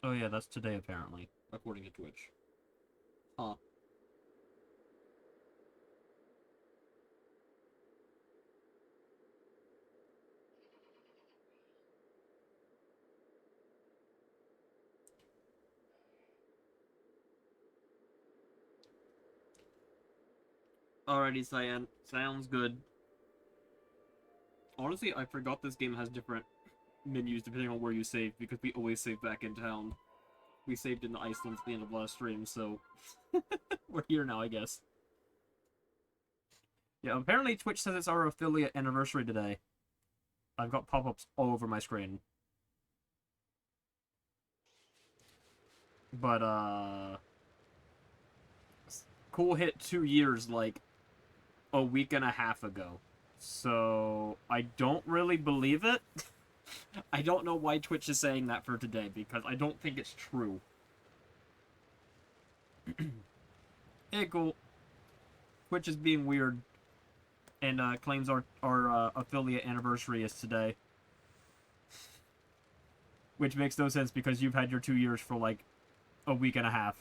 Oh yeah, that's today apparently, according to Twitch. Huh. Alrighty, Cyan. Sounds good. Honestly, I forgot this game has different menus depending on where you save, because we always save back in town. We saved in Iceland at the end of last stream, so we're here now, I guess. Yeah, apparently Twitch says it's our affiliate anniversary today. I've got pop-ups all over my screen. But, Cool hit 2 years, like, a week and a half ago. So, I don't really believe it. I don't know why Twitch is saying that for today, because I don't think it's true. Hey, cool. Twitch is being weird, and claims our affiliate anniversary is today. Which makes no sense, because you've had your 2 years for, like, a week and a half.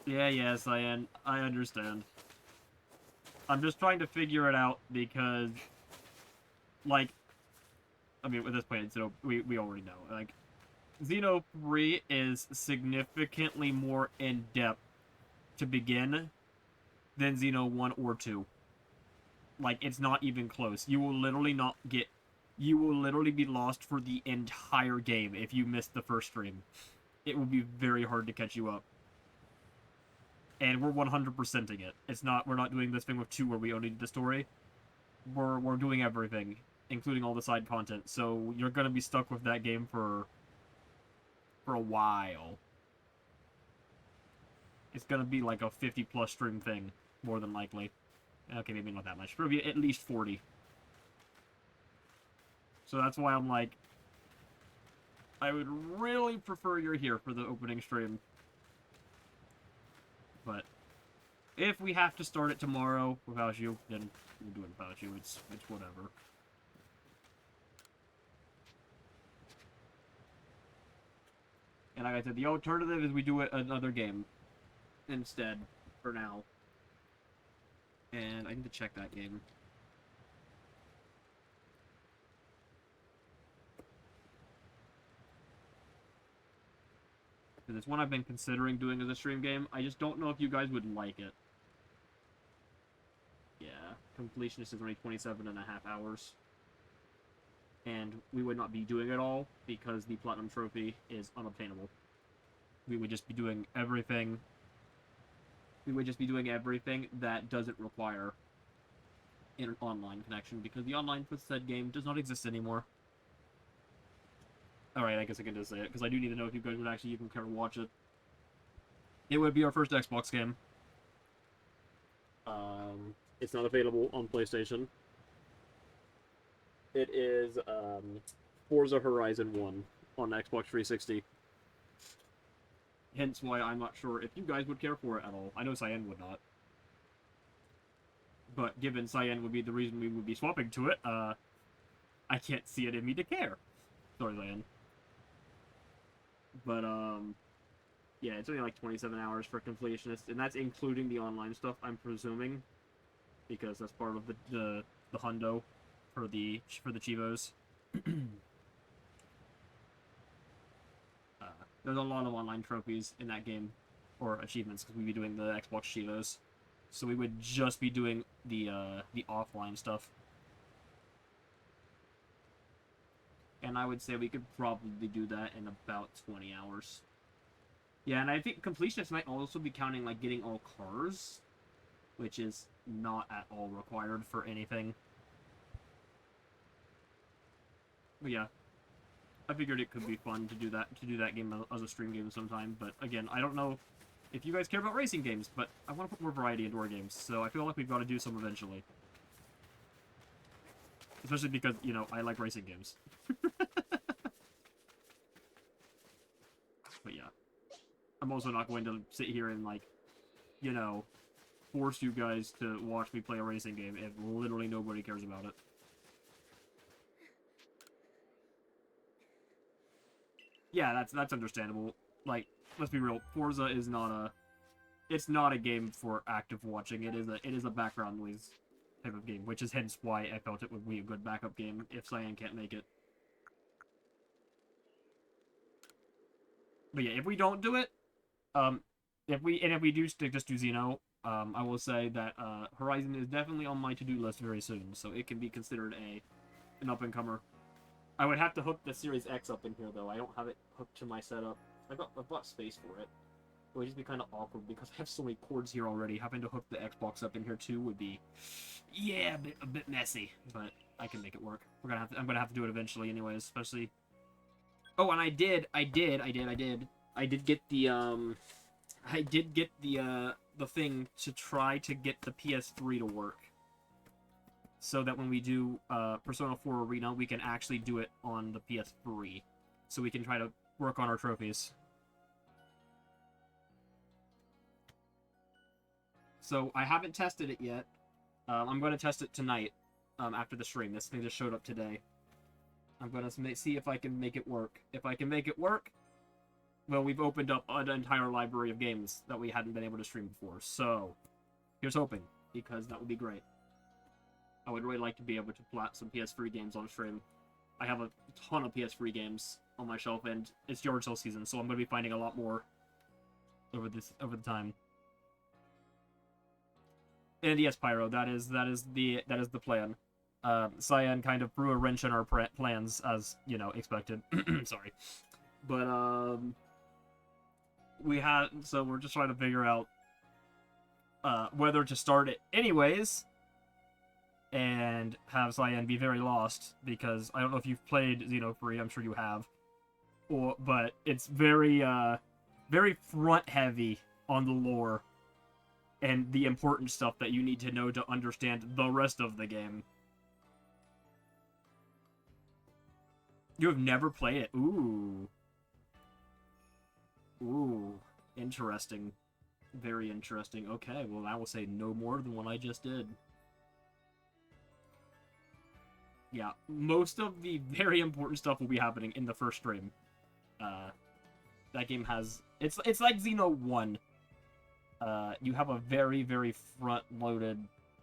Yeah, yes, I understand. I'm just trying to figure it out because, like, I mean, at this point, so we already know. Like, Xeno 3 is significantly more in-depth to begin than Xeno 1 or 2. Like, it's not even close. You will literally not get... You will literally be lost for the entire game if you miss the first stream. It will be very hard to catch you up. And we're 100%ing it. It's not... We're not doing this thing with 2 where we only do the story. We're doing everything, including all the side content. So you're gonna be stuck with that game for a while. It's gonna be like a 50+ stream thing, more than likely. Okay, maybe not that much. Probably at least 40. So that's why I'm like, I would really prefer you're here for the opening stream. But if we have to start it tomorrow without you, then we'll do it without you. It's whatever. And like I said, the alternative is we do it another game instead for now. And I need to check that game. Because it's one I've been considering doing as a stream game. I just don't know if you guys would like it. Yeah, completionist is only 27.5 hours. And we would not be doing it all because the platinum trophy is unobtainable. We would just be doing everything. We would just be doing everything that doesn't require an online connection, because the online for said game does not exist anymore. Alright, I guess I can just say it, because I do need to know if you guys would actually even care to watch it. It would be our first Xbox game. It's not available on PlayStation. It is Forza Horizon 1 on Xbox 360. Hence why I'm not sure if you guys would care for it at all. I know Cyan would not. But given Cyan would be the reason we would be swapping to it, I can't see it in me to care. Sorry, Cyan. But, yeah, it's only like 27 hours for completionist, and that's including the online stuff, I'm presuming, because that's part of the hundo for the Chivos. There's a lot of online trophies in that game, or achievements, because we'd be doing the Xbox Chivos. So we would just be doing the offline stuff. And I would say we could probably do that in about 20 hours. Yeah, and I think completionists might also be counting, like, getting all cars, which is not at all required for anything. But yeah, I figured it could be fun to do that game as a stream game sometime. But again, I don't know if you guys care about racing games, but I want to put more variety into our games, so I feel like we've got to do some eventually. Especially because, you know, I like racing games. But yeah. I'm also not going to sit here and, like, you know, force you guys to watch me play a racing game if literally nobody cares about it. Yeah, that's understandable. Like, let's be real, Forza is not a... It's not a game for active watching. It is a background noise type of game, which is hence why I felt it would be a good backup game if Cyan can't make it. But yeah, if we don't do it, if we do just do Xeno, I will say that Horizon is definitely on my to-do list very soon, so it can be considered an up-and-comer. I would have to hook the Series X up in here, though. I don't have it hooked to my setup. I've bought space for it. It would just be kind of awkward because I have so many cords here already. Having to hook the Xbox up in here too would be, yeah, a bit messy. But I can make it work. I'm gonna have to do it eventually, anyways. Especially. Oh, and I did get the thing to try to get the PS3 to work, so that when we do Persona 4 Arena, we can actually do it on the PS3, so we can try to work on our trophies. So I haven't tested it yet. I'm going to test it tonight after the stream. This thing just showed up today. I'm going to see if I can make it work. If I can make it work, well, we've opened up an entire library of games that we hadn't been able to stream before. So here's hoping, because that would be great. I would really like to be able to plat some PS3 games on stream. I have a ton of PS3 games on my shelf, and it's yard sale season, so I'm going to be finding a lot more over the time. And yes, Pyro, that is the plan. Cyan kind of threw a wrench in our plans, as you know, expected. Sorry, but so we're just trying to figure out whether to start it anyways, and have Cyan be very lost, because I don't know if you've played Xeno 3. I'm sure you have, but it's very very front heavy on the lore and the important stuff that you need to know to understand the rest of the game. You have never played it? Ooh. Ooh. Interesting. Very interesting. Okay, well, I will say no more than what I just did. Yeah, most of the very important stuff will be happening in the first stream. That game has... It's like Xeno 1. You have a very, very front-loaded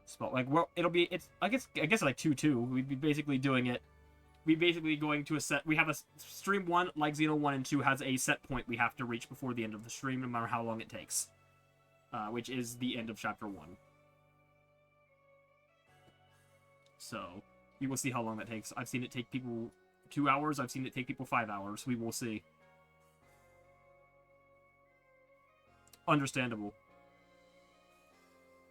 spot. Like, well, it'll be... I guess like 2-2. We'd be basically doing it... We'd basically going to a set... We have a stream 1, like Xeno 1 and 2, has a set point we have to reach before the end of the stream, no matter how long it takes. Which is the end of Chapter 1. So, we will see how long that takes. I've seen it take people 2 hours. I've seen it take people 5 hours. We will see. Understandable.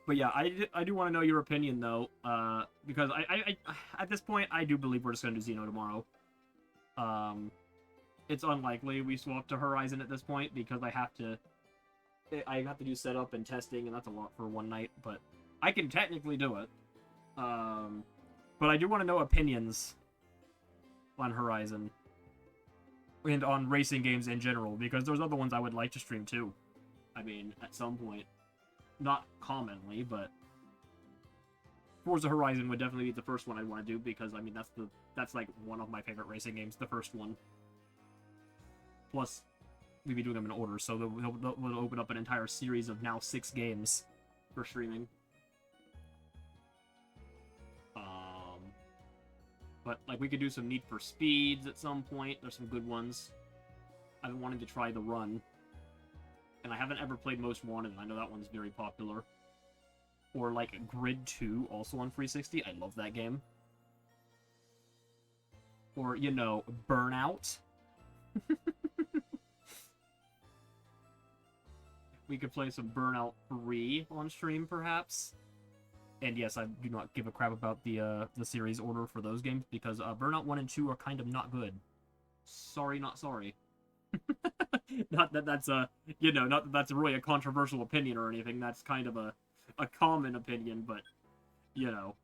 But yeah, I do want to know your opinion, though, because I at this point, I do believe we're just going to do Xeno tomorrow. It's unlikely we swap to Horizon at this point, because I have to do setup and testing, and that's a lot for one night, but I can technically do it. But I do want to know opinions on Horizon, and on racing games in general, because there's other ones I would like to stream, too. I mean, at some point. Not commonly, but Forza Horizon would definitely be the first one I'd want to do, because, I mean, that's like one of my favorite racing games, the first one. Plus, we'd be doing them in order, so they'll open up an entire series of now 6 games for streaming. But, like, we could do some Need for Speeds at some point. There's some good ones. I've been wanting to try The Run. And I haven't ever played Most Wanted, and I know that one's very popular. Or, like, Grid 2, also on 360. I love that game. Or, you know, Burnout. We could play some Burnout 3 on stream, perhaps. And yes, I do not give a crap about the series order for those games, because Burnout 1 and 2 are kind of not good. Sorry, not sorry. Not that that's you know, not that that's really a controversial opinion or anything. That's kind of a common opinion, but, you know.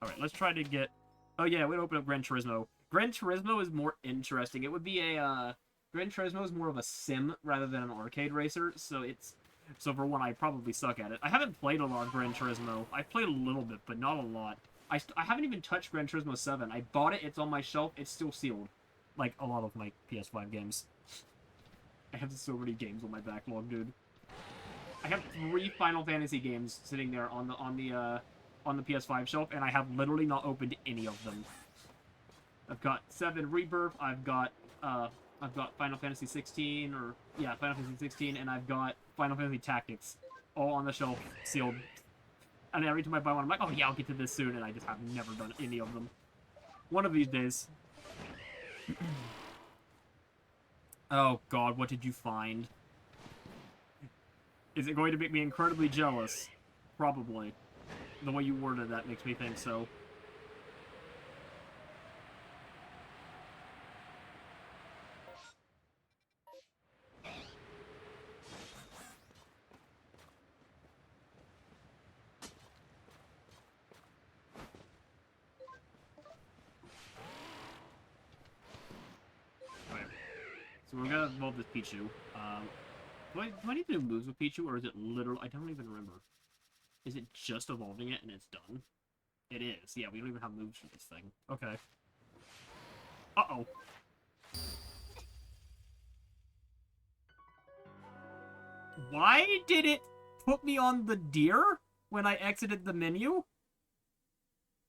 Alright, let's try to get... Oh yeah, we'd open up Gran Turismo. Gran Turismo is more interesting. It would be a, Gran Turismo is more of a sim rather than an arcade racer, so it's So for one, I probably suck at it. I haven't played a lot of Gran Turismo. I've played a little bit, but not a lot. I haven't even touched Gran Turismo 7. I bought it, it's on my shelf, it's still sealed. Like a lot of my PS5 games. I have so many games on my backlog, dude. I have 3 Final Fantasy games sitting there on the PS5 shelf, and I have literally not opened any of them. I've got 7 Rebirth, I've got Final Fantasy 16, Final Fantasy 16, and I've got Final Fantasy Tactics, all on the shelf, sealed. And every time I buy one, I'm like, oh yeah, I'll get to this soon, and I just have never done any of them. One of these days. Oh god, what did you find? Is it going to make me incredibly jealous? Probably. The way you worded that makes me think so. So we're gonna evolve this Pichu. Do I need to do moves with Pichu, or is it literal? I don't even remember. Is it just evolving it and it's done? It is. Yeah, we don't even have moves for this thing. Okay. Uh-oh. Why did it put me on the deer when I exited the menu?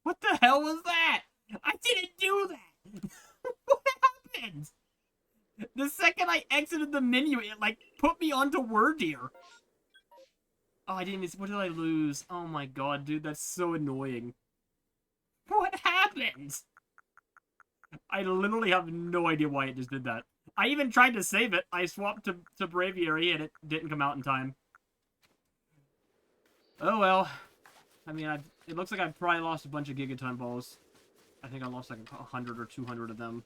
What the hell was that? I didn't do that! What happened? The second I exited the menu, it, like, put me onto Wordeer. Oh, I didn't even... What did I lose? Oh my god, dude, that's so annoying. What happened? I literally have no idea why it just did that. I even tried to save it. I swapped to Braviary, and it didn't come out in time. Oh well. I mean, it looks like I've probably lost a bunch of Gigatime balls. I think I lost like 100 or 200 of them.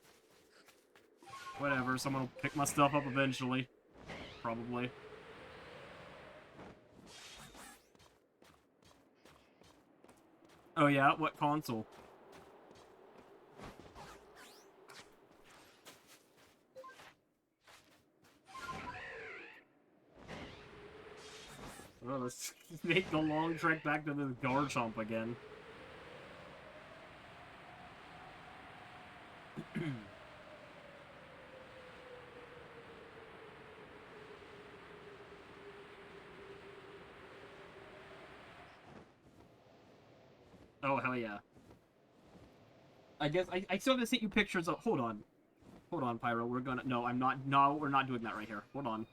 Whatever, someone will pick my stuff up eventually. Probably. Oh yeah? What console? Well, let's make the long trek back to this Garchomp again. Oh, hell yeah. I guess I still have to send you pictures of... Hold on. Hold on, Pyro. We're gonna... No, I'm not... No, we're not doing that right here. Hold on.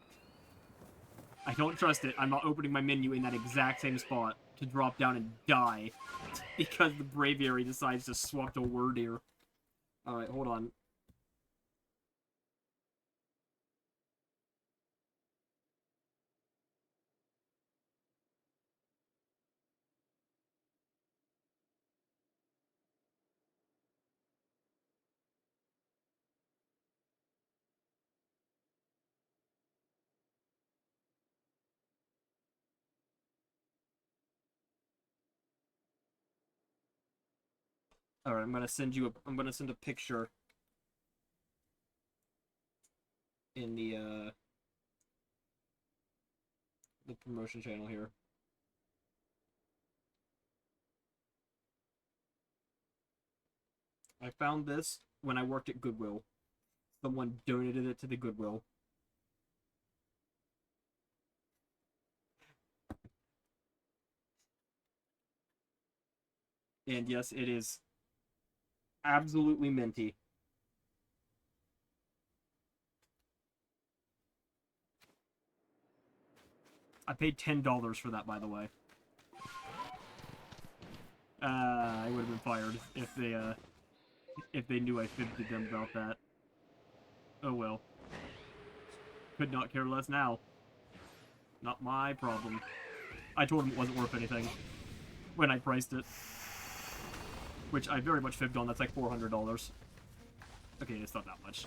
I don't trust it. I'm not opening my menu in that exact same spot to drop down and die because the Braviary decides to swap to Wordeer. Alright, hold on. Alright, I'm gonna send you a... I'm gonna send a picture in the promotion channel here. I found this when I worked at Goodwill. Someone donated it to the Goodwill. And yes, it is absolutely minty. I paid $10 for that, by the way. I would have been fired if they knew I fibbed to them about that. Oh well. Could not care less now. Not my problem. I told him it wasn't worth anything when I priced it. Which I very much fibbed on. That's like $400. Okay, it's not that much.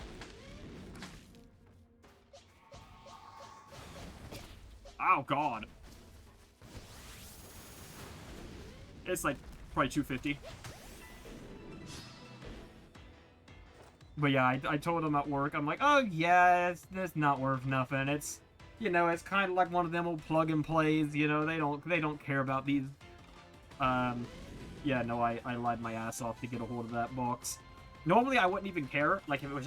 Oh god. It's like probably $250. But yeah, I told him at work, I'm like, oh yeah, it's not worth nothing. It's You know, it's kind of like one of them old plug and plays. You know, they don't care about these. Um, yeah, no, I lied my ass off to get a hold of that box. Normally, I wouldn't even care, like if it was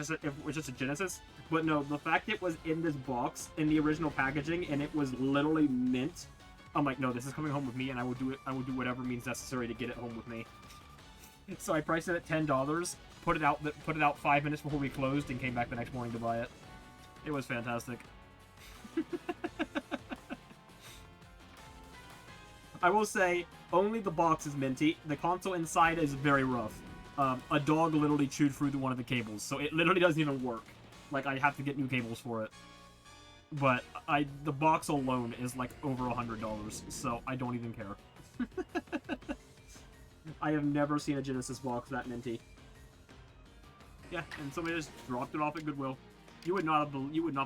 just a Genesis. But no, the fact it was in this box in the original packaging and it was literally mint. I'm like, no, this is coming home with me, and I will do it. I will do whatever means necessary to get it home with me. So I priced it at $10. Put it out 5 minutes before we closed, and came back the next morning to buy it. It was fantastic. I will say, only the box is minty. The console inside is very rough. A dog literally chewed through one of the cables, so it literally doesn't even work. Like, I have to get new cables for it. But the box alone is like over $100, so I don't even care. I have never seen a Genesis box that minty. Yeah, and somebody just dropped it off at Goodwill. You would not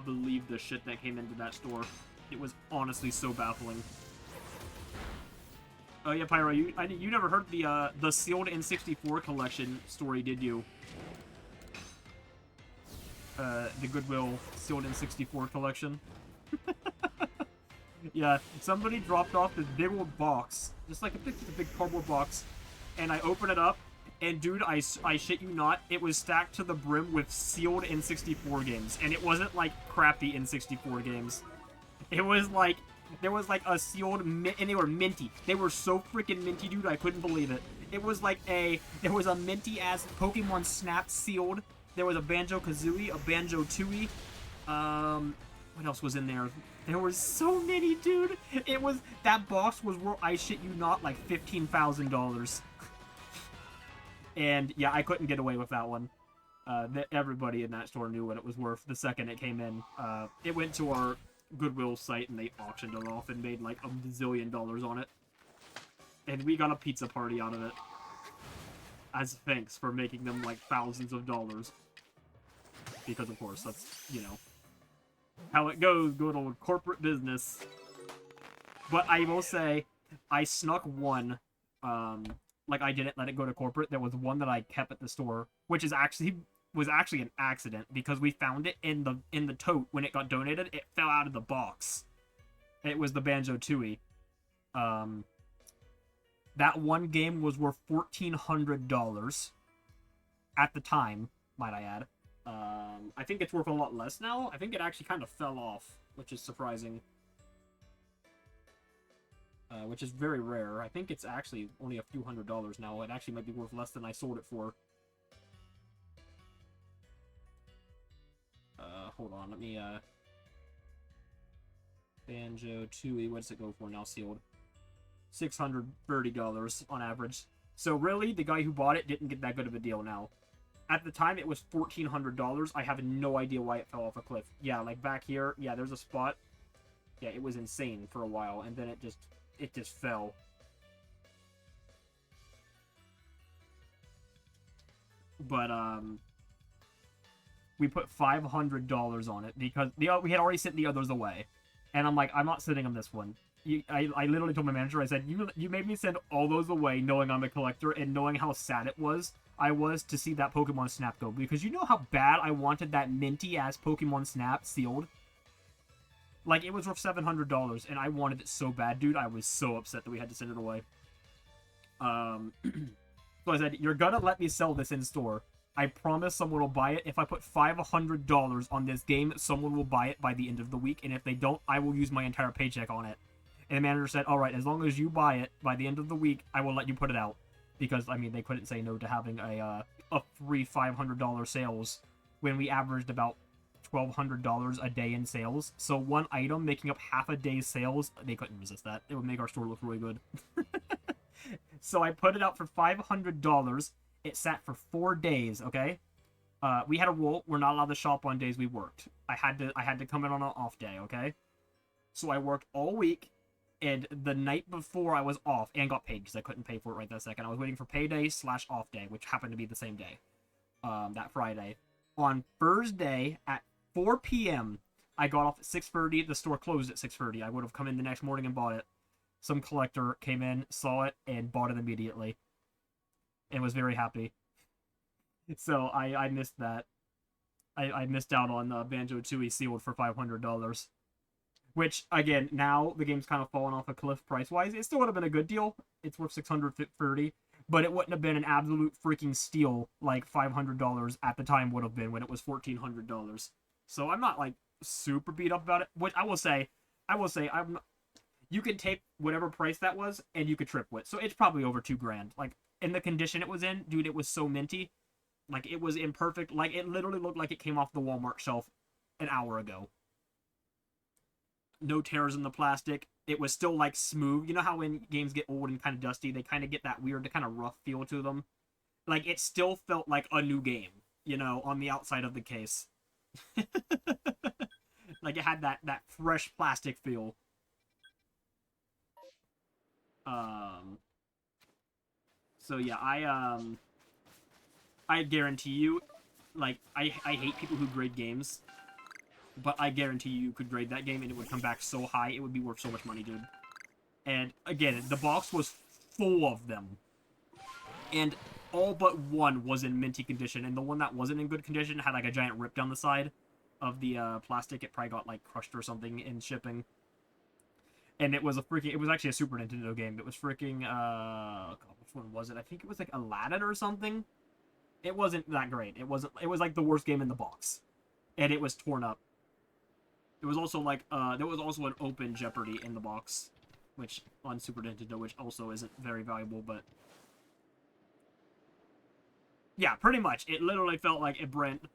believe the shit that came into that store. It was honestly so baffling. Oh yeah, Pyro, you never heard the sealed N64 collection story, did you? The Goodwill sealed N64 collection. Yeah, somebody dropped off this big old box, just like a big cardboard box, and I open it up, and dude, I shit you not, it was stacked to the brim with sealed N64 games, and it wasn't like crappy N64 games. It was like, there was like a sealed, and they were minty. They were so freaking minty, dude, I couldn't believe it. It was like there was a minty-ass Pokemon Snap sealed. There was a Banjo-Kazooie, a Banjo-Tooie. What else was in there? There were so many, dude. That box was worth, I shit you not, like $15,000. And yeah, I couldn't get away with that one. Everybody in that store knew what it was worth the second it came in. It went to our Goodwill site and they auctioned it off and made like $1 zillion on it. And we got a pizza party out of it. As thanks for making them like thousands of dollars. Because of course, that's, you know, how it goes, good old corporate business. But I will say, I snuck one, like I didn't let it go to corporate. There was one that I kept at the store, which was actually an accident because we found it in the tote when it got donated. It fell out of the box. It was the Banjo-Tooie. That one game was worth $1,400 at the time, might I add. I think it's worth a lot less now. I think it actually kind of fell off, which is surprising. Which is very rare. I think it's actually only a few $100s now. It actually might be worth less than I sold it for. Hold on, let me, Banjo-Tooie, what does it go for now, sealed? $630 on average. So really, the guy who bought it didn't get that good of a deal now. At the time, it was $1,400. I have no idea why it fell off a cliff. Yeah, like back here, yeah, there's a spot. Yeah, it was insane for a while, and then it just fell. But, we put $500 on it because we had already sent the others away. And I'm like, I'm not sending them this one. I literally told my manager, I said, you made me send all those away knowing I'm a collector and knowing how sad I was to see that Pokemon Snap go. Because you know how bad I wanted that minty-ass Pokemon Snap sealed? Like, it was worth $700, and I wanted it so bad, dude. I was so upset that we had to send it away. So I said, you're gonna let me sell this in store. I promise someone will buy it. If I put $500 on this game, someone will buy it by the end of the week. And if they don't, I will use my entire paycheck on it. And the manager said, all right, as long as you buy it by the end of the week, I will let you put it out. Because, I mean, they couldn't say no to having a free $500 sales when we averaged about $1,200 a day in sales. So one item making up half a day's sales, they couldn't resist that. It would make our store look really good. So I put it out for $500. It sat for 4 days, okay? We had a rule. We're not allowed to shop on days we worked. I had to come in on an off day, okay? So I worked all week, and the night before I was off, and got paid because I couldn't pay for it right that second. I was waiting for payday / off day, which happened to be the same day, that Friday. On Thursday at 4 p.m., I got off at 6:30. The store closed at 6:30. I would have come in the next morning and bought it. Some collector came in, saw it, and bought it immediately. And was very happy. So I missed that. I missed out on Banjo-Tooie sealed for $500. Which, again, now the game's kind of fallen off a cliff price-wise. It still would have been a good deal. It's worth $630, but it wouldn't have been an absolute freaking steal like $500 at the time would have been when it was $1,400. So I'm not, like, super beat up about it. Which I will say, you could take whatever price that was, and you could triple it. So it's probably over $2,000. Like, in the condition it was in, dude, it was so minty. Like, it was imperfect. Like, it literally looked like it came off the Walmart shelf an hour ago. No tears in the plastic. It was still, like, smooth. You know how when games get old and kind of dusty, they kind of get that weird, kind of rough feel to them? Like, it still felt like a new game, you know, on the outside of the case. Like, it had that fresh plastic feel. So, yeah, I guarantee you, like, I hate people who grade games. But I guarantee you could grade that game and it would come back so high, it would be worth so much money, dude. And, again, the box was full of them. And all but one was in minty condition, and the one that wasn't in good condition had, like, a giant rip down the side of the plastic. It probably got, like, crushed or something in shipping. And it was actually a Super Nintendo game. It was freaking, God, which one was it? I think it was, like, Aladdin or something. It wasn't that great. It was, like, the worst game in the box. And it was torn up. It was also, like, there was also an open Jeopardy in the box, which, on Super Nintendo, which also isn't very valuable, but... Yeah, pretty much. It literally felt like it Brent.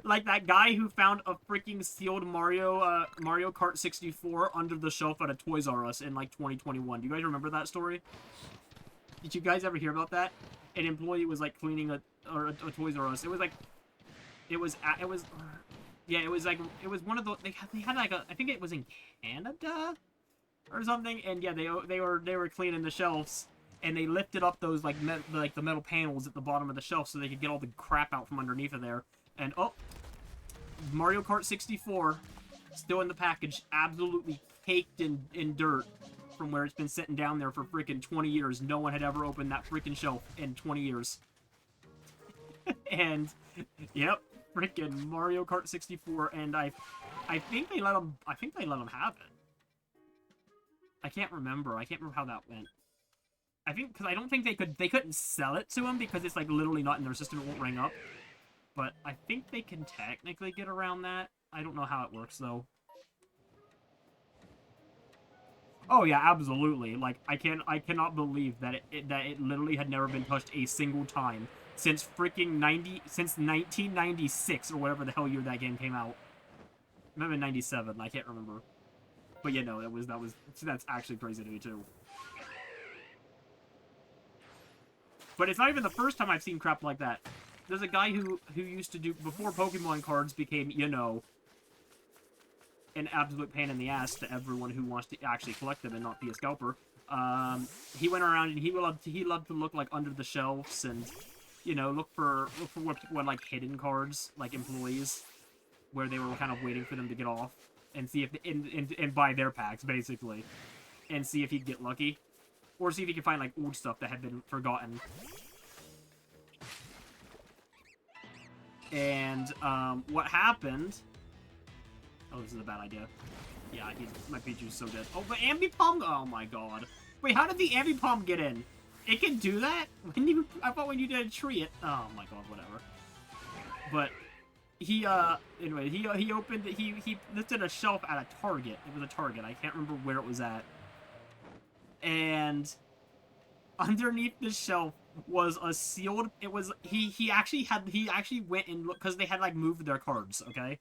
Like that guy who found a freaking sealed Mario Kart 64 under the shelf at a Toys R Us in, like, 2021. Do you guys remember that story? Did you guys ever hear about that? An employee was, like, cleaning a Toys R Us. It was, like... Yeah, it was one of the they had like I think it was in Canada or something, and yeah, they were cleaning the shelves, and they lifted up those the metal panels at the bottom of the shelf so they could get all the crap out from underneath of there, and oh, Mario Kart 64 still in the package, absolutely caked in dirt from where it's been sitting down there for freaking 20 years. No one had ever opened that freaking shelf in 20 years. And yep. Freaking Mario Kart 64, and I think they let them have it. I can't remember how that went. I think because I don't think they couldn't sell it to him because it's, like, literally not in their system. It won't ring up. But I think they can technically get around that. I don't know how it works though. Oh yeah, absolutely. Like, I cannot believe that it literally had never been touched a single time since freaking 1996 or whatever the hell year that game came out. Maybe 97, I can't remember. But yeah, no, that's actually crazy to me too. But it's not even the first time I've seen crap like that. There's a guy who used to do, before Pokemon cards became, you know, an absolute pain in the ass to everyone who wants to actually collect them and not be a scalper. He went around and he loved to look, like, under the shelves and, you know, look for what like hidden cards, like employees, where they were kind of waiting for them to get off and see if and buy their packs basically, and see if he'd get lucky, or see if he could find, like, old stuff that had been forgotten. And what happened? Oh, this is a bad idea. Yeah, my Pichu's so dead. Oh, but Ambipom! Oh my god. Wait, how did the Ambipom get in? It can do that? I thought when you did a tree it... Oh my god, whatever. But, anyway, he lifted a shelf at a Target. It was a Target. I can't remember where it was at. And underneath the shelf was a sealed... It was... He actually went and looked... Because they had, like, moved their cards, okay?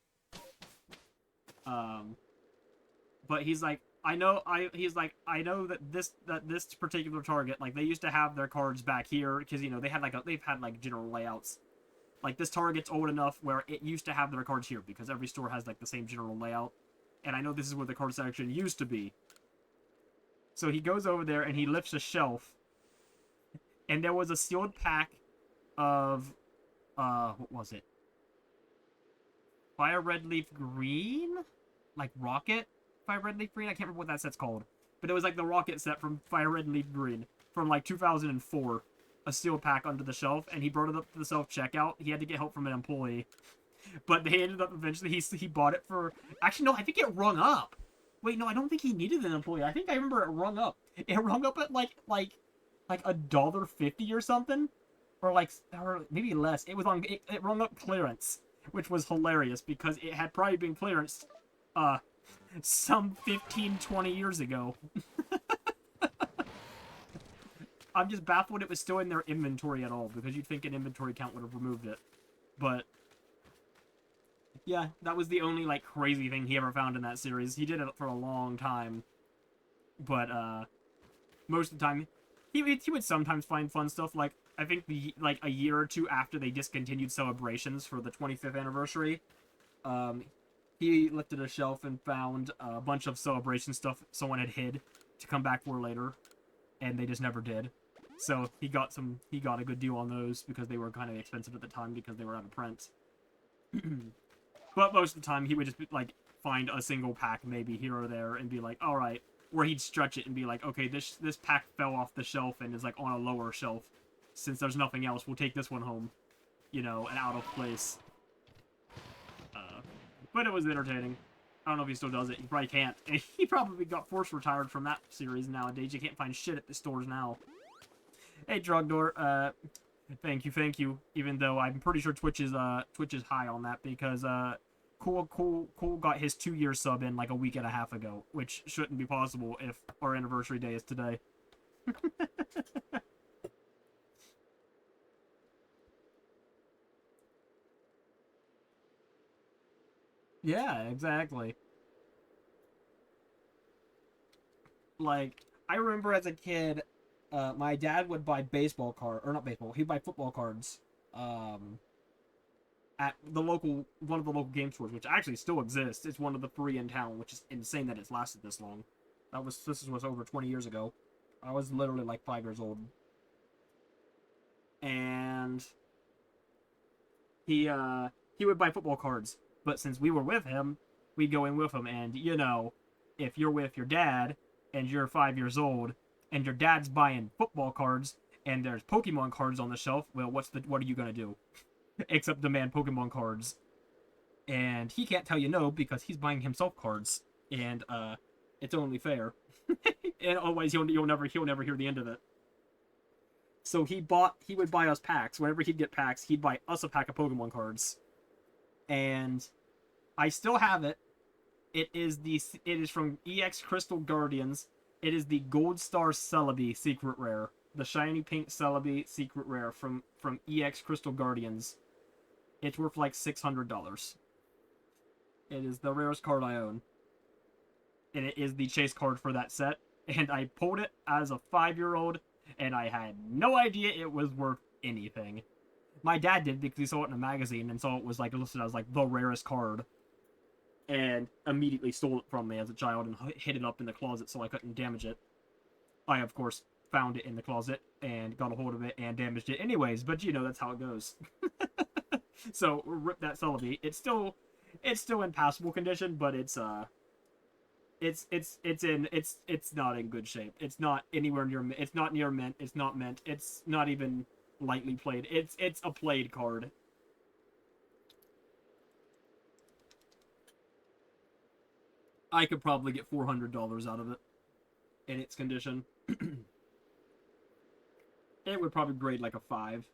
But he's like, I know that this particular Target, like, they used to have their cards back here, because, you know, they've had general layouts. Like, this Target's old enough where it used to have their cards here, because every store has, like, the same general layout. And I know this is where the card section used to be. So he goes over there and he lifts a shelf, and there was a sealed pack of, what was it? Fire Red Leaf Green? Like, Rocket Fire Red Leaf Green? I can't remember what that set's called. But it was, like, the Rocket set from Fire Red Leaf Green from, like, 2004. A sealed pack under the shelf, and he brought it up to the self-checkout. He had to get help from an employee. But they ended up eventually, he bought it for... Actually, no, I think it rung up. Wait, no, I don't think he needed an employee. I think I remember it rung up. It rung up at like $1.50 or something, or maybe less. It was on. It rung up clearance, which was hilarious because it had probably been clearanced, some 15, 20 years ago. I'm just baffled it was still in their inventory at all, because you'd think an inventory count would have removed it. But yeah, that was the only like crazy thing he ever found in that series. He did it for a long time, but most of the time he would sometimes find fun stuff. Like I think a year or two after they discontinued celebrations for the 25th anniversary, he lifted a shelf and found a bunch of celebration stuff someone had hid to come back for later, and they just never did. So he got a good deal on those because they were kind of expensive at the time because they were out of print. But most of the time he would just like find a single pack maybe here or there and be like, all right, or he'd stretch it and be like, okay, this pack fell off the shelf and is like on a lower shelf. Since there's nothing else, we'll take this one home, and out of place. But it was entertaining. I don't know if he still does it. He probably can't. He probably got forced retired from that series nowadays. You can't find shit at the stores now. Hey, Drugdor. Thank you. Even though I'm pretty sure Twitch is high on that because Cool got his 2-year sub in like a week and a half ago, which shouldn't be possible if our anniversary day is today. Yeah, exactly. Like, I remember as a kid, my dad would buy not baseball, he'd buy football cards, at one of the local game stores, which actually still exists. It's one of the 3 in town, which is insane that it's lasted this long. This was over 20 years ago. I was literally like 5 years old. And he would buy football cards, but since we were with him, we'd go in with him, and if you're with your dad and you're 5 years old and your dad's buying football cards and there's Pokemon cards on the shelf, well, what are you gonna do? Except demand Pokemon cards. And he can't tell you no because he's buying himself cards, and it's only fair. And otherwise he'll never hear the end of it. So he would buy us packs. Whenever he'd get packs, he'd buy us a pack of Pokemon cards. And I still have it. It is from EX Crystal Guardians. It is the Gold Star Celebi Secret Rare. The shiny pink Celebi Secret Rare from EX Crystal Guardians. It's worth like $600. It is the rarest card I own. And it is the chase card for that set. And I pulled it as a 5-year-old, and I had no idea it was worth anything. My dad did because he saw it in a magazine and saw it was like listed as like the rarest card. And immediately stole it from me as a child and hid it up in the closet so I couldn't damage it. I, of course, found it in the closet and got a hold of it and damaged it anyways, but that's how it goes. So, rip that Celebi. It's still in passable condition, but it's not in good shape. It's not anywhere near, it's not near mint, it's not mint, it's not even lightly played. It's a played card. I could probably get $400 out of it in its condition. It would probably grade like a 5.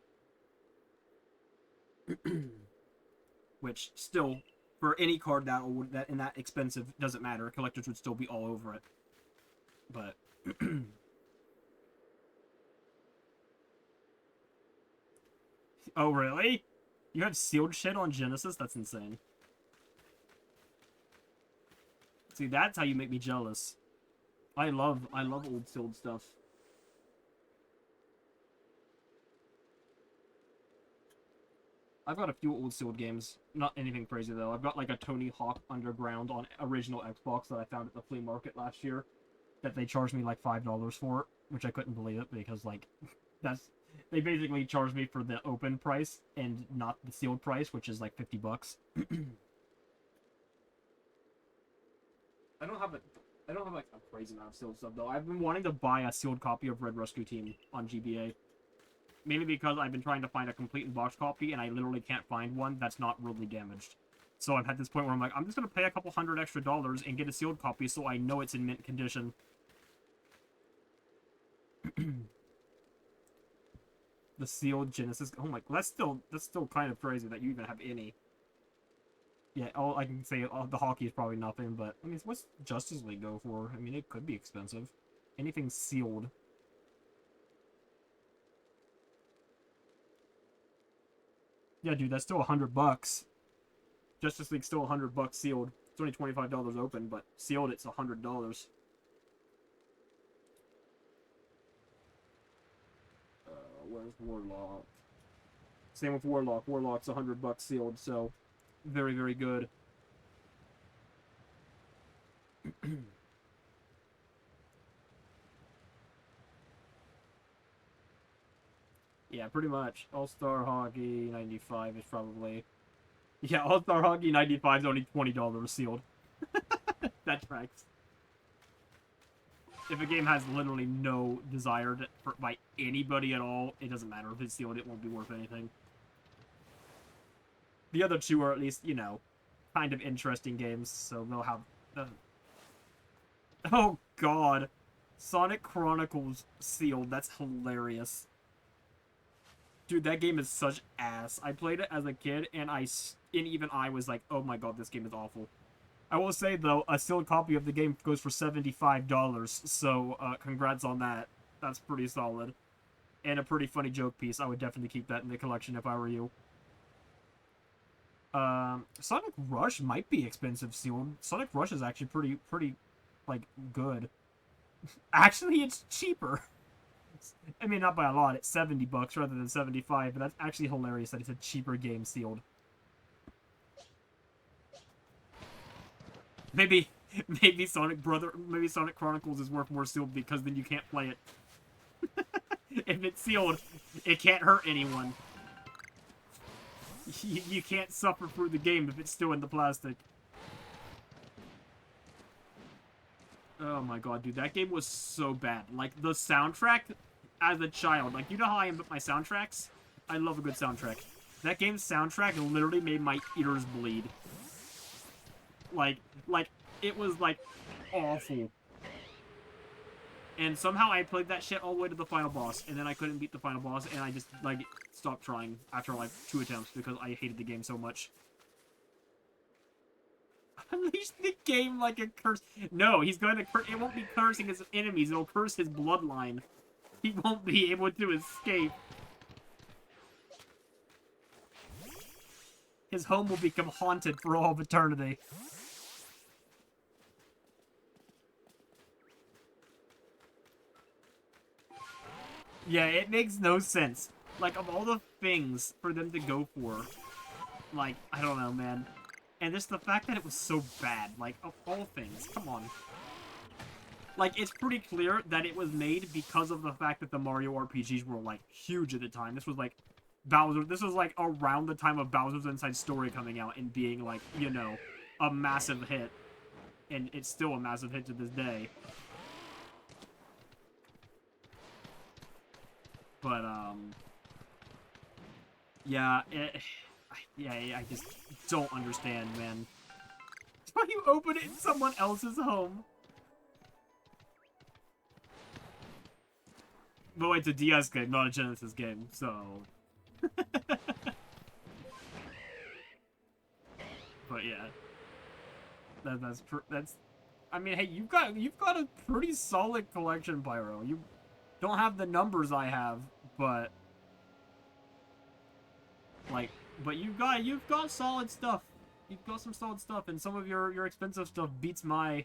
Which still, for any card that old, that expensive, doesn't matter. Collectors would still be all over it. But oh really? You have sealed shit on Genesis? That's insane. See, that's how you make me jealous. I love old sealed stuff. I've got a few old sealed games. Not anything crazy, though. I've got, like, a Tony Hawk Underground on original Xbox that I found at the flea market last year. That they charged me, like, $5 for it. Which I couldn't believe it, because, like, they basically charged me for the open price and not the sealed price, which is, like, $50. I don't have, like, a crazy amount of sealed stuff, though. I've been wanting to buy a sealed copy of Red Rescue Team on GBA. Mainly because I've been trying to find a complete in-box copy, and I literally can't find one that's not really damaged. So I'm at this point where I'm like, I'm just going to pay a couple $100 extra and get a sealed copy so I know it's in mint condition. The sealed Genesis. Oh my, that's still kind of crazy that you even have any. Yeah, all I can say, the hockey is probably nothing, but I mean, what's Justice League go for? I mean, it could be expensive. Anything sealed. Yeah, dude, that's still $100. Justice League's still $100 sealed. It's only $25 open, but sealed it's $100. Where's Warlock? Same with Warlock. Warlock's $100 sealed, so very, very good. Yeah, pretty much. All-Star Hockey 95 is probably... Yeah, All-Star Hockey 95 is only $20 sealed. That tracks. If a game has literally no desire by anybody at all, it doesn't matter if it's sealed, it won't be worth anything. The other two are at least, you know, kind of interesting games, so they'll have... Oh, God. Sonic Chronicles sealed. That's hilarious. Dude, that game is such ass. I played it as a kid, and even I was like, oh my god, this game is awful. I will say, though, a sealed copy of the game goes for $75, so congrats on that. That's pretty solid. And a pretty funny joke piece. I would definitely keep that in the collection if I were you. Sonic Rush might be expensive sealed. Sonic Rush is actually pretty, like, good. Actually, it's cheaper. I mean, not by a lot. It's $70 rather than 75, but that's actually hilarious that it's a cheaper game sealed. Maybe Sonic Chronicles is worth more sealed because then you can't play it. If it's sealed, it can't hurt anyone. You can't suffer through the game if it's still in the plastic. Oh my god, dude, that game was so bad. Like, the soundtrack, as a child, like, you know how I am with my soundtracks? I love a good soundtrack. That game's soundtrack literally made my ears bleed. Like, it was, like, awful. And somehow I played that shit all the way to the final boss, and then I couldn't beat the final boss, and I just, like, stopped trying after, like, 2 attempts because I hated the game so much. Unleash the game like a curse. No, he's going to curse. It won't be cursing his enemies. It'll curse his bloodline. He won't be able to escape. His home will become haunted for all of eternity. Yeah, it makes no sense. Like, of all the things for them to go for, like, I don't know, man. And just the fact that it was so bad, like, of all things, come on. Like, it's pretty clear that it was made because of the fact that the Mario RPGs were, like, huge at the time. This was, like, this was, like, around the time of Bowser's Inside Story coming out and being, like, you know, a massive hit. And it's still a massive hit to this day. But, yeah, I just don't understand, man. Why you open it in someone else's home? But wait, it's a DS game, not a Genesis game, so... But yeah. That's... I mean, hey, you've got a pretty solid collection, Pyro. You don't have the numbers I have, but... Like... But you've got solid stuff. You've got some solid stuff, and some of your expensive stuff beats my,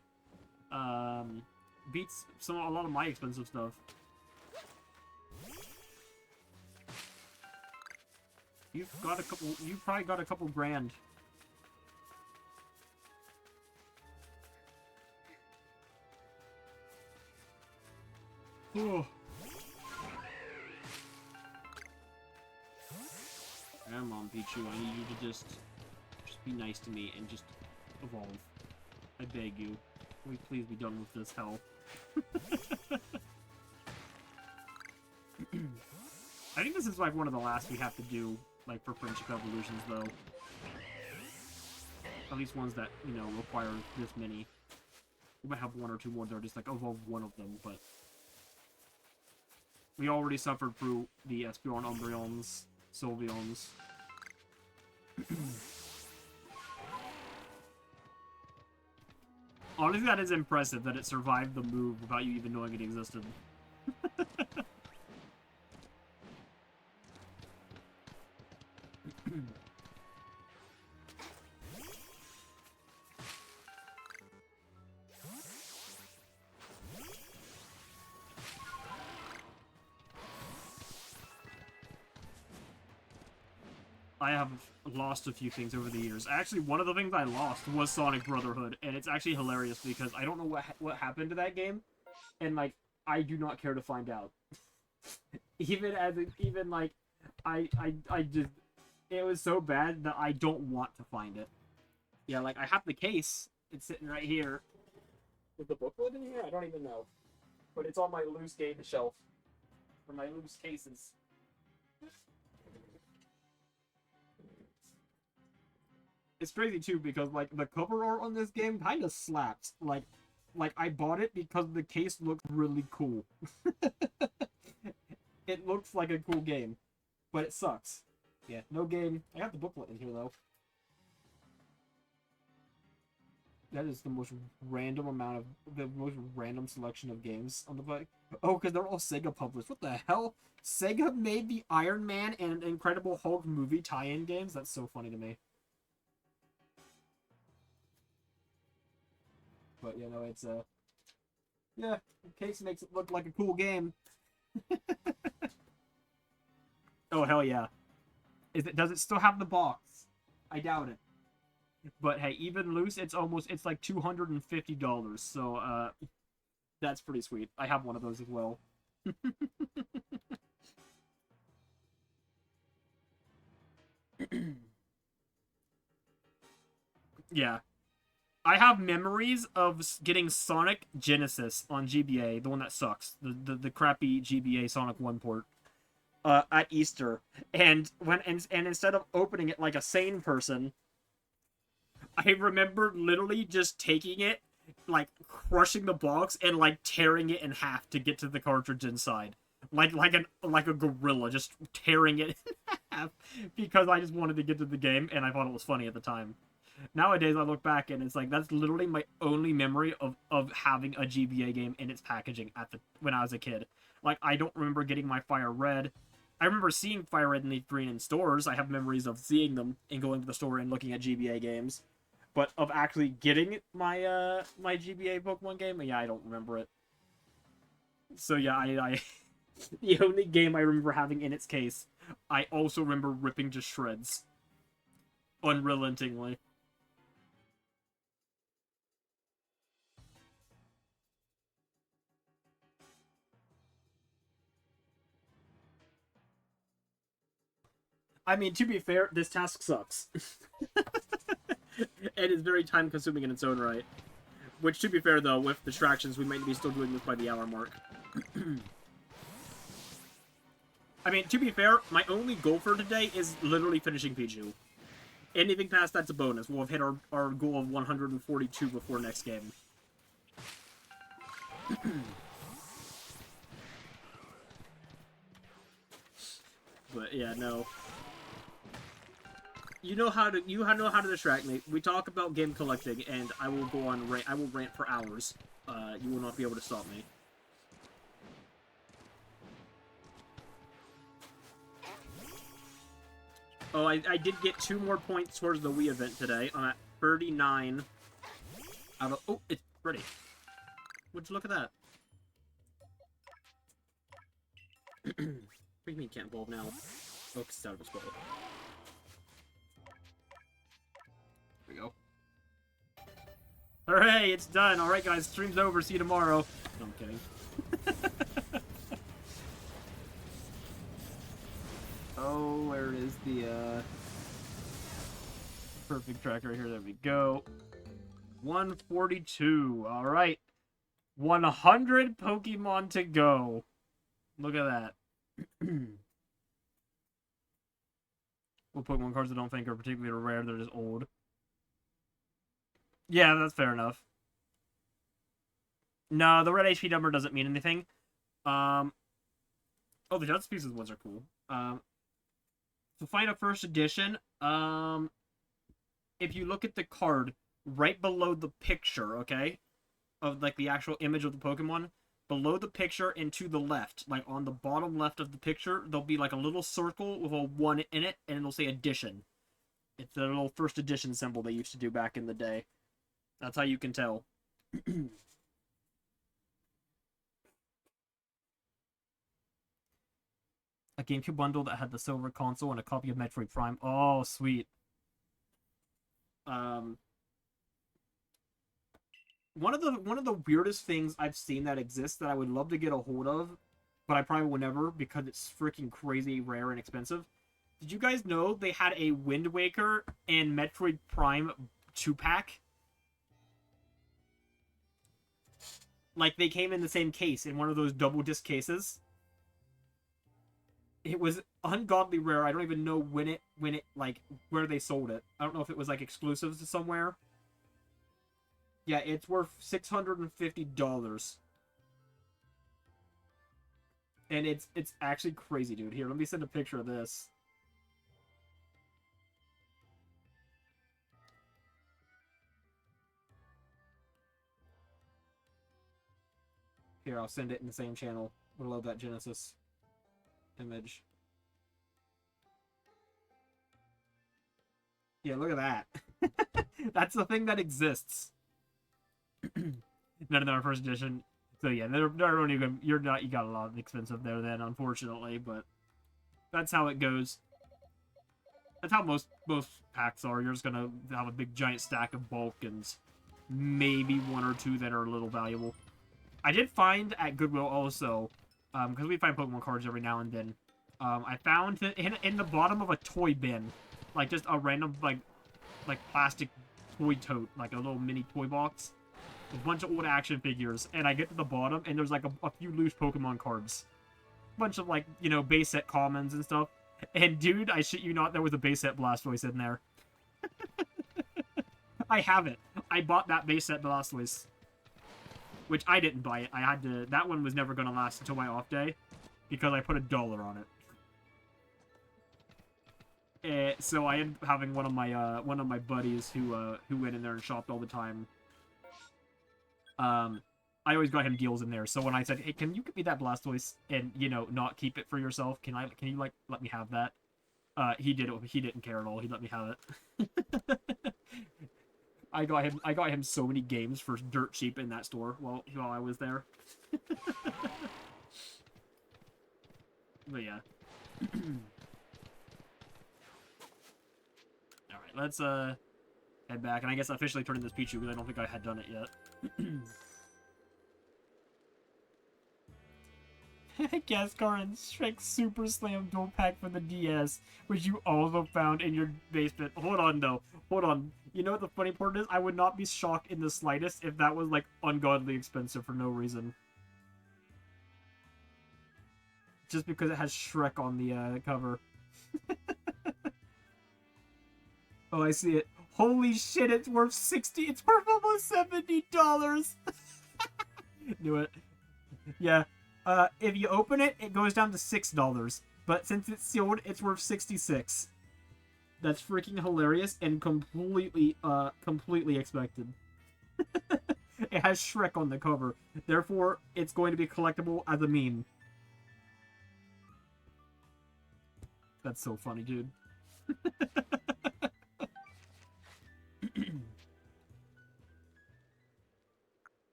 beats a lot of my expensive stuff. You've probably got a couple grand. Oh. Come on, Pichu, I need you to just be nice to me and just evolve. I beg you. Can we please be done with this hell? I think this is like one of the last we have to do, like, for Friendship Evolutions, though. At least ones that, you know, require this many. We might have one or two more that are just like evolve one of them, but we already suffered through the Espeon, Umbreons, Sylveons. Honestly, that is impressive that it survived the move without you even knowing it existed. I have lost a few things over the years. Actually, one of the things I lost was Sonic Brotherhood, and it's actually hilarious because I don't know what happened to that game, and like I do not care to find out. even like I just it was so bad that I don't want to find it. Yeah, like I have the case. It's sitting right here. Is the booklet in here? I don't even know, but it's on my loose game shelf for my loose cases. It's crazy too because like the cover art on this game kind of slaps. Like I bought it because the case looks really cool. It looks like a cool game, but it sucks. Yeah, no game. I got the booklet in here though. That is the most random selection of games on the bike. Oh, because they're all Sega published. What the hell? Sega made the Iron Man and Incredible Hulk movie tie-in games? That's so funny to me. But, you know, it's, yeah, the case makes it look like a cool game. Oh, hell yeah. Does it still have the box? I doubt it. But, hey, even loose, it's like $250, so, that's pretty sweet. I have one of those as well. Yeah. I have memories of getting Sonic Genesis on GBA, the one that sucks, the crappy GBA Sonic 1 port, at Easter, and instead of opening it like a sane person, I remember literally just taking it, like crushing the box and like tearing it in half to get to the cartridge inside, like a gorilla, just tearing it in half because I just wanted to get to the game and I thought it was funny at the time. Nowadays, I look back and it's like that's literally my only memory of having a GBA game in its packaging when I was a kid. Like I don't remember getting my Fire Red. I remember seeing Fire Red and Leaf Green in stores. I have memories of seeing them and going to the store and looking at GBA games, but of actually getting my my GBA Pokemon game, yeah, I don't remember it. So yeah, I the only game I remember having in its case, I also remember ripping to shreds, unrelentingly. I mean, to be fair, this task sucks. It is very time-consuming in its own right. Which, to be fair, though, with distractions, we might be still doing this by the hour mark. I mean, to be fair, my only goal for today is literally finishing Pichu. Anything past that's a bonus. We'll have hit our goal of 142 before next game. But, yeah, no. You know how to distract me. We talk about game collecting, and I will go on I will rant for hours. You will not be able to stop me. Oh, I did get 2 more points towards the Wii event today. I'm at 39 out of... Oh, it's pretty. Would you look at that? What do you mean can't evolve now? Oh, it's out of its bowl. There we go. Hooray, it's done. Alright, guys, stream's over. See you tomorrow. No, I'm kidding. Oh, where is the, perfect track right here? There we go. 142. Alright. 100 Pokemon to go. Look at that. Well, Pokemon cards I don't think are particularly rare. They're just old. Yeah, that's fair enough. No, the red HP number doesn't mean anything. Um, oh, the Dead Species ones are cool. To find a first edition, if you look at the card right below the picture, okay, of like the actual image of the Pokemon, below the picture and to the left, like on the bottom left of the picture, there'll be like a little circle with a 1 in it, and it'll say edition. It's the little first edition symbol they used to do back in the day. That's how you can tell. A GameCube bundle that had the silver console and a copy of Metroid Prime. Oh, sweet. Um, one of the weirdest things I've seen that exists that I would love to get a hold of, but I probably will never because it's freaking crazy rare and expensive. Did you guys know they had a Wind Waker and Metroid Prime 2-pack? Like they came in the same case in one of those double disc cases. It was ungodly rare. I don't even know when it like where they sold it. I don't know if it was like exclusives to somewhere. Yeah, it's worth $650. And it's actually crazy, dude. Here, let me send a picture of this. Here, I'll send it in the same channel below that Genesis image. Yeah, look at that. That's the thing that exists. None of them are first edition. So yeah, they're only good. You got a lot of expensive there then, unfortunately, but that's how it goes. That's how most packs are. You're just gonna have a big giant stack of bulk and maybe one or two that are a little valuable. I did find at Goodwill also, because we find Pokemon cards every now and then. I found in the bottom of a toy bin, like just a random like plastic toy tote, like a little mini toy box, a bunch of old action figures, and I get to the bottom and there's like a few loose Pokemon cards, a bunch of like base set commons and stuff. And dude, I shit you not, there was a base set Blastoise in there. I have it. I bought that base set Blastoise. Which I didn't buy it. I had to. That one was never going to last until my off day, because I put $1 on it. So I ended up having one of my buddies who went in there and shopped all the time. I always got him deals in there. So when I said, "Hey, can you give me that Blastoise and not keep it for yourself? Can you like let me have that?" He did it. He didn't care at all. He let me have it. I got him so many games for dirt cheap in that store while I was there. But yeah. Alright, let's head back, and I guess officially turn in this Pichu because I don't think I had done it yet. Gascar and Shrek Super Slam dual pack for the DS, which you also found in your basement. Hold on, though. Hold on. You know what the funny part is? I would not be shocked in the slightest if that was, like, ungodly expensive for no reason. Just because it has Shrek on the cover. Oh, I see it. Holy shit, it's worth 60. It's worth almost $70. Knew it. Yeah. If you open it, it goes down to $6. But since it's sealed, it's worth 66. That's freaking hilarious and completely expected. It has Shrek on the cover. Therefore, it's going to be collectible as a meme. That's so funny, dude.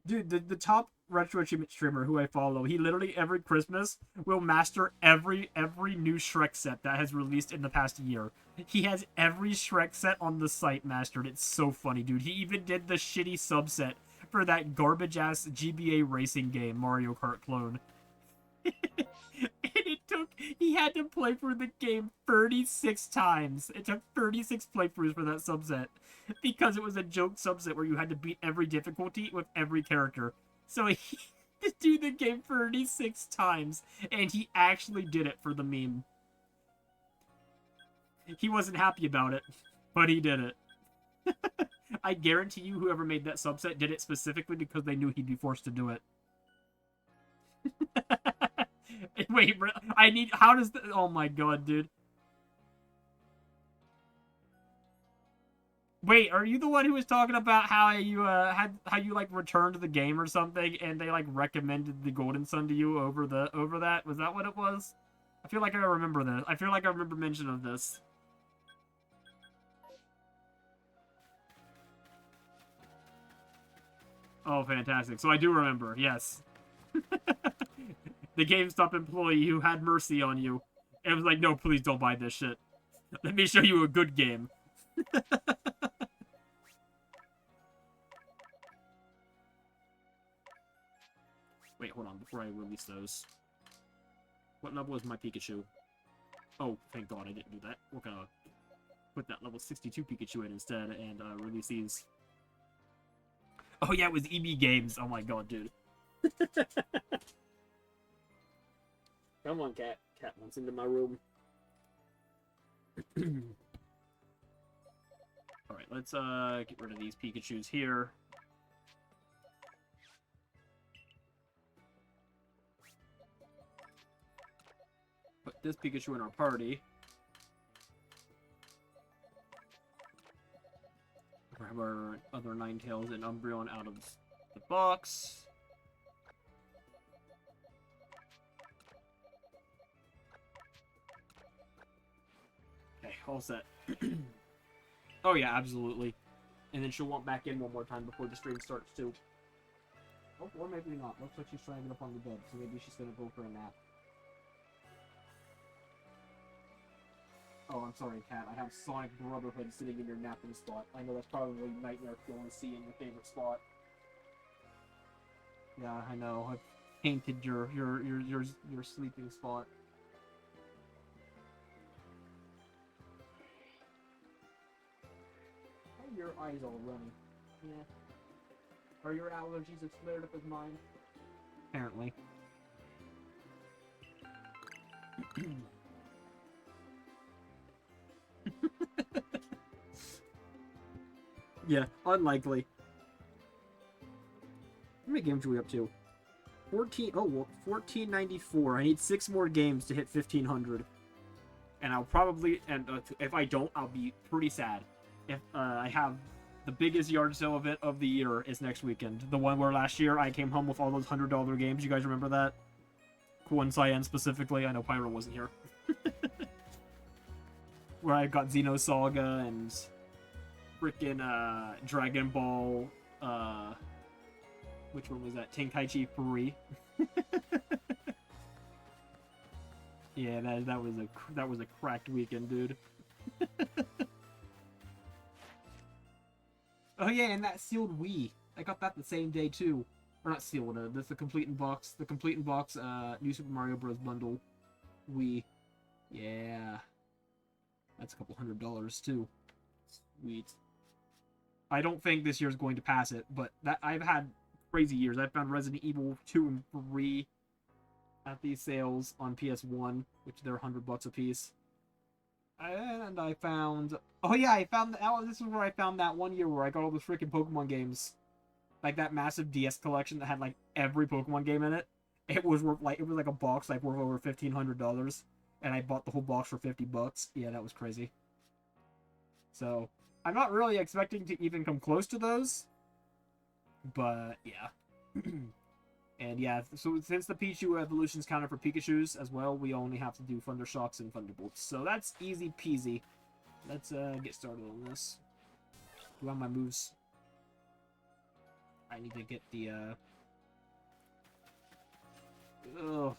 Dude, the top retro achievement streamer who I follow, he literally every Christmas will master every new Shrek set that has released in the past year. He has every Shrek set on the site mastered. It's so funny, dude. He even did the shitty subset for that garbage-ass GBA racing game, Mario Kart clone. He had to play through the game 36 times. It took 36 playthroughs for that subset. Because it was a joke subset where you had to beat every difficulty with every character. So to do the game 36 times, and he actually did it for the meme. He wasn't happy about it, but he did it. I guarantee you whoever made that subset did it specifically because they knew he'd be forced to do it. Wait, I need... How does the... Oh my god, dude. Wait, are you the one who was talking about how you like returned the game or something and they like recommended the Golden Sun to you over that? Was that what it was? I feel like I remember this. I feel like I remember mention of this. Oh, fantastic. So I do remember, yes. The GameStop employee who had mercy on you. It was like, no, please don't buy this shit. Let me show you a good game. Wait, hold on, before I release those. What level is my Pikachu? Oh, thank god I didn't do that. We're gonna put that level 62 Pikachu in instead and release these. Oh yeah, it was EB Games. Oh my god, dude. Come on, cat. Cat wants into my room. Alright, let's get rid of these Pikachus here. Put this Pikachu in our party. Grab our other Ninetales and Umbreon out of the box. Okay, all set. Oh yeah, absolutely. And then she'll want back in one more time before the stream starts too. Oh, or maybe not. Looks like she's trying to get up on the bed, so maybe she's gonna go for a nap. Oh, I'm sorry, Cat. I have Sonic Brotherhood sitting in your napping spot. I know that's probably Nightmare Fuel and C in your favorite spot. Yeah, I know. I've painted your sleeping spot. Why are your eyes all runny? Yeah. Are your allergies as flared up as mine? Apparently. Yeah, unlikely. How many games are we up to? 14. Oh, well, 1494. I need 6 more games to hit 1500. And I'll probably, and if I don't, I'll be pretty sad. If I have the biggest yard sale event of the year is next weekend. The one where last year I came home with all those $100 games. You guys remember that? Cool and Cyan specifically. I know Pyro wasn't here. Where I got Xenosaga and freaking Dragon Ball. Which one was that? Tenkaichi 3. Yeah, that was a cracked weekend, dude. Oh yeah, and that sealed Wii. I got that the same day too. Or not sealed. That's the complete in box. The complete in box. New Super Mario Bros. Bundle. Wii. Yeah. That's a couple $100 too. Sweet. I don't think this year's going to pass it, but that I've had crazy years. I found Resident Evil 2 and 3 at these sales on PS1, which they're $100 a piece. And I found... Oh yeah, I found... this is where I found that one year where I got all the freaking Pokemon games. Like that massive DS collection that had like every Pokemon game in it. It was worth like... It was like a box like worth over $1,500. And I bought the whole box for $50. Yeah, that was crazy. So, I'm not really expecting to even come close to those. But, yeah. And yeah, so since the Pichu evolutions counted for Pikachus as well, we only have to do Thundershocks and Thunderbolts. So that's easy peasy. Let's get started on this. Do I have my moves? I need to get the oh,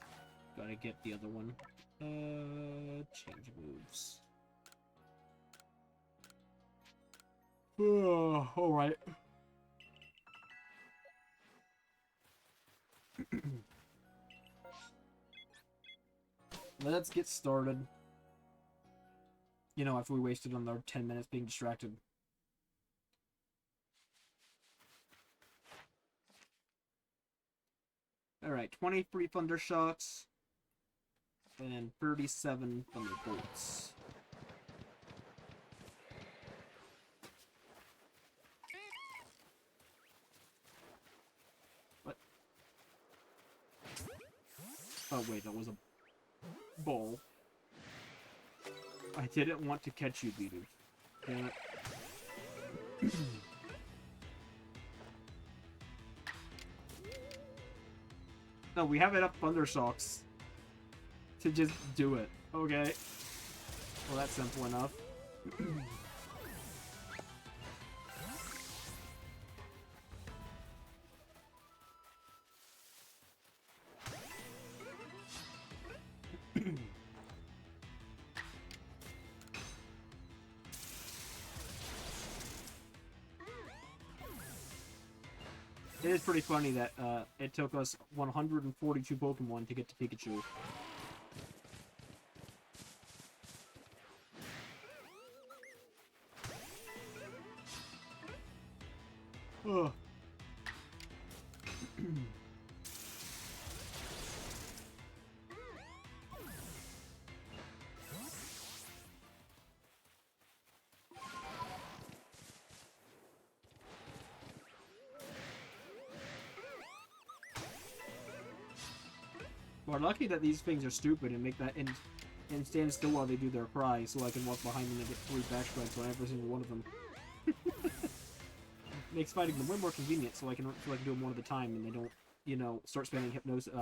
gotta get the other one. Change moves. Oh, alright. Let's get started. You know, after we wasted another 10 minutes being distracted. Alright, 23 Thunder Shocks. And 37 Thunderbolts. What? Oh wait, that was a bowl. I didn't want to catch you, beaters. Damn it. No, we have enough Thunder Shocks to just do it. Okay. Well, that's simple enough. It is pretty funny that it took us 142 Pokemon to get to Pikachu. Ugh. We're lucky that these things are stupid and make that and stand still while they do their cry, so I can walk behind them and get 3 back strikes on every single one of them. Makes fighting them way more convenient, so I can do them one at a time, and they don't, you know, start spamming hypnosis.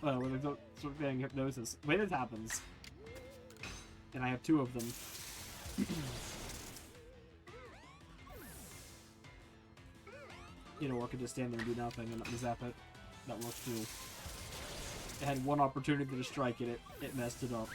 When they don't start spamming hypnosis. When this happens, and I have 2 of them. You know, or I could just stand there and do nothing and let me zap it. That works too. It had one opportunity to strike it, it messed it up.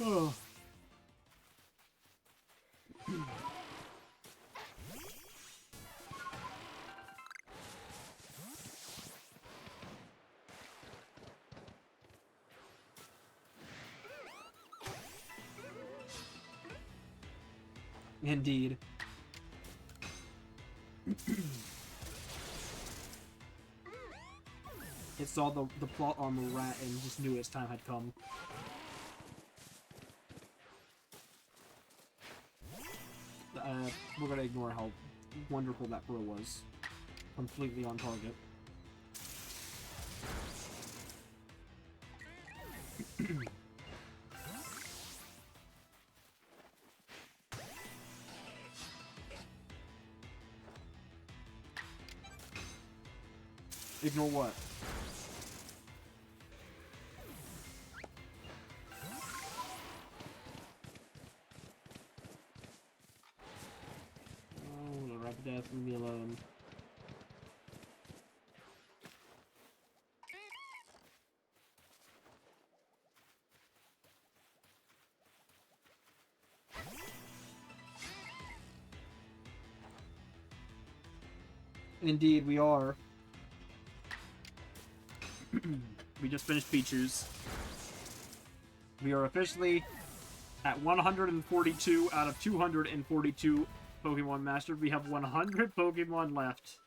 Oh. Indeed. It saw the plot on the rat and just knew its time had come. We're gonna ignore how wonderful that throw was. Completely on target. Ignore what? Oh, the rapid death, leave me alone. Indeed, we are. We just finished Pichu's. We are officially at 142 out of 242 Pokemon mastered. We have 100 Pokemon left.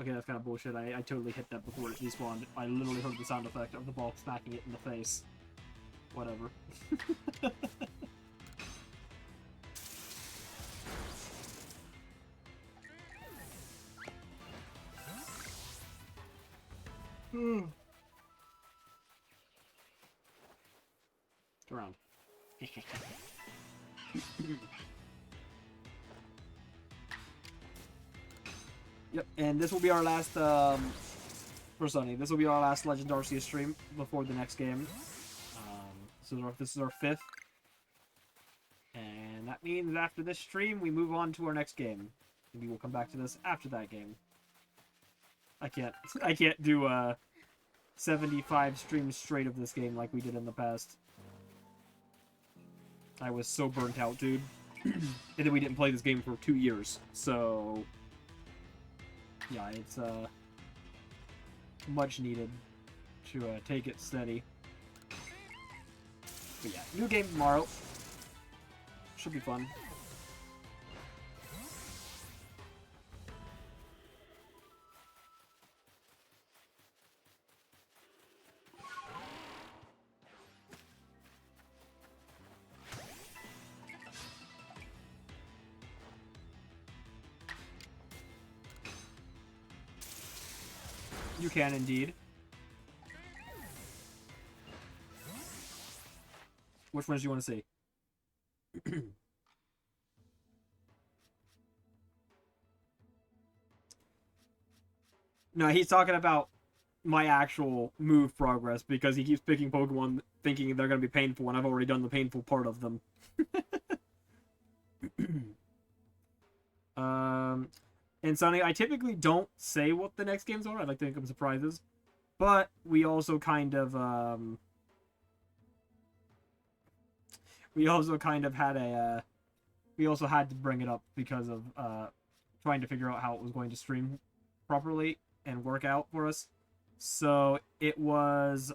Okay, that's kind of bullshit. I totally hit that before it despawned. I literally heard the sound effect of the ball smacking it in the face. Whatever. Around. Yep, and this will be our last, for Sunny, this will be our last Legend Arceus stream before the next game. This is our 5th. And that means after this stream, we move on to our next game. We will come back to this after that game. I can't do, 75 streams straight of this game like we did in the past. I was so burnt out, dude. And then we didn't play this game for 2 years, so... Yeah, it's, much needed to, take it steady. But yeah, new game tomorrow. Should be fun. You can indeed. Which ones do you want to see? No, he's talking about my actual move progress because he keeps picking Pokemon thinking they're going to be painful, and I've already done the painful part of them. And Sonny, I typically don't say what the next games are. I like to make them surprises. But we also kind of, we also had to bring it up because of, trying to figure out how it was going to stream properly and work out for us. So, it was,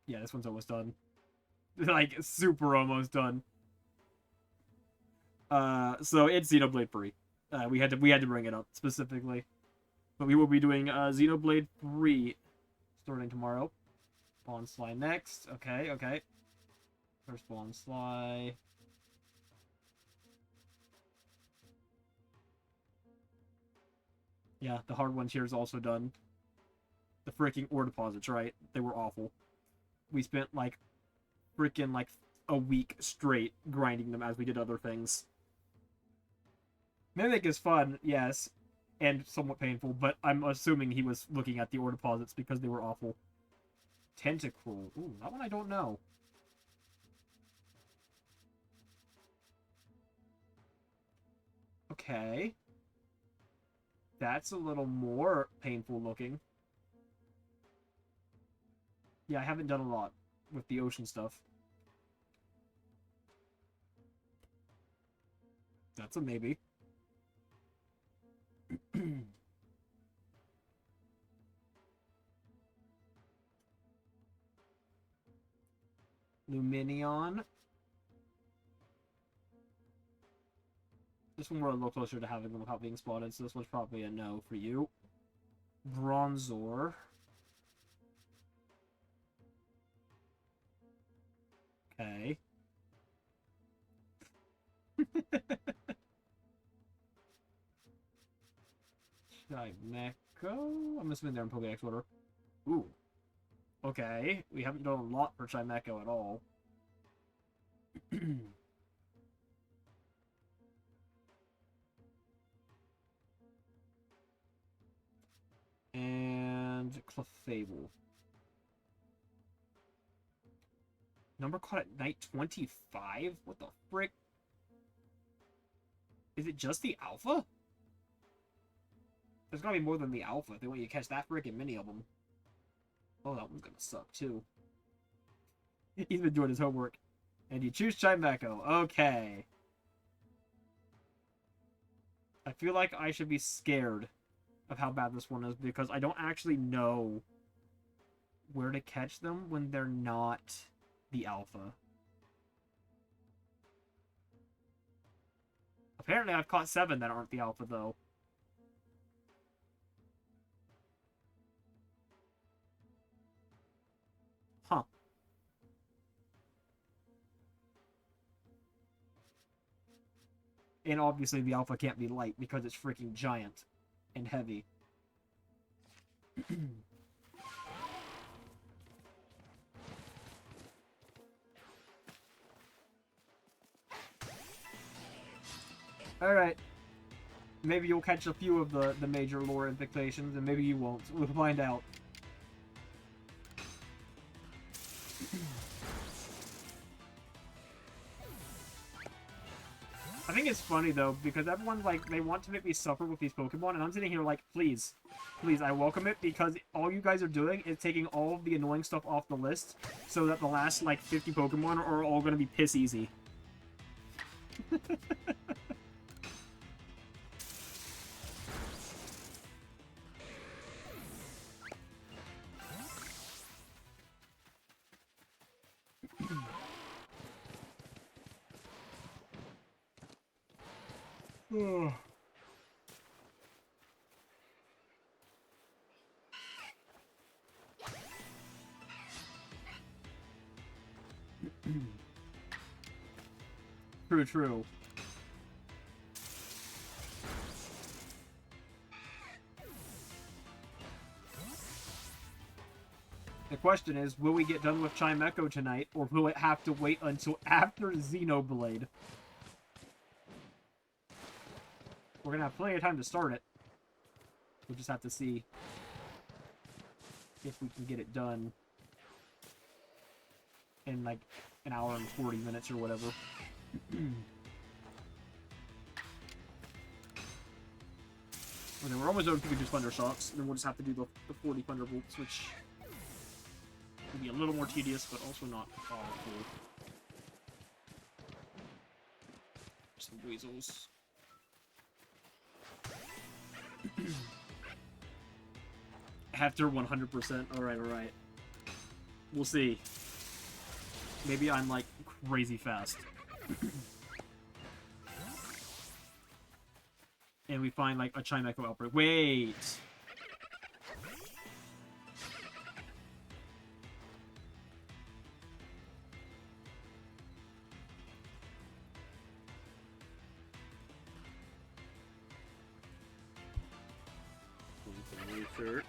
yeah, this one's almost done. Like, super almost done. So it's Xenoblade 3. We had to bring it up specifically. But we will be doing Xenoblade 3 starting tomorrow. Bonsly next. Okay, okay. First Bonsly. Yeah, the hard one here is also done. The freaking ore deposits, right? They were awful. We spent like freaking like a week straight grinding them as we did other things. Mimic is fun, yes, and somewhat painful, but I'm assuming he was looking at the ore deposits because they were awful. Tentacruel. Ooh, that one I don't know. Okay. That's a little more painful looking. Yeah, I haven't done a lot with the ocean stuff. That's a maybe. Luminion. This one we're a little closer to having them without being spotted, so this one's probably a no for you. Bronzor. Okay. Chimecho? I'm assuming they're in Pokédex order. Ooh. Okay. We haven't done a lot for Chimecho at all. And Clefable. Number caught at night 25? What the frick? Is it just the alpha? There's gotta be more than the alpha if they want you to catch that freaking many of them. Oh, that one's gonna suck too. He's been doing his homework. And you choose Chimecho. Okay. I feel like I should be scared of how bad this one is because I don't actually know where to catch them when they're not the alpha. Apparently I've caught 7 that aren't the alpha though. Huh. And obviously the alpha can't be light because it's freaking giant and heavy. Alright. Maybe you'll catch a few of the major lore implications, and maybe you won't. We'll find out. I think it's funny, though, because everyone's like, they want to make me suffer with these Pokemon, and I'm sitting here like, please. Please, I welcome it, because all you guys are doing is taking all of the annoying stuff off the list, so that the last, like, 50 Pokemon are all gonna be piss easy. True, true. The question is, will we get done with Chimecho tonight, or will it have to wait until after Xenoblade? We're gonna have plenty of time to start it. We'll just have to see if we can get it done in like an hour and 40 minutes or whatever. Okay, we're almost done with just Thunder Shocks, and then we'll just have to do the 40 Thunderbolts, which will be a little more tedious, but also not awful. Some weasels. After 100%. Alright, alright. We'll see. Maybe I'm, like, crazy fast. And we find, like, a Chimecho outbreak. Wait! Research.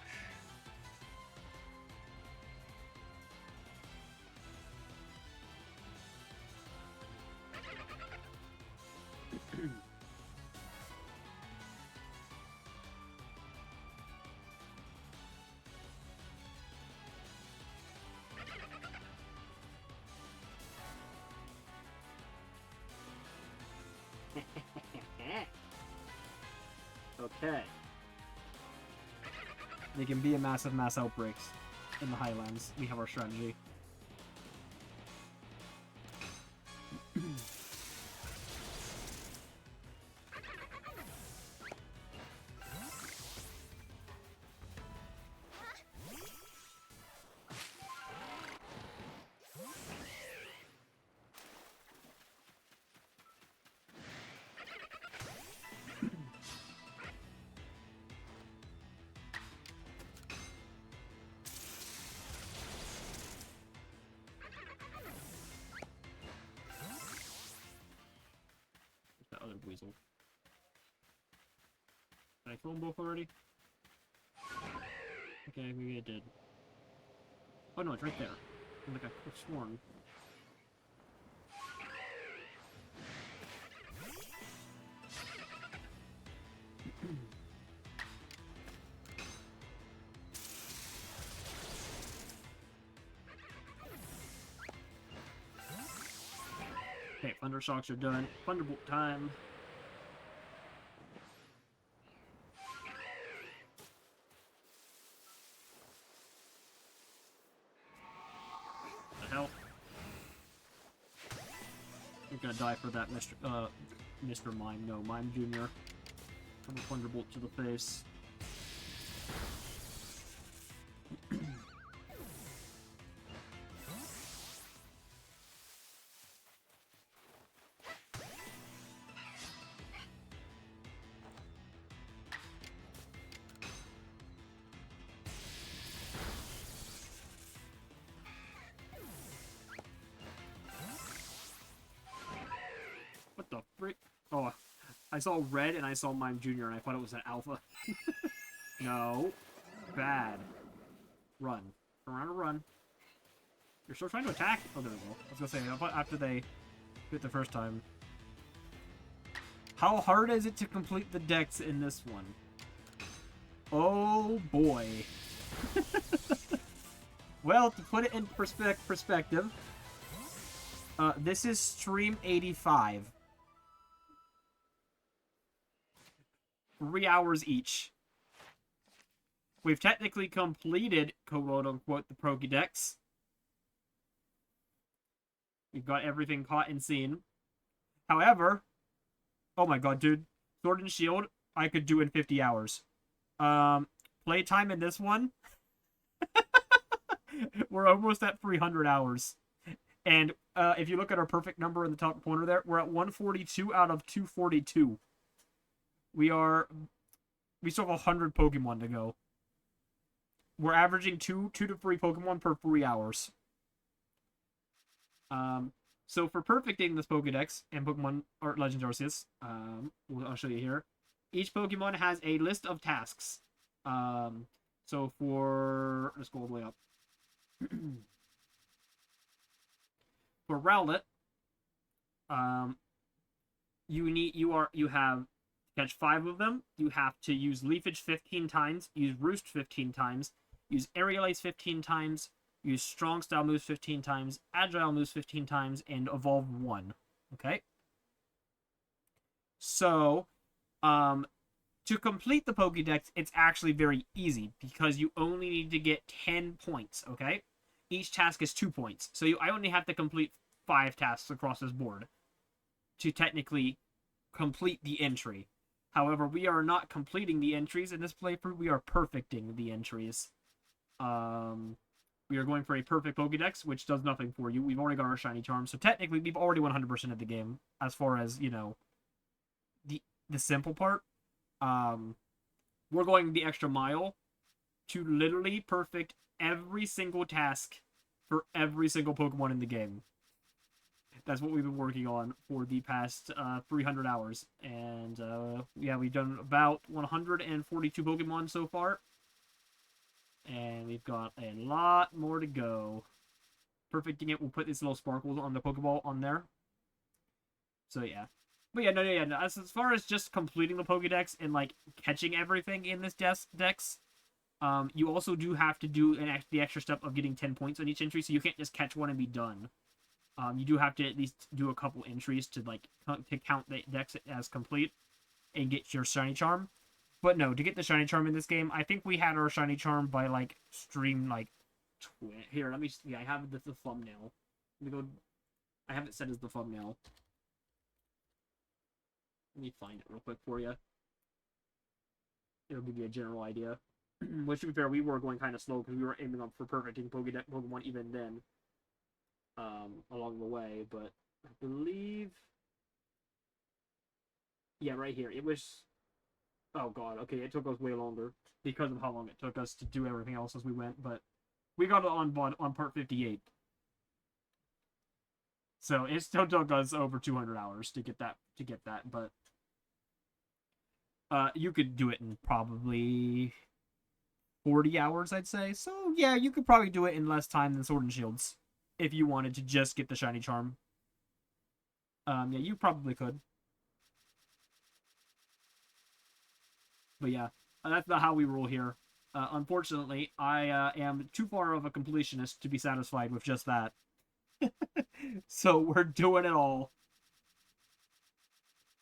Okay. They can be a massive mass outbreaks in the Highlands. We have our strategy. Weasel. Did I kill them both already? Okay, maybe I did. Oh no, it's right there. I'm like I could have sworn. Okay, Thunder Shocks are done. Thunderbolt time. Gonna die for that, Mr. Mime. No, Mime Jr. I'm a Thunderbolt to the face. What the frick? Oh, I saw red and I saw Mime Jr. and I thought it was an alpha. No. Bad. Run. Turn around and run. You're still trying to attack? Oh, there we go. I was gonna say, I thought after they hit the first time. How hard is it to complete the decks in this one? Oh, boy. Well, to put it in perspective, this is stream 85. 3 hours each. We've technically completed, quote-unquote, the Pokédex. We've got everything caught and seen. However, oh my god, dude. Sword and Shield, I could do in 50 hours. Playtime in this one, we're almost at 300 hours. And if you look at our perfect number in the top corner there, we're at 142 out of 242. We still have 100 Pokemon to go. We're averaging 2 to 3 Pokemon per 3 hours. So for perfecting this Pokédex and Pokemon or Legends Arceus, I'll show you here. Each Pokemon has a list of tasks. So for let's go all the way up. For Rowlet, you have catch 5 of them. You have to use Leafage 15 times, use Roost 15 times, use Aerial Ace 15 times, use Strong Style moves 15 times, Agile moves 15 times, and Evolve 1. Okay? So, to complete the Pokédex, it's actually very easy because you only need to get 10 points, okay? Each task is 2 points. So I only have to complete 5 tasks across this board to technically complete the entry. However, we are not completing the entries in this playthrough. We are perfecting the entries. We are going for a perfect Pokédex, which does nothing for you. We've already got our shiny charm, so technically we've already 100% of the game as far as, you know, the simple part. We're going the extra mile to literally perfect every single task for every single Pokemon in the game. That's what we've been working on for the past 300 hours. And yeah, we've done about 142 Pokemon so far. And we've got a lot more to go. Perfecting it, we'll put these little sparkles on the Pokeball on there. So yeah. But yeah, no. As far as just completing the Pokédex and like catching everything in this dex, you also do have to do the extra step of getting 10 points on each entry, so you can't just catch one and be done. You do have to at least do a couple entries to like to count the dex as complete and get your shiny charm. But no, to get the shiny charm in this game, I think we had our shiny charm by like stream like here. Let me. Yeah, I have the thumbnail. Let me go. I have it set as the thumbnail. Let me find it real quick for you. It'll give you a general idea. Which, to be fair, we were going kind of slow because we were aiming up for perfecting Pokemon even then. Along the way, but I believe... Yeah, right here. It was... Oh god, okay, it took us way longer because of how long it took us to do everything else as we went, but we got it on part 58. So it still took us over 200 hours to get that, but you could do it in probably 40 hours, I'd say. So yeah, you could probably do it in less time than Sword and Shields if you wanted to just get the shiny charm. Yeah, you probably could. But yeah, that's not how we rule here. Unfortunately, I am too far of a completionist to be satisfied with just that. So we're doing it all.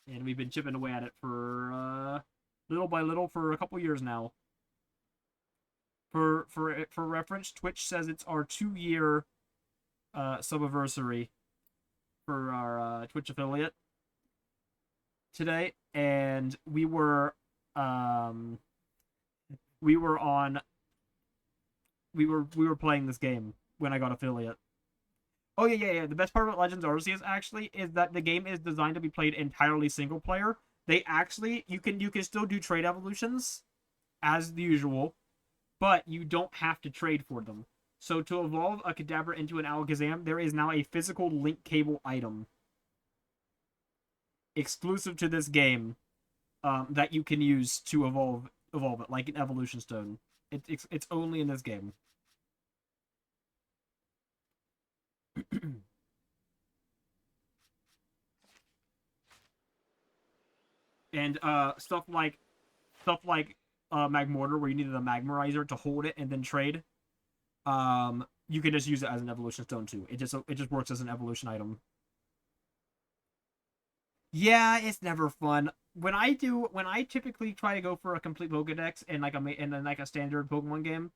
And we've been chipping away at it for little by little for a couple years now. For reference, Twitch says it's our 2-year subiversary for our Twitch affiliate today, and we were playing this game when I got affiliate. Oh yeah. The best part about Legends Arceus actually is that the game is designed to be played entirely single player. They actually you can still do trade evolutions as usual, but you don't have to trade for them. So to evolve a Kadabra into an Alakazam, there is now a physical link cable item exclusive to this game that you can use to evolve it, like an evolution stone. It's only in this game. And stuff like Magmortar, where you needed a Magmarizer to hold it and then trade. You can just use it as an evolution stone too. It just works as an evolution item. Yeah, it's never fun. When I typically try to go for a complete Pokédex in like a standard Pokemon game,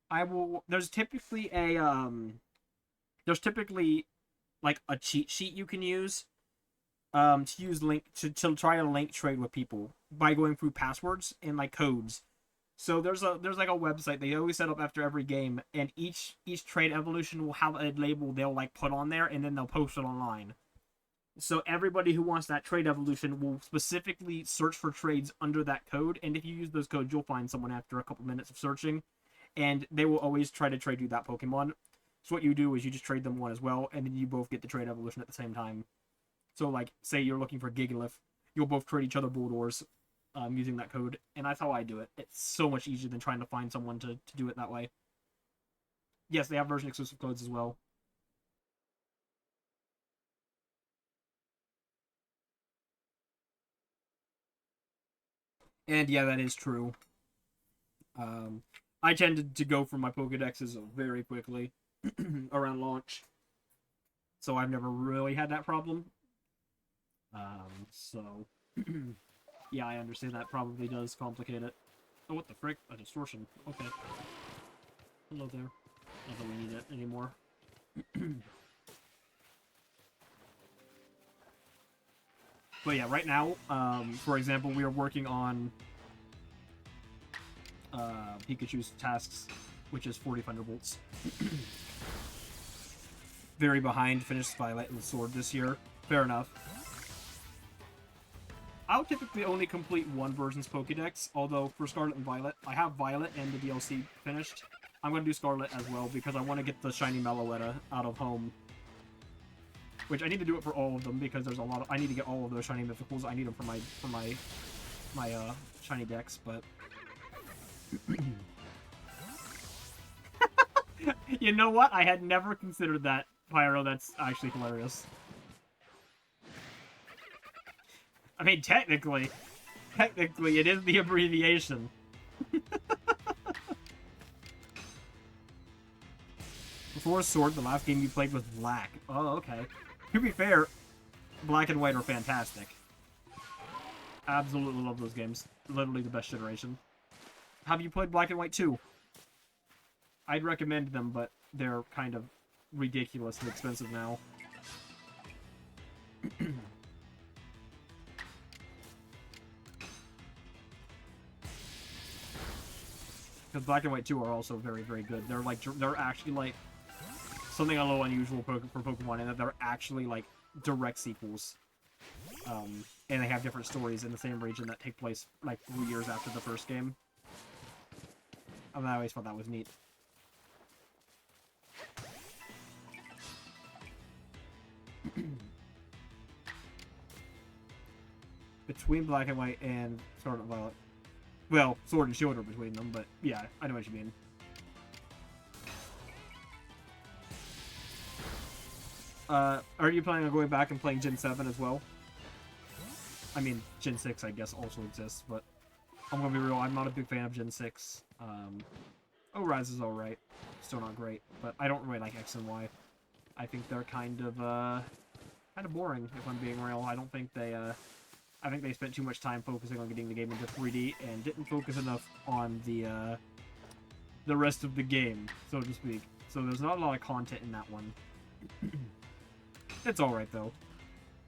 I will. There's typically like a cheat sheet you can use to use link to try to link trade with people by going through passwords and like codes. So there's like a website they always set up after every game, and each trade evolution will have a label they'll like put on there, and then they'll post it online. So everybody who wants that trade evolution will specifically search for trades under that code, and if you use those codes, you'll find someone after a couple minutes of searching, and they will always try to trade you that Pokemon. So what you do is you just trade them one as well, and then you both get the trade evolution at the same time. So like, say you're looking for Gigalith, you'll both trade each other Bulldors using that code, and that's how I do it. It's so much easier than trying to find someone to do it that way. Yes, they have version exclusive codes as well. And yeah, that is true. Um, I tended to go for my Pokedexes very quickly around launch, so I've never really had that problem. So yeah, I understand that probably does complicate it. Oh, what the frick? A distortion. Okay. Hello there. Not that we need it anymore. But yeah, right now, for example, we are working on Pikachu's tasks, which is 40 Thunderbolts. Very behind, finished Violet and Sword this year. Fair enough. I'll typically only complete one version's Pokédex, although for Scarlet and Violet, I have Violet and the DLC finished. I'm going to do Scarlet as well, because I want to get the Shiny Meloetta out of home. Which I need to do it for all of them, because there's a lot of... I need to get all of those Shiny Mythicals. I need them for my Shiny Dex, but... You know what? I had never considered that, Pyro. That's actually hilarious. I mean, technically, it is the abbreviation. Before Sword, the last game you played was Black. Oh, okay. To be fair, Black and White are fantastic. Absolutely love those games. Literally the best generation. Have you played Black and White 2? I'd recommend them, but they're kind of ridiculously expensive now. Because Black and White 2 are also very, very good. They're actually like something a little unusual for Pokemon in that they're actually like direct sequels. And they have different stories in the same region that take place like 3 years after the first game. And I always thought that was neat. Between Black and White and Sword and Violet. Well, Sword and Shield are between them, but yeah, I know what you mean. Are you planning on going back and playing Gen 7 as well? I mean, Gen 6, I guess, also exists, but I'm gonna be real, I'm not a big fan of Gen 6. Oh, Rise is alright. Still not great, but I don't really like X and Y. I think they're kind of boring, if I'm being real. I don't think they, I think they spent too much time focusing on getting the game into 3D and didn't focus enough on the rest of the game, so to speak. So there's not a lot of content in that one. It's alright, though.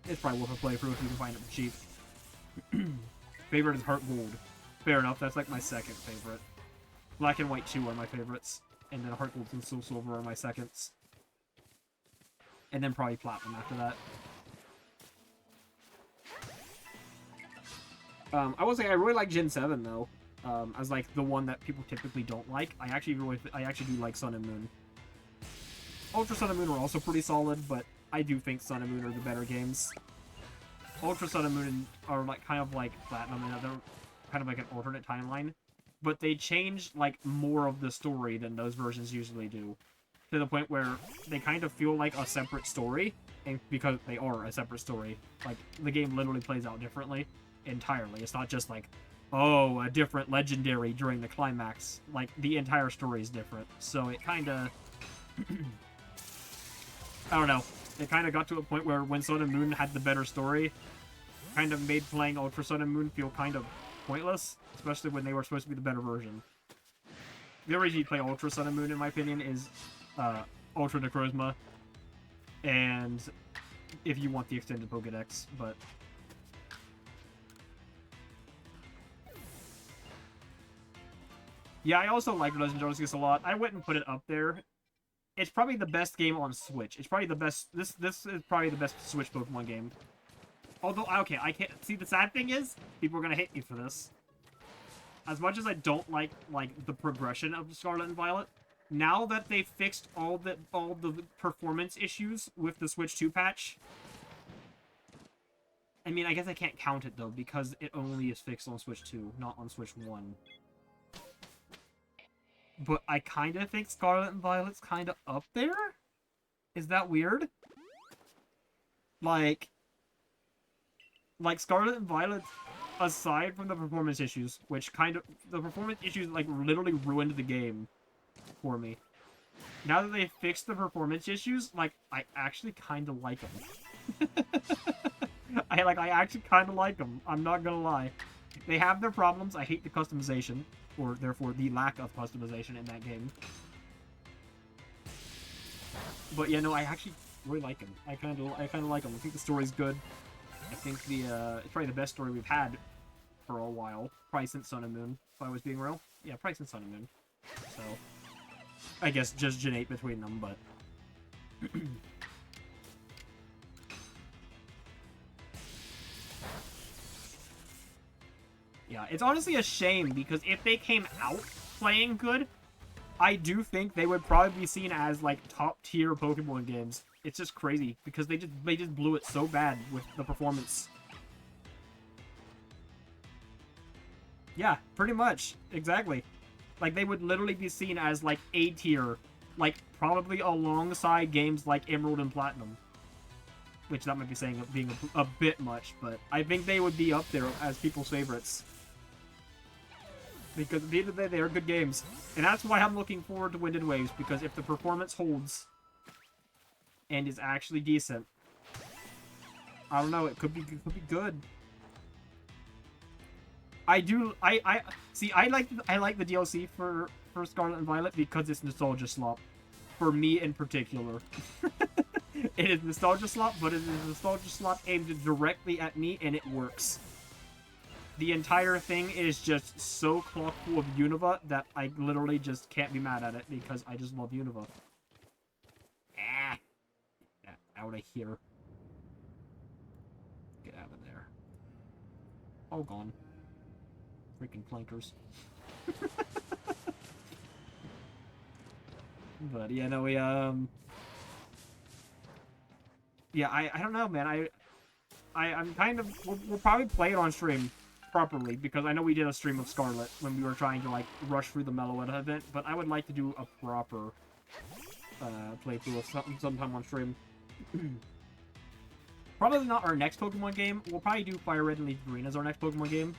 It's probably worth a playthrough if you can find it cheap. Favorite is Heart Gold. Fair enough, that's like my second favorite. Black and White 2 are my favorites, and then Heart Gold and Soul Silver are my seconds. And then probably Platinum after that. I will say I really like Gen 7 though, as like the one that people typically don't like. I actually do like Sun and Moon. Ultra Sun and Moon are also pretty solid, but I do think Sun and Moon are the better games. Ultra Sun and Moon are like kind of like Platinum, and they're kind of like an alternate timeline, but they change like more of the story than those versions usually do, to the point where they kind of feel like a separate story, and because they are a separate story, like the game literally plays out differently entirely. It's not just like, oh, a different legendary during the climax. Like the entire story is different, so it kind of I don't know. It kind of got to a point where when Sun and Moon had the better story, kind of made playing Ultra Sun and Moon feel kind of pointless, especially when they were supposed to be the better version. The only reason you play Ultra Sun and Moon, in my opinion, is Ultra Necrozma, and if you want the extended Pokédex, but... Yeah, I also like Legend of Arceus a lot. I wouldn't put it up there. It's probably the best game on Switch. It's probably the best... This is probably the best Switch Pokemon game. Although, okay, I can't... See, the sad thing is, people are gonna hate me for this. As much as I don't like the progression of Scarlet and Violet, now that they fixed all the performance issues with the Switch 2 patch... I mean, I guess I can't count it, though, because it only is fixed on Switch 2, not on Switch 1. But I kind of think Scarlet and Violet's kind of up there? Is that weird? Like Scarlet and Violet, aside from the performance issues, which the performance issues, like, literally ruined the game for me. Now that they fixed the performance issues, like, I actually kind of like them. I actually kind of like them. I'm not gonna lie. They have their problems. I hate the customization, or therefore the lack of customization in that game. But yeah, no, I actually really like them. I kind of like them. I think the story's good. I think it's probably the best story we've had for a while. Probably since Sun and Moon, if I was being real. Yeah, probably since Sun and Moon. So, I guess just Gen 8 between them, but... Yeah, it's honestly a shame, because if they came out playing good, I do think they would probably be seen as, like, top-tier Pokemon games. It's just crazy, because they just blew it so bad with the performance. Yeah, pretty much. Exactly. Like, they would literally be seen as, like, A-tier. Like, probably alongside games like Emerald and Platinum. Which that might be saying being a bit much, but I think they would be up there as people's favorites. Because at the end of the day, they are good games. And that's why I'm looking forward to Wind and Waves, because if the performance holds and is actually decent, I don't know, it could be good. I like the DLC for Scarlet and Violet because it's nostalgia slop. For me in particular. It is nostalgia slop, but it is nostalgia slop aimed directly at me, and it works. The entire thing is just so chock full of Unova that I literally just can't be mad at it because I just love Unova. Ah! Get out of here. Get out of there. All gone. Freaking flankers. But yeah, no, we yeah, I don't know, man. I'm kind of... We'll probably play it on stream properly, because I know we did a stream of Scarlet when we were trying to, like, rush through the Meloetta event, but I would like to do a proper playthrough of sometime on stream. Probably not our next Pokemon game. We'll probably do Fire Red and Leaf Green as our next Pokemon game.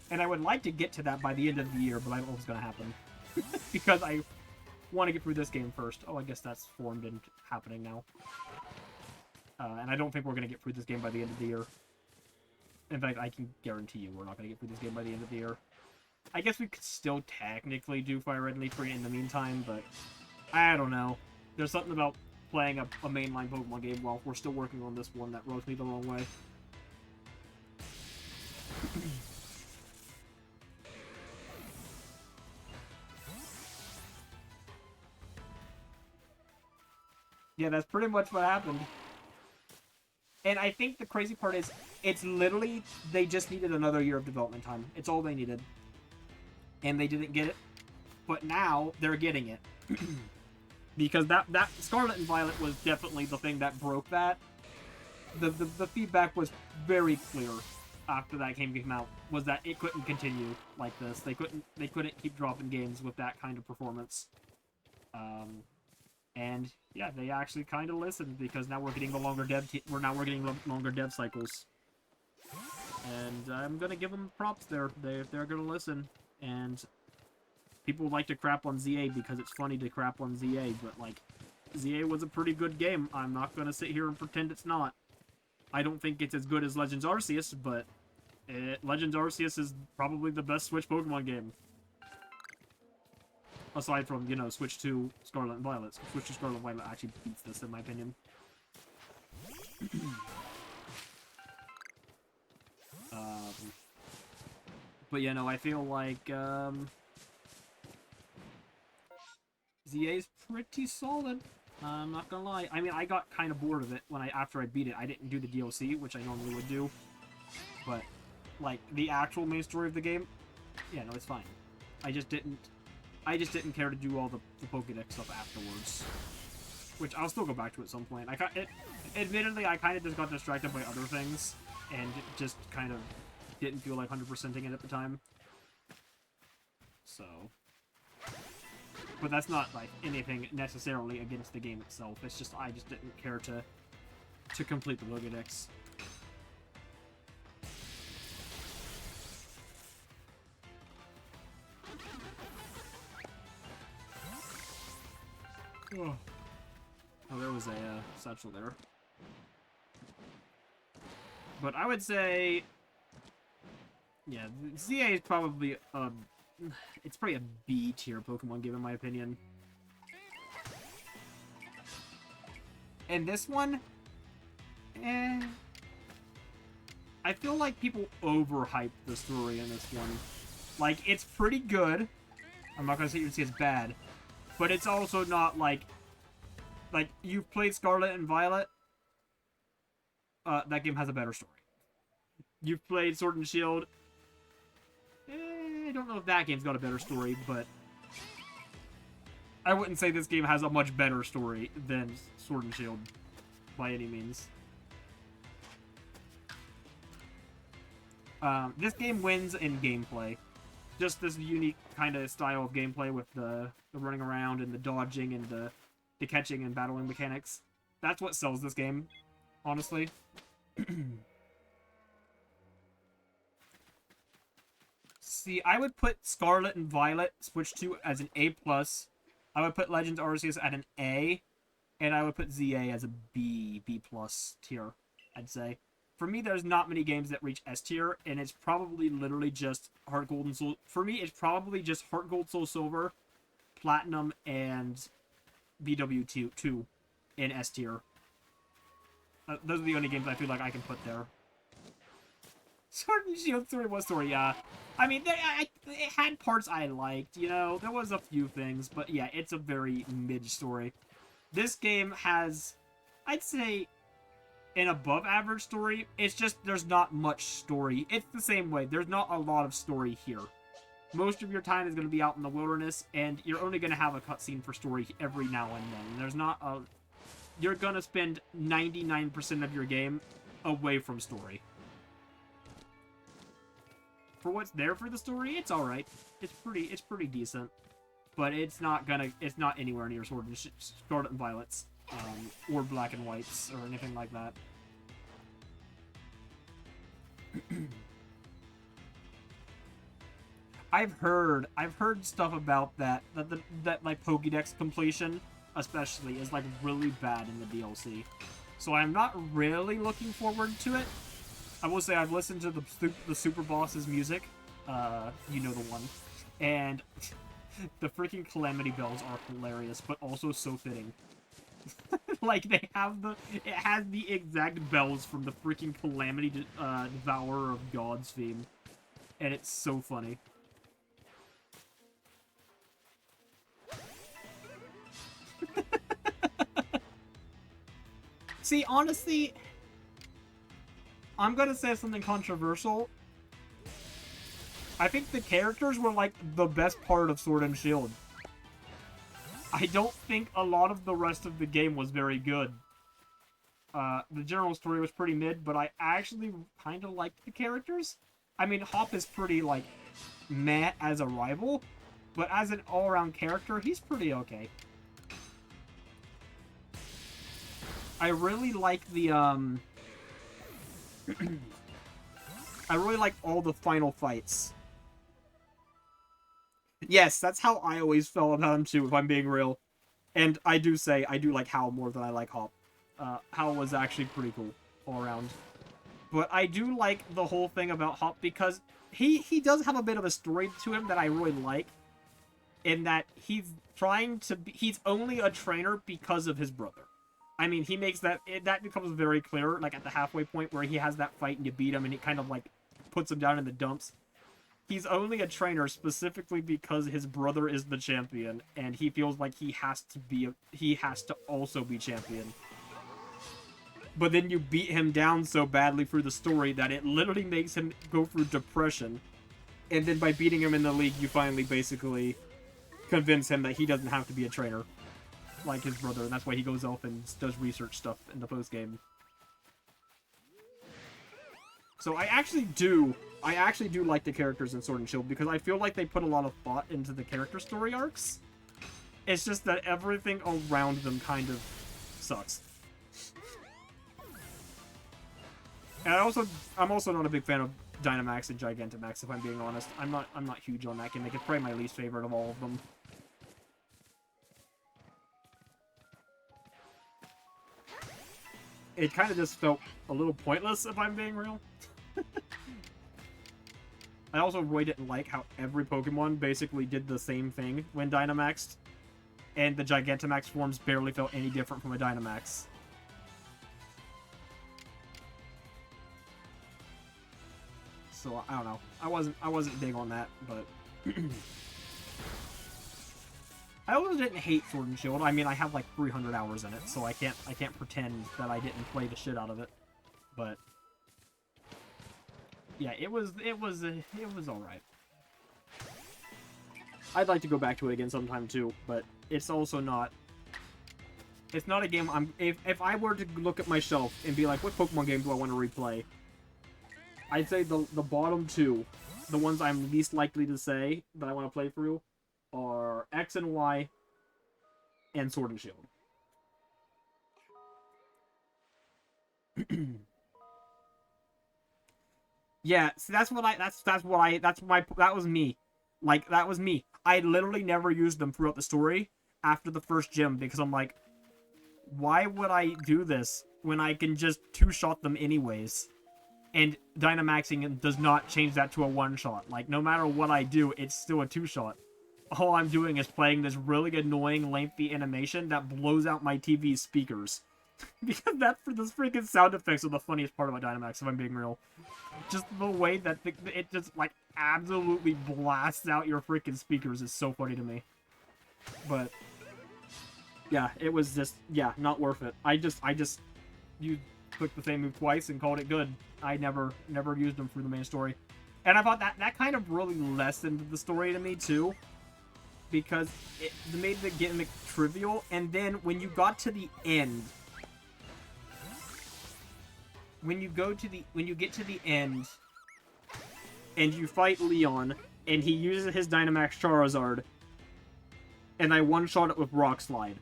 And I would like to get to that by the end of the year, but I don't know what's going to happen. Because I want to get through this game first. Oh, I guess that's formed and happening now. And I don't think we're going to get through this game by the end of the year. In fact, I can guarantee you we're not going to get through this game by the end of the year. I guess we could still technically do Fire Red and Leaf Green in the meantime, but I don't know. There's something about playing a mainline Pokemon game while we're still working on this one that rubs me the wrong way. Yeah, that's pretty much what happened. And I think the crazy part is, it's literally, they just needed another year of development time. It's all they needed. And they didn't get it. But now, they're getting it. Because that Scarlet and Violet was definitely the thing that broke that. The feedback was very clear after that game came out, was that it couldn't continue like this. They couldn't keep dropping games with that kind of performance. And yeah, they actually kind of listened, because now we're getting the longer longer dev cycles. And I'm gonna give them props there. They're gonna listen. And people like to crap on ZA because it's funny to crap on ZA, but like, ZA was a pretty good game. I'm not gonna sit here and pretend it's not. I don't think it's as good as Legends Arceus, but Legends Arceus is probably the best Switch Pokemon game. Aside from, you know, Switch to Scarlet and Violet. Switch to Scarlet and Violet actually beats this, in my opinion. But, you know, I feel like, ZA's pretty solid. I'm not gonna lie. I mean, I got kind of bored of it after I beat it. I didn't do the DLC, which I normally would do. But, like, the actual main story of the game, yeah, no, it's fine. I just didn't care to do all the Pokédex stuff afterwards. Which I'll still go back to at some point. Admittedly, I kind of just got distracted by other things, and just kind of didn't feel like 100%ing it at the time. So... But that's not, like, anything necessarily against the game itself. It's just, I just didn't care to complete the Pokédex. Oh, there was a satchel there. But I would say... Yeah, ZA is probably it's probably a B-tier Pokemon game, in my opinion. And this one, I feel like people overhype the story in this one. Like, it's pretty good. I'm not gonna say it's bad, but it's also not like you've played Scarlet and Violet. That game has a better story. You've played Sword and Shield. I don't know if that game's got a better story, but I wouldn't say this game has a much better story than Sword and Shield by any means. This game wins in gameplay. Just this unique kind of style of gameplay with the running around and the dodging and the catching and battling mechanics. That's what sells this game, honestly. See, I would put Scarlet and Violet Switch 2 as an A+. I would put Legends Arceus at an A. And I would put ZA as a B+, B+ tier, I'd say. For me, there's not many games that reach S tier, and it's probably literally just Heart Gold and Soul... For me, it's probably just Heart Gold, Soul Silver, Platinum, and BW2 in S tier. Those are the only games I feel like I can put there. Sword and Shield story was story, yeah. I mean, it had parts I liked, you know? There was a few things, but yeah, it's a very mid-story. This game has, I'd say, an above-average story. It's just, there's not much story. It's the same way. There's not a lot of story here. Most of your time is going to be out in the wilderness, and you're only going to have a cutscene for story every now and then. There's not a... You're going to spend 99% of your game away from story. For what's there for the story, it's alright. It's pretty decent. But it's not anywhere near Scarlet and Violet's, or Black and White's, or anything like that. I've heard stuff about that like Pokédex completion, especially, is like really bad in the DLC. So I'm not really looking forward to it. I will say I've listened to the Super Boss's music, you know the one, and the freaking Calamity Bells are hilarious, but also so fitting. Like, it has the exact bells from the freaking Calamity Devourer of Gods theme, and it's so funny. See, honestly, I'm gonna say something controversial. I think the characters were, like, the best part of Sword and Shield. I don't think a lot of the rest of the game was very good. The general story was pretty mid, but I actually kind of liked the characters. I mean, Hop is pretty, like, meh as a rival, but as an all-around character, he's pretty okay. I really like the, I really like all the final fights. Yes, that's how I always felt about him too, if I'm being real. And I do say, I do like Hal more than I like Hop. Hal was actually pretty cool all around. But I do like the whole thing about Hop because he does have a bit of a story to him that I really like. In that he's trying to be, he's only a trainer because of his brother. I mean, he makes that, that becomes very clear, like at the halfway point where he has that fight and you beat him and he kind of like puts him down in the dumps. He's only a trainer specifically because his brother is the champion and he feels like he has to also be champion. But then you beat him down so badly through the story that it literally makes him go through depression. And then by beating him in the league, you finally basically convince him that he doesn't have to be a trainer like his brother, and that's why he goes off and does research stuff in the post game. So I actually do like the characters in Sword and Shield because I feel like they put a lot of thought into the character story arcs. It's just that everything around them kind of sucks. And I'm also not a big fan of Dynamax and Gigantamax, if I'm being honest. I'm not huge on that gimmick. It's probably my least favorite of all of them. It kind of just felt a little pointless, if I'm being real. I also really didn't like how every Pokemon basically did the same thing when Dynamaxed, and the Gigantamax forms barely felt any different from a Dynamax. So I don't know. I wasn't big on that, but I also didn't hate Sword and Shield. I mean, I have like 300 hours in it, so I can't pretend that I didn't play the shit out of it. But yeah, it was all right. I'd like to go back to it again sometime too, but it's also not. It's not a game if I were to look at my shelf and be like, what Pokemon game do I want to replay? I'd say the bottom two, the ones I'm least likely to say that I want to play through, are X and Y and Sword and Shield. Yeah, see, that was me. Like, that was me. I literally never used them throughout the story after the first gym because I'm like, why would I do this when I can just two-shot them anyways? And Dynamaxing does not change that to a one-shot. Like, no matter what I do, it's still a two-shot. All I'm doing is playing this really annoying, lengthy animation that blows out my TV speakers. Because those freaking sound effects are the funniest part about Dynamax, if I'm being real. Just the way that it just, like, absolutely blasts out your freaking speakers is so funny to me. But, yeah, it was just, yeah, not worth it. You clicked the same move twice and called it good. I never used them through the main story. And I thought that kind of really lessened the story to me, too. Because it made the gimmick trivial, and then when you got to the end... When you get to the end, and you fight Leon, and he uses his Dynamax Charizard, and I one-shot it with Rock Slide.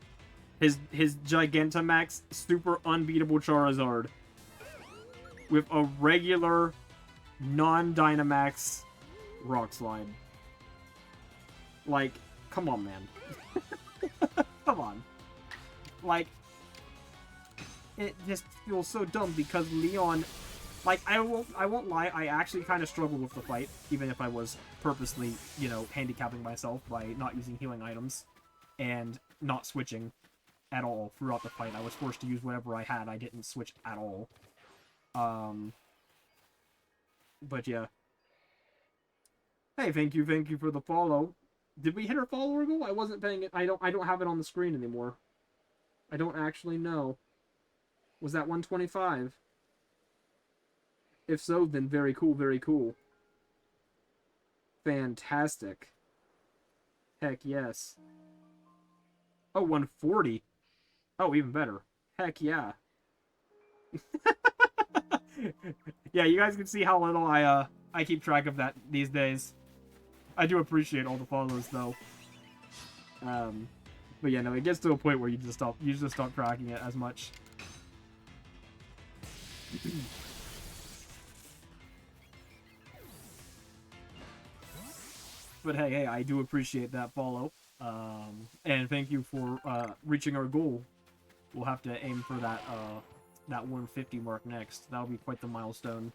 His Gigantamax super unbeatable Charizard with a regular non-Dynamax Rock Slide. Like, come on, man. Come on. Like, it just feels so dumb because Leon, like, I won't lie, I actually kind of struggled with the fight, even if I was purposely, you know, handicapping myself by not using healing items and not switching at all throughout the fight. I was forced to use whatever I had. I didn't switch at all. But yeah. Hey, thank you for the follow. Did we hit our follower goal? I wasn't paying it. I don't have it on the screen anymore. I don't actually know. Was that 125? If so, then very cool, very cool. Fantastic. Heck yes. Oh, 140. Oh, even better. Heck yeah. Yeah, you guys can see how little I keep track of that these days. I do appreciate all the follows though. But yeah, no, it gets to a point where you just stop tracking it as much. But hey, I do appreciate that follow. And thank you for reaching our goal. We'll have to aim for that that 150 mark next. That'll be quite the milestone.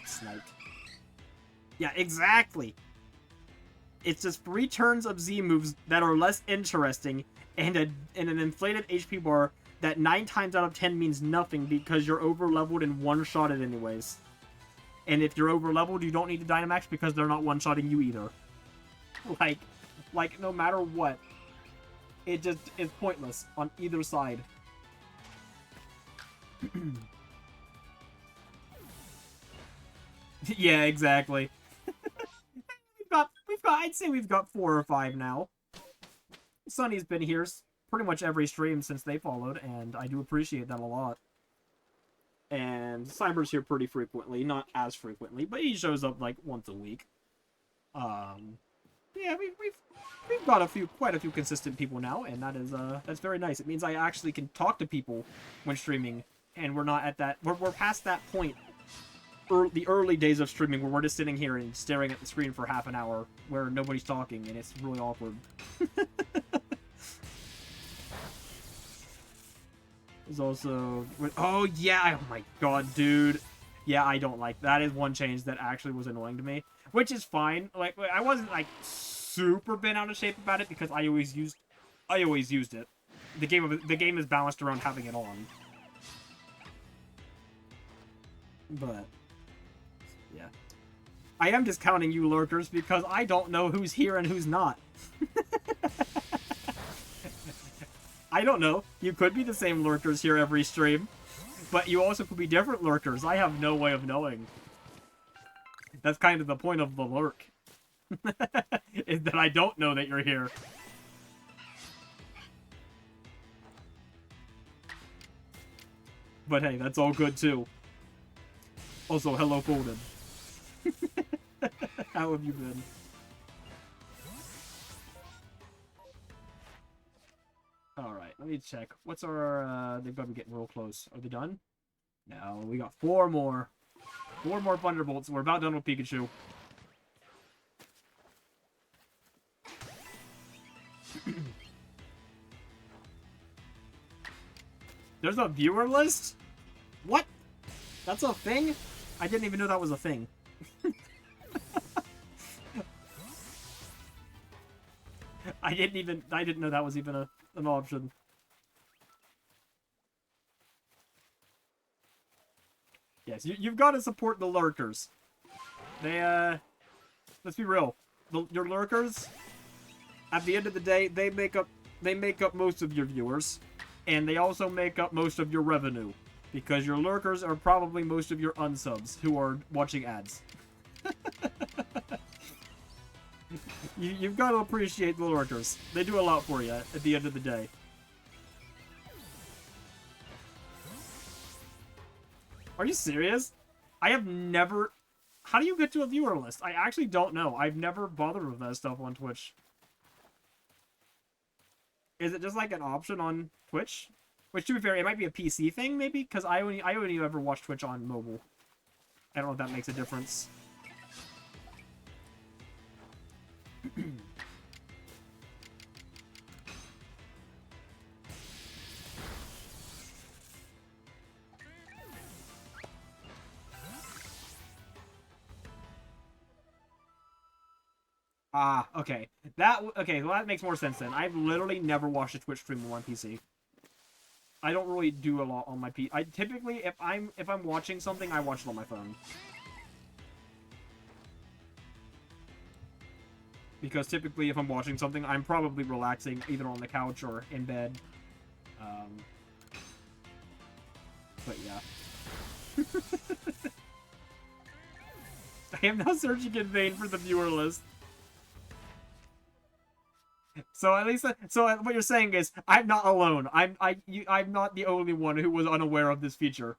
Sniped. Yeah, exactly. It's just 3 turns of Z moves that are less interesting, and an inflated HP bar that 9 times out of 10 means nothing because you're over-leveled and one-shotted anyways. And if you're over-leveled, you don't need to Dynamax because they're not one-shotting you either. Like, no matter what, it just is pointless on either side. Yeah, exactly. I'd say we've got 4 or 5 now. Sunny's been here pretty much every stream since they followed, and I do appreciate that a lot. And Cyber's here pretty frequently, not as frequently, but he shows up like once a week. Yeah, we've got quite a few consistent people now, and that's very nice. It means I actually can talk to people when streaming, and we're not at that. We're past that point. The early days of streaming where we're just sitting here and staring at the screen for half an hour where nobody's talking and it's really awkward. There's also... Oh, yeah! Oh my god, dude. Yeah, I don't like... That is one change that actually was annoying to me. Which is fine. Like, I wasn't, like, super bent out of shape about it because I always used it. The game is balanced around having it on. But... yeah. I am discounting you lurkers because I don't know who's here and who's not. I don't know. You could be the same lurkers here every stream, but you also could be different lurkers. I have no way of knowing. That's kind of the point of the lurk. Is that I don't know that you're here. But hey, that's all good too. Also, hello, Golden. How have you been? Alright, let me check. What's our, they've got to be getting real close. Are they done? No, we got 4 more. 4 more Thunderbolts. We're about done with Pikachu. There's a viewer list? What? That's a thing? I didn't even know that was a thing. I didn't know that was even an option. Yes, you've got to support the lurkers. They, let's be real. Your lurkers, at the end of the day, they make up most of your viewers. And they also make up most of your revenue. Because your lurkers are probably most of your unsubs who are watching ads. You've got to appreciate the lurkers. They do a lot for you at the end of the day. Are you serious? I have never... How do you get to a viewer list? I actually don't know. I've never bothered with that stuff on Twitch. Is it just like an option on Twitch? Which, to be fair, it might be a PC thing, maybe? Because I only ever watch Twitch on mobile. I don't know if that makes a difference. Ah, okay. Okay, well, that makes more sense then. I've literally never watched a Twitch stream on PC. I don't really do a lot on my PC. I typically, if I'm watching something, I watch it on my phone. Because typically, if I'm watching something, I'm probably relaxing either on the couch or in bed. But yeah. I am now searching in vain for the viewer list. So at least, so what you're saying is, I'm not alone. I'm not the only one who was unaware of this feature.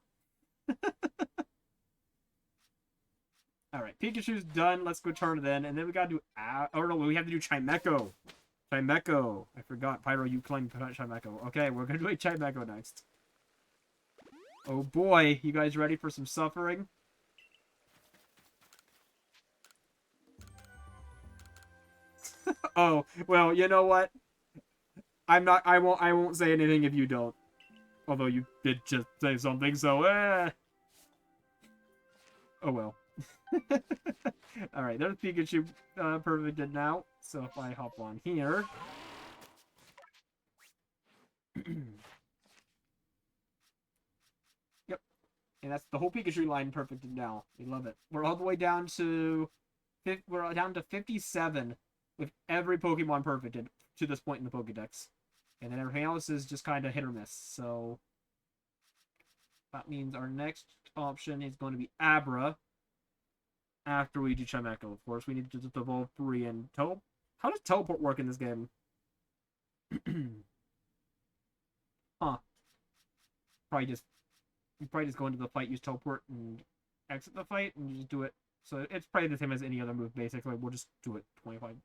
All right, Pikachu's done. Let's go turn it in, and then we gotta do. Oh no, we have to do Chimecho. Chimecho. I forgot. Pyro, you claimed Chimecho. Okay, we're gonna do a Chimecho next. Oh boy, you guys ready for some suffering? Oh, well, you know what? I won't say anything if you don't. Although you did just say something, so oh well. Alright, there's Pikachu perfected now. So if I hop on here. Yep. And that's the whole Pikachu line perfected now. We love it. We're all the way down to 57 with every Pokemon perfected to this point in the Pokédex. And then everything else is just kind of hit or miss. So that means our next option is going to be Abra. After we do Chimecho, of course, we need to just evolve 3 and teleport. How does teleport work in this game? Huh. You probably just go into the fight, use teleport, and exit the fight, and you just do it. So it's probably the same as any other move, basically. We'll just do it 25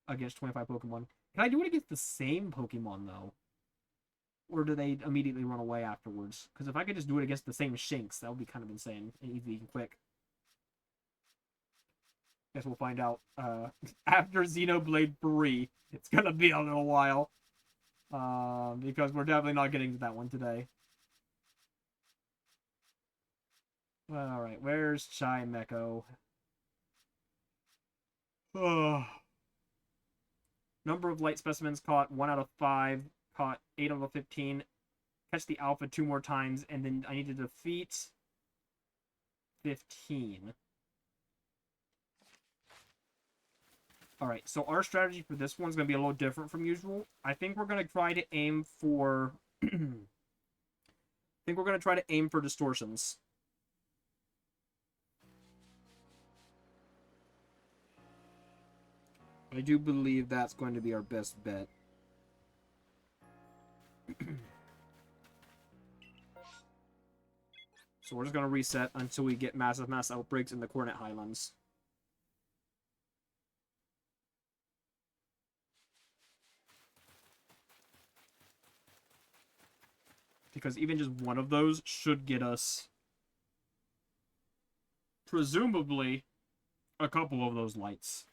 against 25 Pokemon. Can I do it against the same Pokemon, though? Or do they immediately run away afterwards? Because if I could just do it against the same Shinx, that would be kind of insane and easy and quick. Guess we'll find out after Xenoblade 3. It's gonna be a little while. Because we're definitely not getting to that one today. Well, alright, where's Chimecho? Number of light specimens caught, 1 out of 5. Caught 8 out of 15. Catch the alpha 2 more times, and then I need to defeat 15. Alright, so our strategy for this one's going to be a little different from usual. I think we're going to try to aim for... distortions. I do believe that's going to be our best bet. So we're just going to reset until we get massive mass outbreaks in the Coordinate Highlands. Because even just one of those should get us, presumably, a couple of those lights.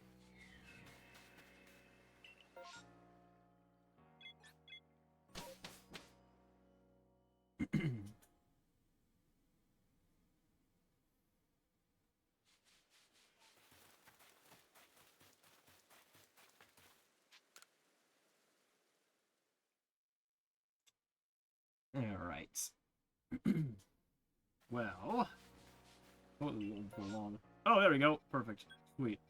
Alright. Well... Oh, long. Oh, there we go. Perfect. Sweet.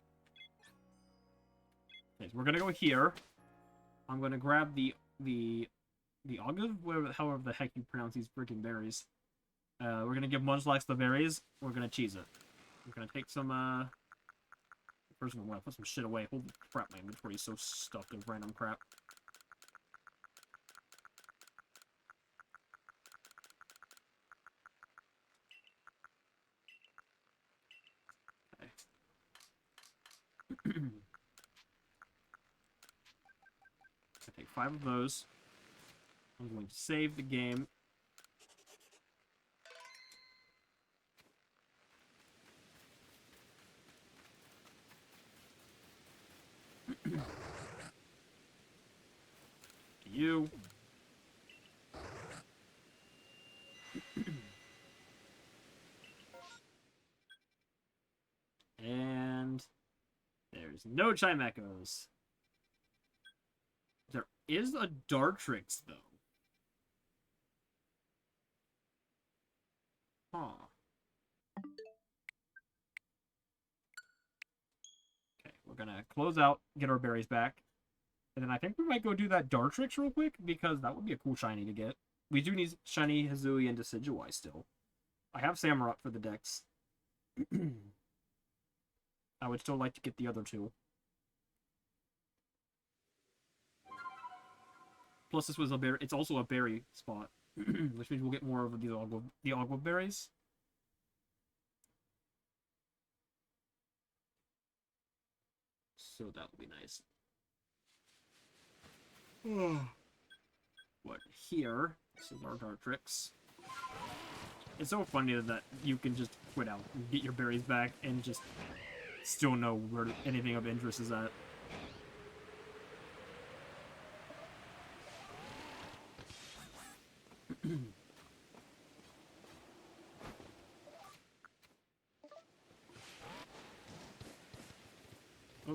Okay, so we're gonna go here. I'm gonna grab the Ogre? However the heck you pronounce these freaking berries. We're gonna give Munchlax the berries. We're gonna cheese it. We're gonna take some, First of all, I'm gonna put some shit away. Holy crap, my inventory is so stuffed with random crap. I take 5 of those. I'm going to save the game. You. And there's no Chimechos. There is a Dartrix, though. Huh. Okay, we're gonna close out, get our berries back. And then I think we might go do that Dartrix real quick, because that would be a cool shiny to get. We do need shiny Hizui and Decidueye still. I have Samurott for the decks. I would still like to get the other 2. Plus, this was a berry. It's also a berry spot, which means we'll get more of the Agua berries. So that would be nice. What here? This is our Dartrix. It's so funny that you can just quit out and get your berries back and just still know where anything of interest is at. Oh,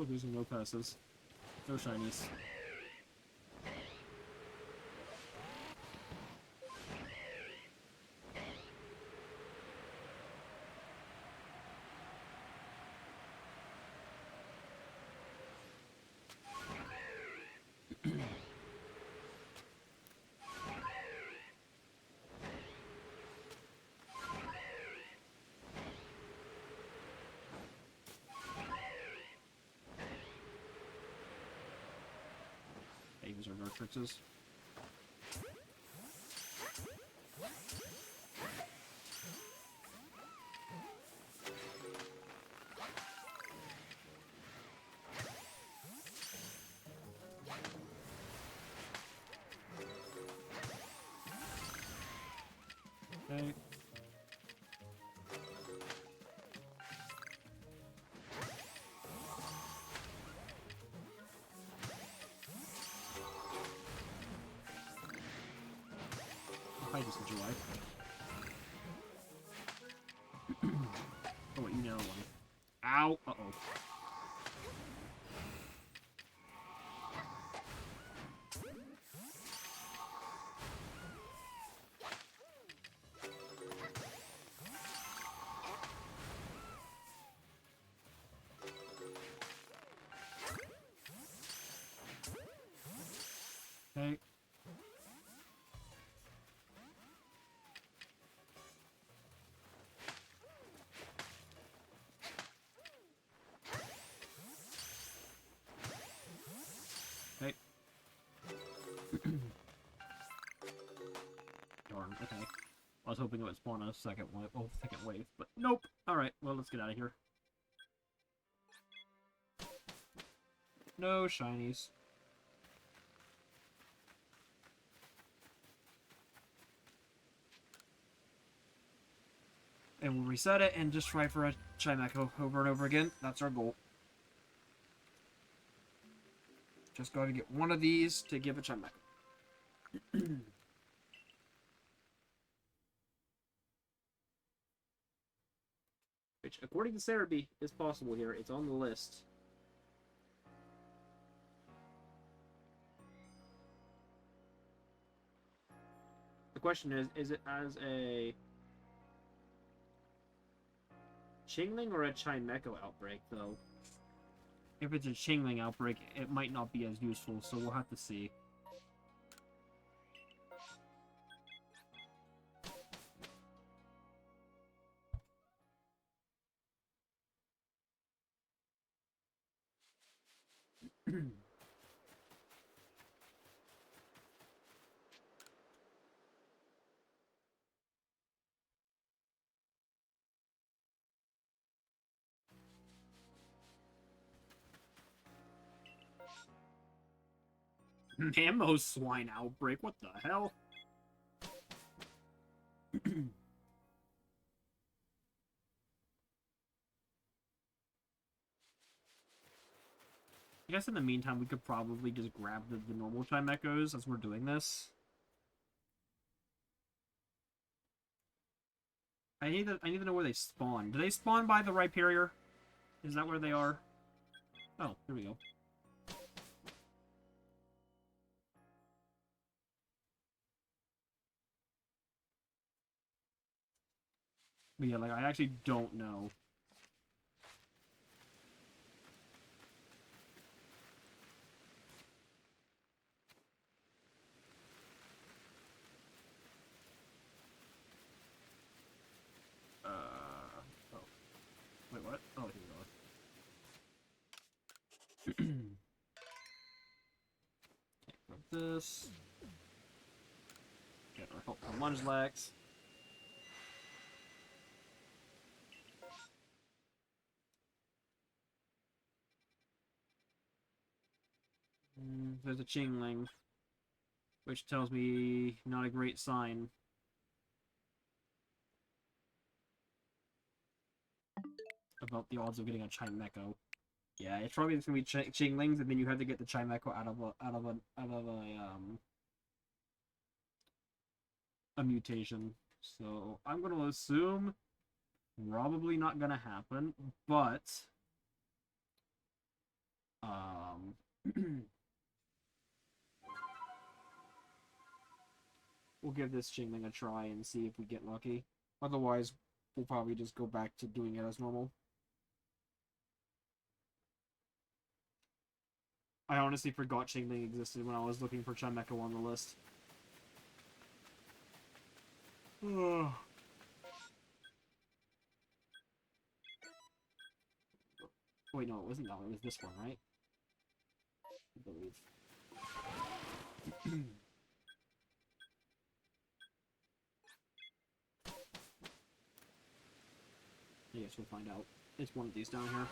there's no passes. No shinies. These are Nurtrixes. Okay. Hi, just enjoy. Oh, wait, you know one. Ow! Uh-oh. Okay. Okay. Darn, okay. I was hoping it would spawn a second wave, second wave, but nope. Alright, well, let's get out of here. No shinies. And we'll reset it and just try for a Chimecho over and over again. That's our goal. Just going to get one of these to give a Chimecho. Which, according to Cerebi, is possible here. It's on the list. The question is it as a Chingling or a Chimecho outbreak, though? If it's a Chingling outbreak, it might not be as useful, so we'll have to see. Mammo swine outbreak, what the hell? I guess in the meantime, we could probably just grab the normal Chimechos as we're doing this. I need to know where they spawn. Do they spawn by the Rhyperior? Is that where they are? Oh, here we go. But yeah, like, I actually don't know. Oh. Wait, what? Oh, here we go. Grab this. Get our help from Lungelax. There's a Chingling, which tells me not a great sign. About the odds of getting a Chimecho. Yeah, it's probably just gonna be Chinglings, and then you have to get the Chimecho out of a a mutation. So I'm going to assume probably not going to happen, but we'll give this Chingling a try and see if we get lucky. Otherwise, we'll probably just go back to doing it as normal. I honestly forgot Chingling existed when I was looking for Chimecho on the list. Oh. Wait, no, it wasn't that one. It was this one, right? I believe. I guess we'll find out. It's one of these down here.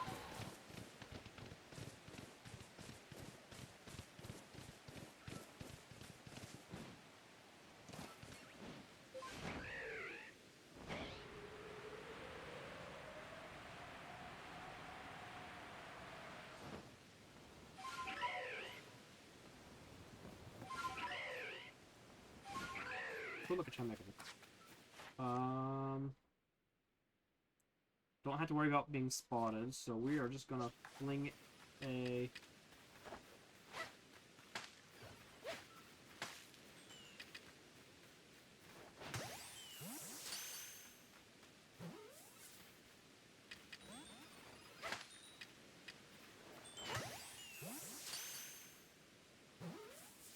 We'll look at Chimecho. Don't have to worry about being spotted, so we are just gonna fling a...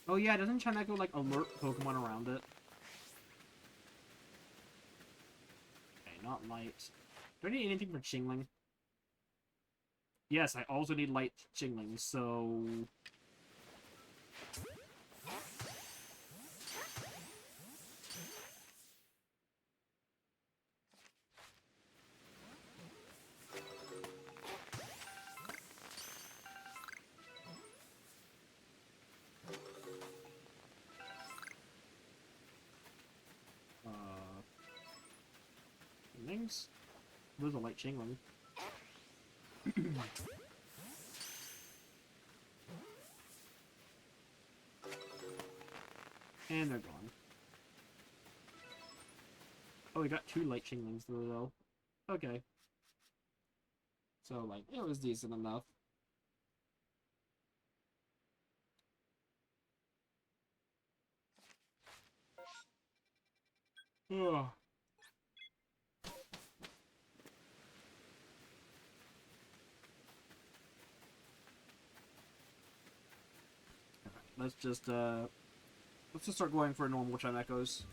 Oh yeah, doesn't Chimecho, like, alert Pokemon around it? Okay, not light. Do I need anything for Chingling? Yes, I also need light Chingling, so... Chingling? There's a light Chingling. And they're gone. Oh, we got 2 light Chinglings though. Okay. So, like, it was decent enough. Ugh. Let's just start going for normal Chimechos.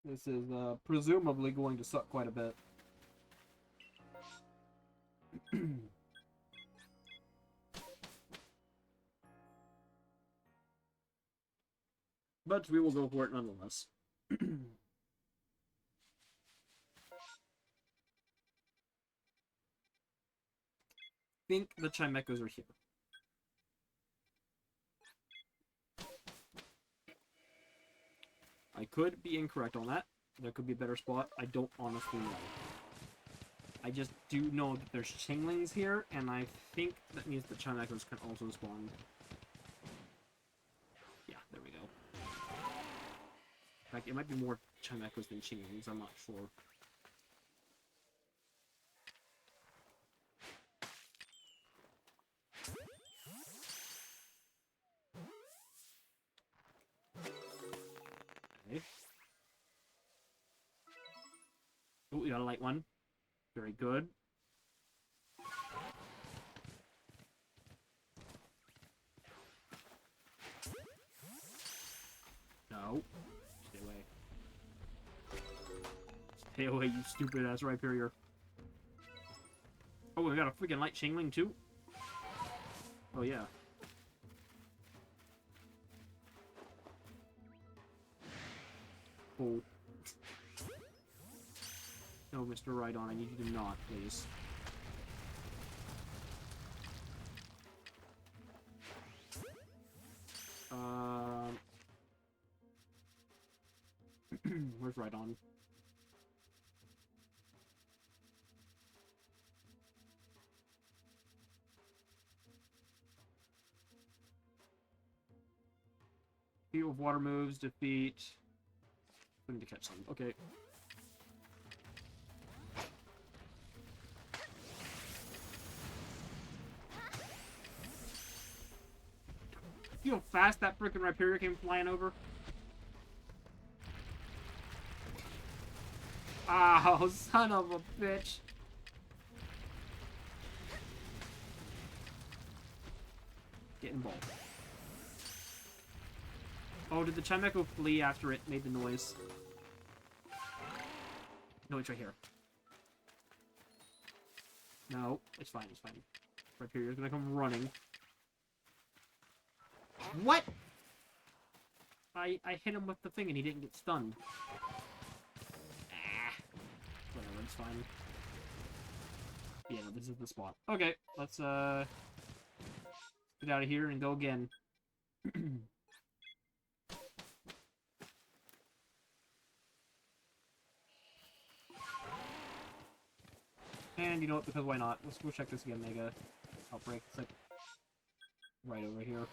This is presumably going to suck quite a bit. But we will go for it nonetheless. Think the Chimechos are here. I could be incorrect on that. There could be a better spot. I don't honestly know. I just do know that there's Chinglings here, and I think that means the Chimechos can also spawn. Yeah, there we go. In fact, it might be more Chimechos than Chinglings, I'm not sure. Okay. Oh, we got a light one. Very good. No. Stay away. Stay away, you stupid ass Rhyperior. Oh, we got a freaking light Chingling too? Oh, yeah. Oh. No, Mr. Rhydon, I need you to not, please. Where's Rhydon? Field of Water moves, defeat. We need to catch some. Okay. You know how fast that freaking Rhyperior came flying over? Oh, son of a bitch. Get involved. Oh, did the Chimecho flee after it made the noise? No, it's right here. No, it's fine, it's fine. Rhyperior's gonna come running. What? I hit him with the thing and he didn't get stunned. Ah. Whatever, it's fine. Yeah, no, this is the spot. Okay, let's get out of here and go again. And you know what, because why not? Let's go check this again, Mega Outbreak. It's like right over here.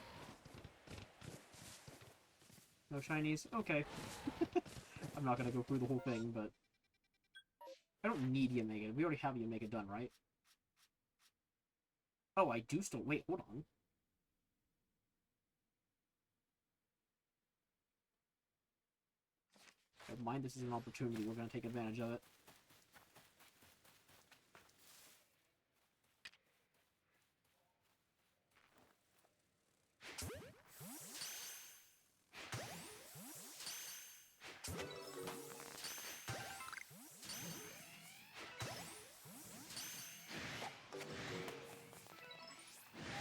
No shinies? Okay. I'm not gonna go through the whole thing, but... I don't need Yamega. We already have Yamega done, right? Oh, I do still... Wait, hold on. Never mind, this is an opportunity. We're gonna take advantage of it.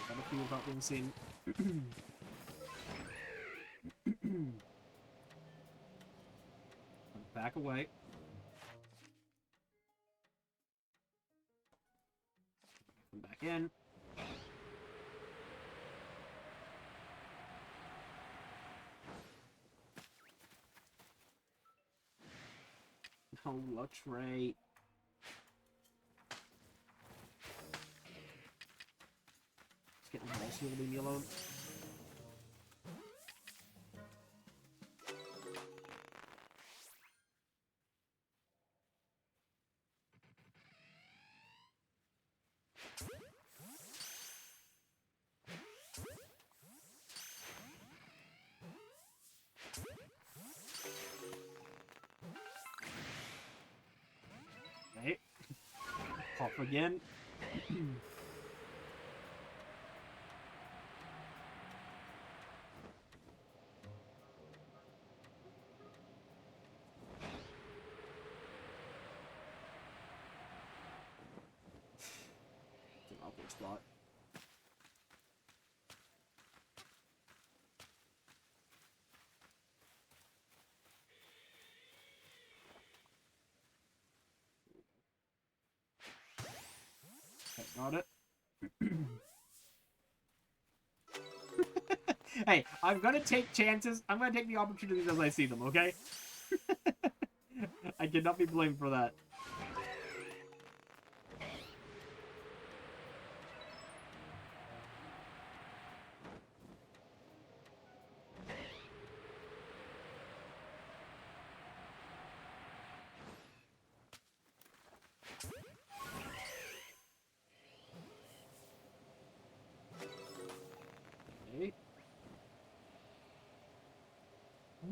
Got a few without being seen. Back away. Come back in. No luck rate. Just getting the ball so leave me alone. Okay. Pop again. It's an awkward spot. Okay, got it. Hey, I'm gonna take chances. I'm gonna take the opportunities as I see them, okay? I cannot be blamed for that. Okay.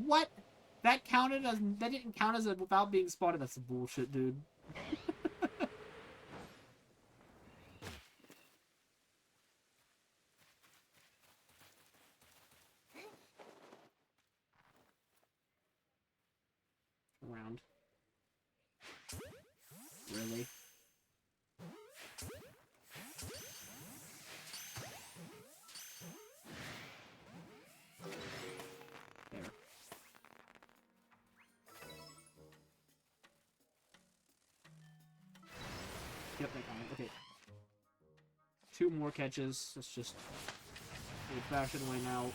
What? That counted as... That didn't count as a without being spotted. That's bullshit, dude. Around. Really? There. Yep, that counted. Okay. 2 more catches. Let's just old-fashioned way now.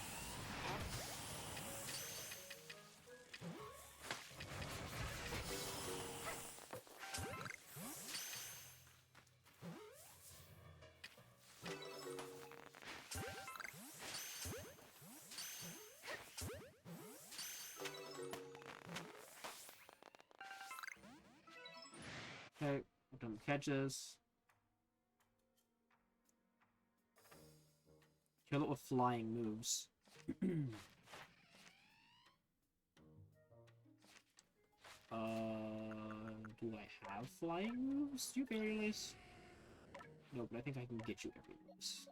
Okay, done catches. Kill it with flying moves. Do I have flying moves, you barely? No, but I think I can get you every moves.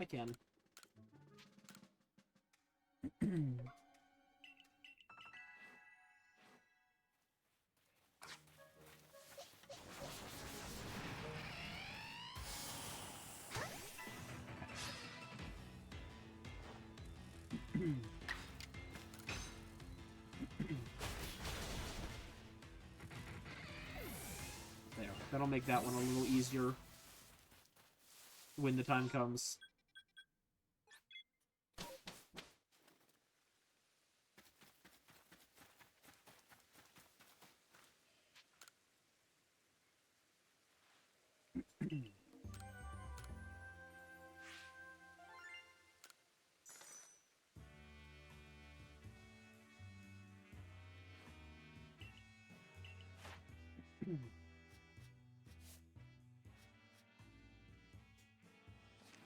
I can. There. That'll make that one a little easier when the time comes.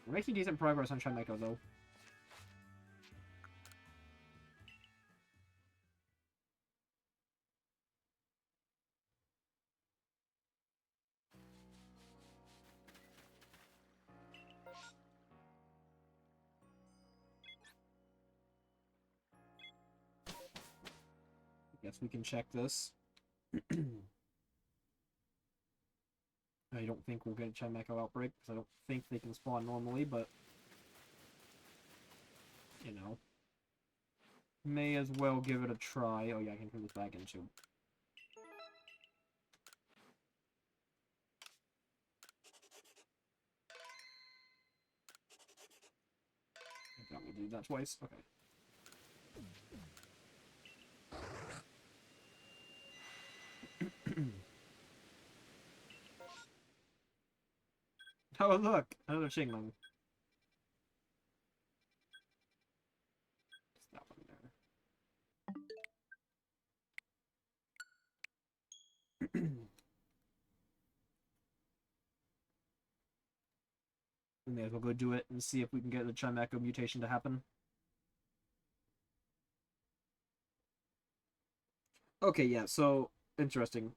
We're making decent progress on Shameko, though. Guess we can check this. I don't think we'll get a Chimecho outbreak, because I don't think they can spawn normally, but... You know. May as well give it a try. Oh yeah, I can turn this back into... I thought we did that twice. Okay. Oh, look! Another Chingling. Just that one there. We may as well go do it and see if we can get the Chimecho mutation to happen. Okay, yeah, so... Interesting.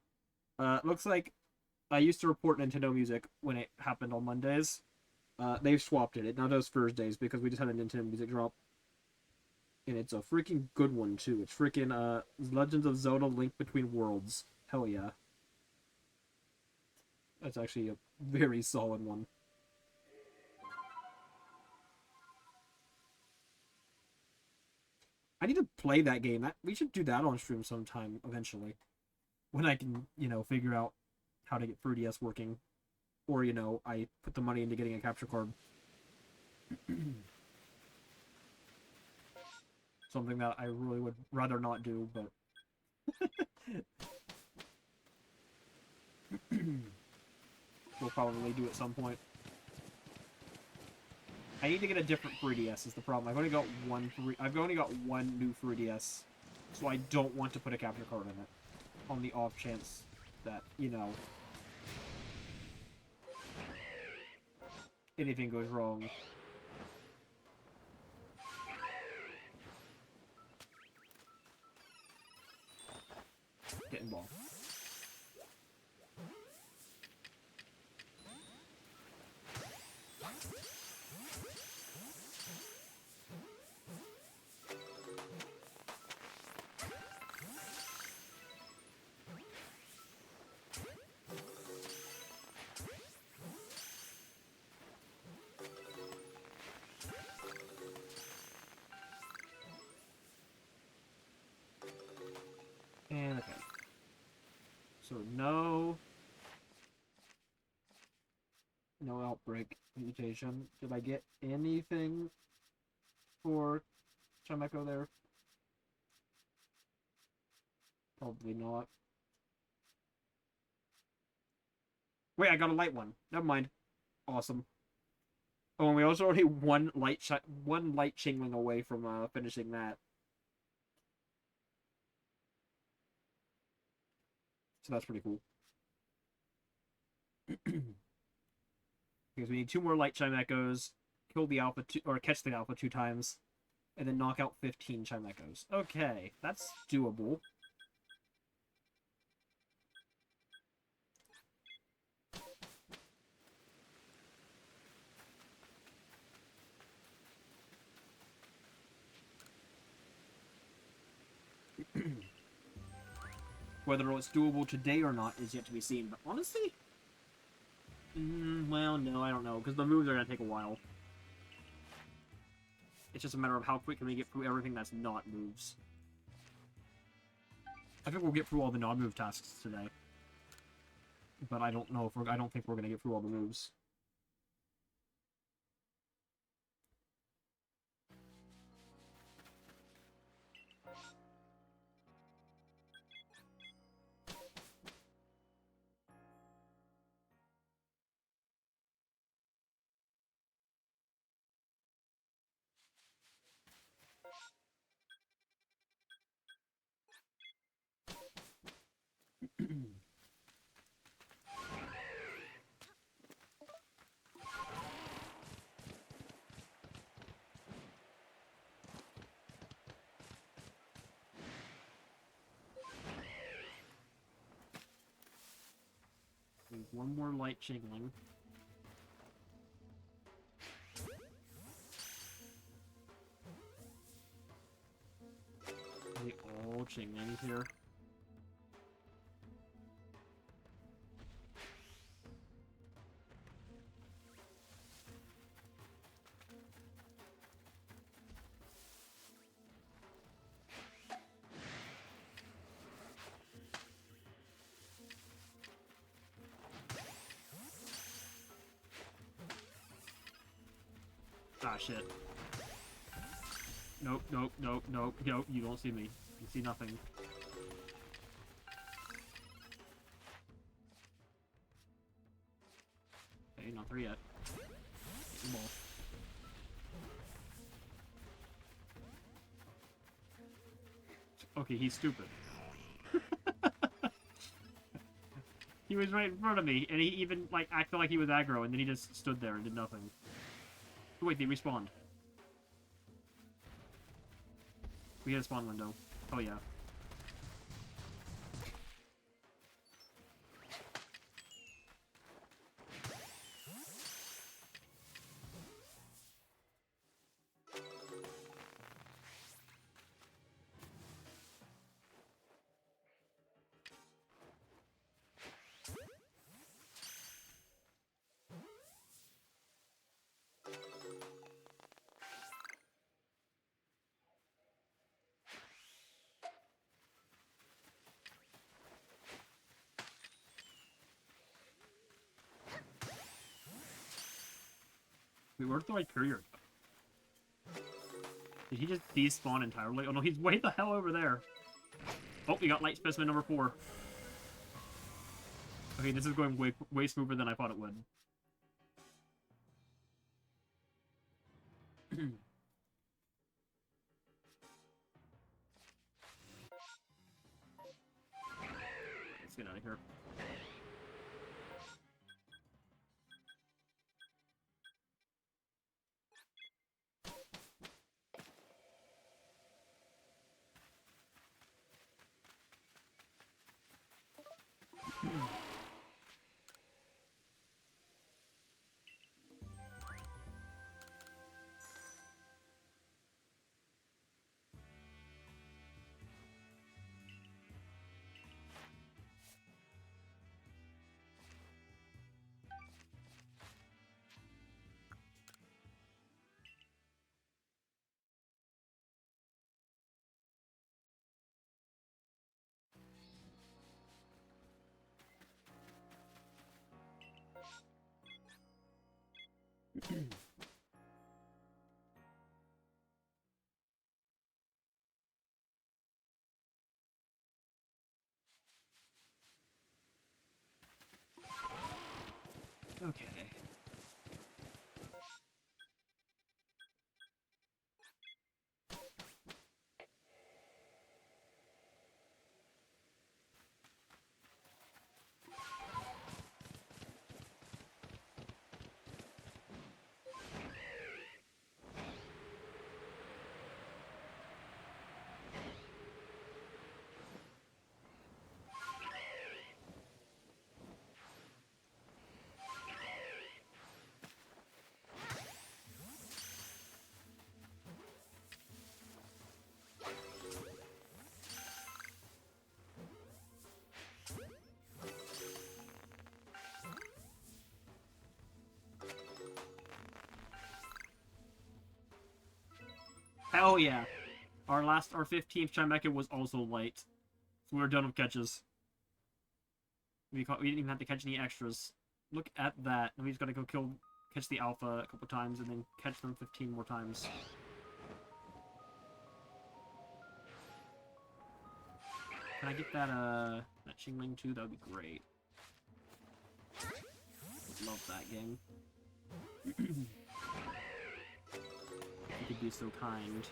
Looks like I used to report Nintendo Music when it happened on Mondays. They've swapped it. It now does Thursdays because we just had a Nintendo Music drop. And it's a freaking good one, too. It's freaking, Legends of Zelda Link Between Worlds. Hell yeah. That's actually a very solid one. I need to play that game. We should do that on stream sometime, eventually. When I can, you know, figure out how to get 3DS working. Or, you know, I put the money into getting a capture card. Something that I really would rather not do, but... we'll probably do at some point. I need to get a different 3DS is the problem. I've only got one new 3DS, so I don't want to put a capture card in it. On the off chance that, you know, anything goes wrong. Get involved. And okay. So no. No outbreak mutation. Did I get anything for Chimecho there? Probably not. Wait, I got a light one. Never mind. Awesome. Oh, and we also already one light Chingling away from finishing that. So that's pretty cool. Because we need 2 more light Chimechos, kill the alpha or catch the alpha 2 times, and then knock out 15 Chimechos. Okay, that's doable. Whether it's doable today or not is yet to be seen, but honestly, well, no, I don't know, because the moves are going to take a while. It's just a matter of how quick can we get through everything that's not moves. I think we'll get through all the non-move tasks today. But I don't know if I don't think we're going to get through all the moves. One more light Chingling. Are they all Chingling here? Ah, shit. Nope, nope, nope, nope, nope, you don't see me. You see nothing. Okay, not there yet. Get the ball. Okay, he's stupid. He was right in front of me, and he even, like, acted like he was aggro, and then he just stood there and did nothing. Oh, wait, they respawned. We hit a spawn window. Oh, yeah. Wait, where's the right period? Did he just despawn entirely? Oh no, he's way the hell over there. Oh, we got light specimen number 4. Okay, this is going way smoother than I thought it would. Let's get out of here. Okay. Hell yeah. Our 15th Chimecha was also light. So we were done with catches. We didn't even have to catch any extras. Look at that. And we just gotta go catch the alpha a couple times and then catch them 15 more times. Can I get that Xingling too? That would be great. Love that game. If you could be so kind.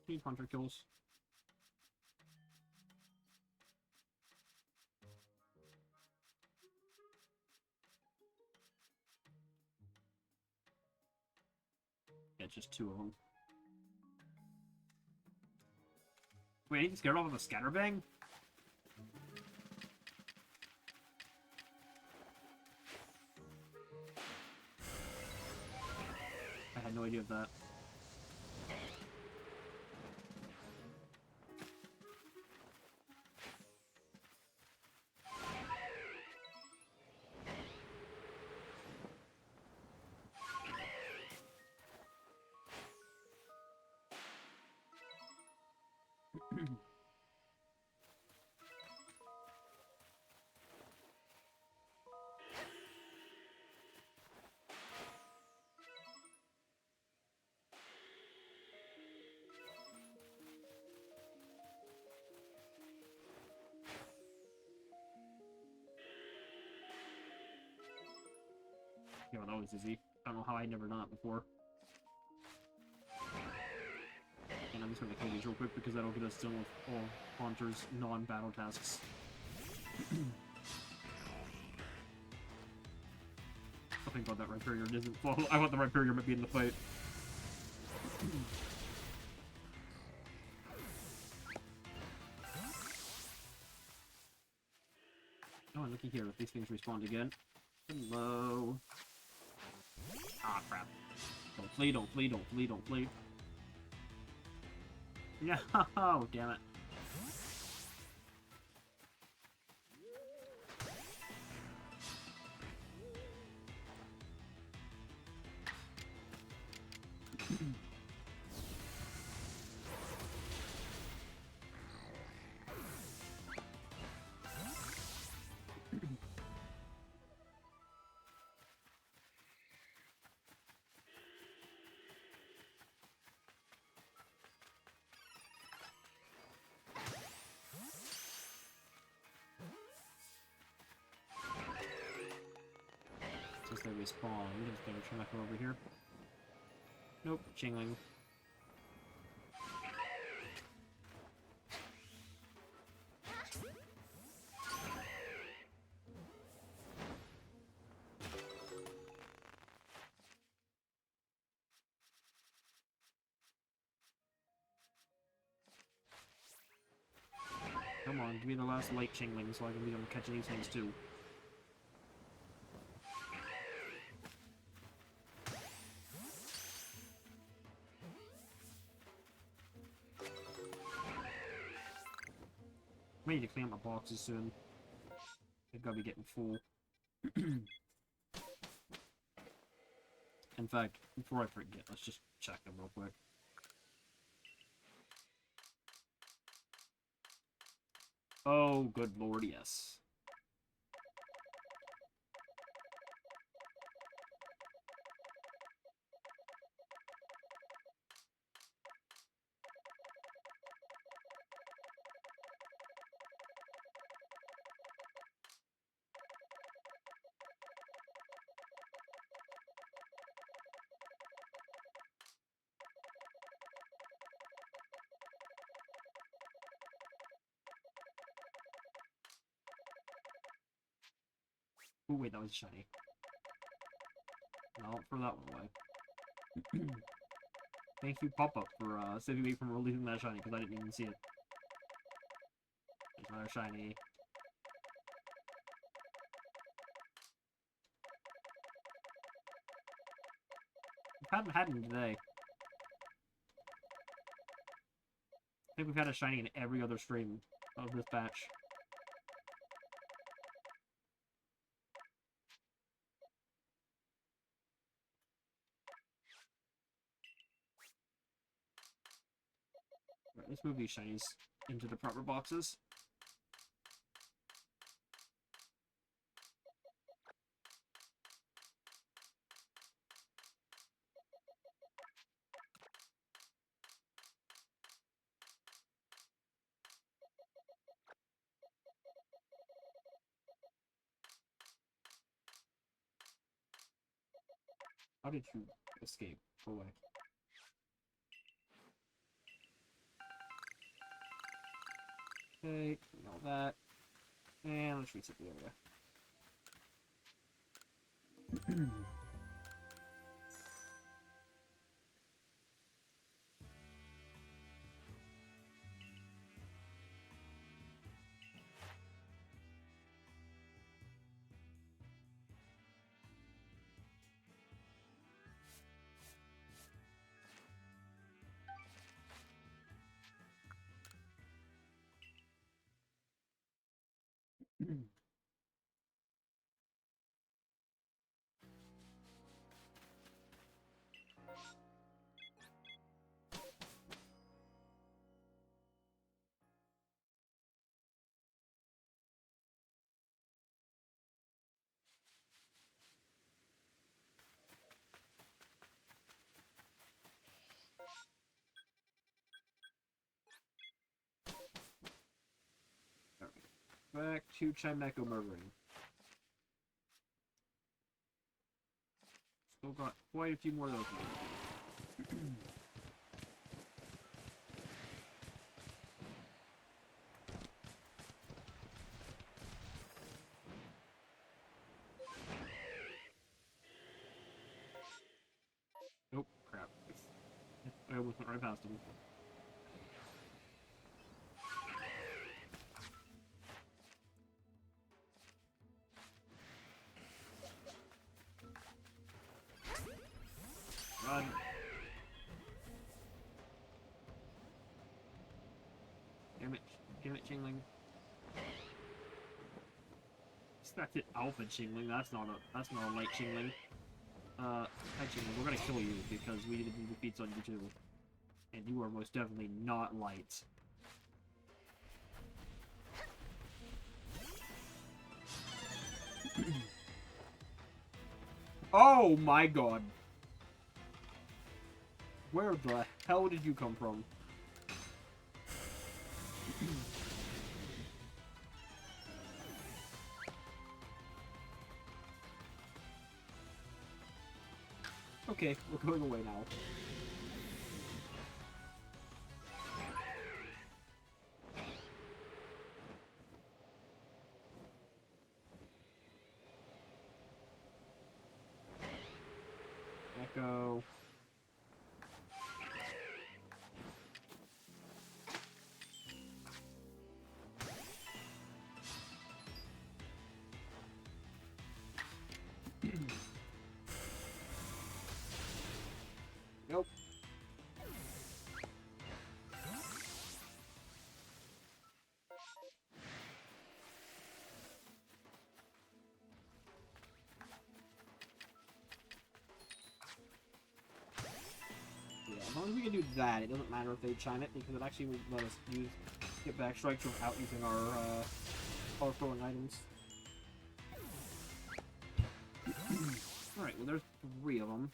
Team Hunter kills. Yeah, just 2 of them. Wait, he can scare off with a scatterbang? I had no idea of that. Yeah, that was easy. I don't know how I'd never done it before. And I'm just gonna kill these real quick because that'll get us done with all Haunter's non-battle tasks. I think about that Rhyperior isn't. Well, I want the Rhyperior might be in the fight. Oh, and looky here, if these things respawn again. Hello. Ah, crap. Don't flee, don't flee, don't flee, don't flee. No, damn it. Since they respawn, just gonna try to come over here. Nope, Xingling. Come on, give me the last light Xingling so I can be able to catch these things too. I need to clean up my boxes soon. They've got to be getting full. In fact, before I forget, let's just check them real quick. Oh, good lord, yes. Oh wait, that was shiny. No, I'll throw that one away. Thank you, Pop-Up, for saving me from releasing that shiny, because I didn't even see it. There's another shiny. We haven't had him today. I think we've had a shiny in every other stream of this batch. Right, let's move these shinies into the proper boxes. How did you escape? Go away. Okay, all that. And let's reset the area. Back to Chimeco murdering. Still got quite a few more of those. Nope, crap. I almost went right past him. Run. Damn it, Chingling. Expected Alpha Chingling. That's not a light Chingling. Hi Chingling, we're gonna kill you because we did the defeats on you too, and you are most definitely not light. Oh my god! Where the hell did you come from? Okay, we're going away now. Echo. Nope. As long as we can do that, it doesn't matter if they chime it, because it actually will let us get back strikes without using our power-throwing items. Alright, well there's 3 of them.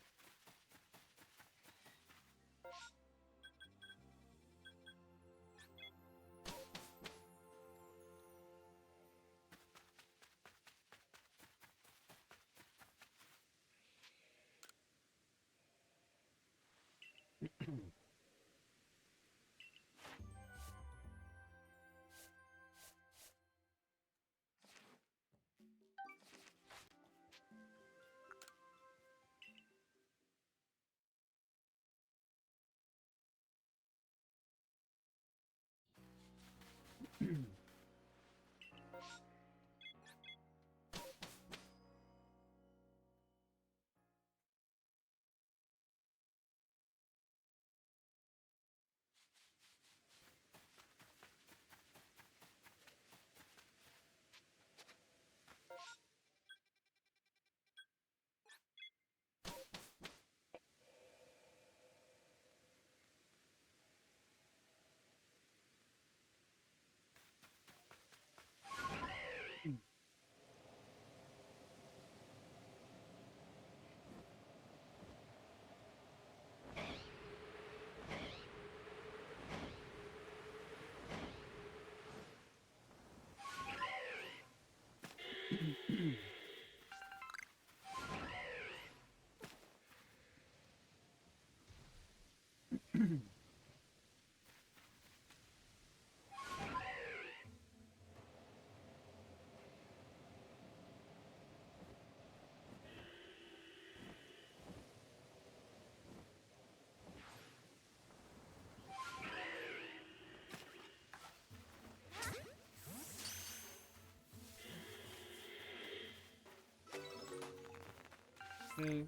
Okay.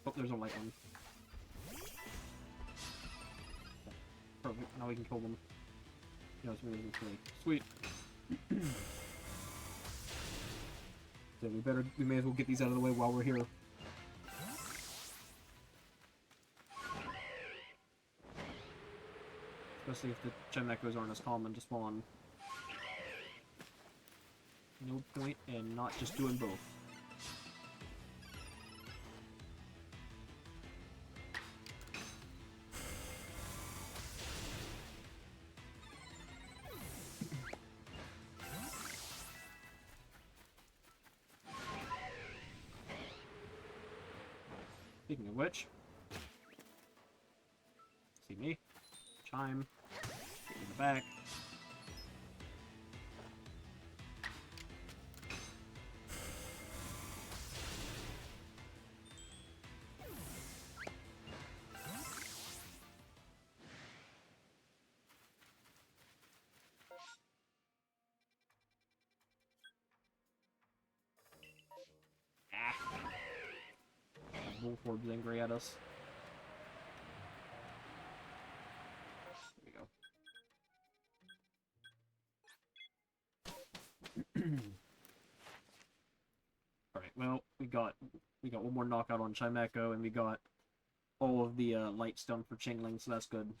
Oh, there's a light one. Perfect. Now we can kill them. You know, it's really sweet. So we may as well get these out of the way while we're here. Especially if the gem echoes aren't as common to spawn. No point in not just doing both. Speaking of which, see me, chime, get in the back. Bullforb's angry at us. There we go. Alright, well, we got one more knockout on Chimecho, and we got all of the lights done for Chingling, so that's good.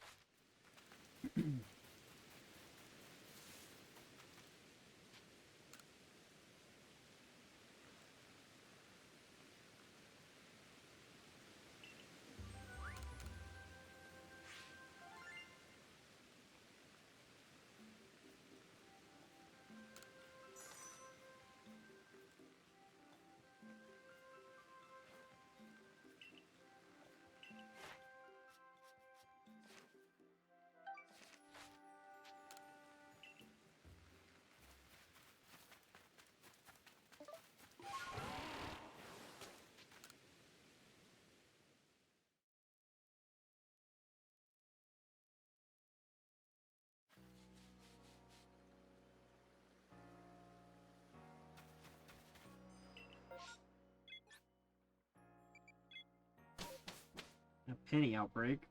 A penny outbreak.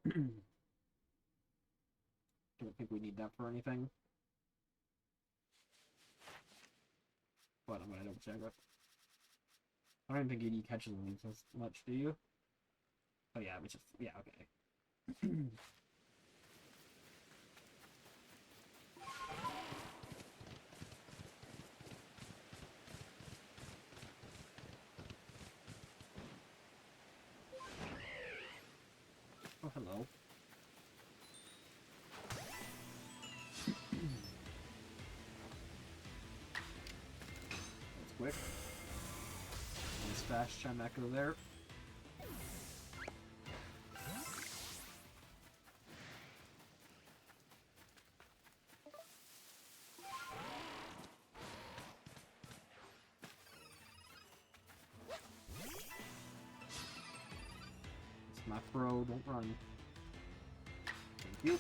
Don't think we need that for anything. But I'm gonna double check it. I don't think you need catching these as much, do you? Oh yeah, which is yeah, okay. Oh hello. That's quick. Nice fast chime echo there. It's my bro, don't run. Thank you.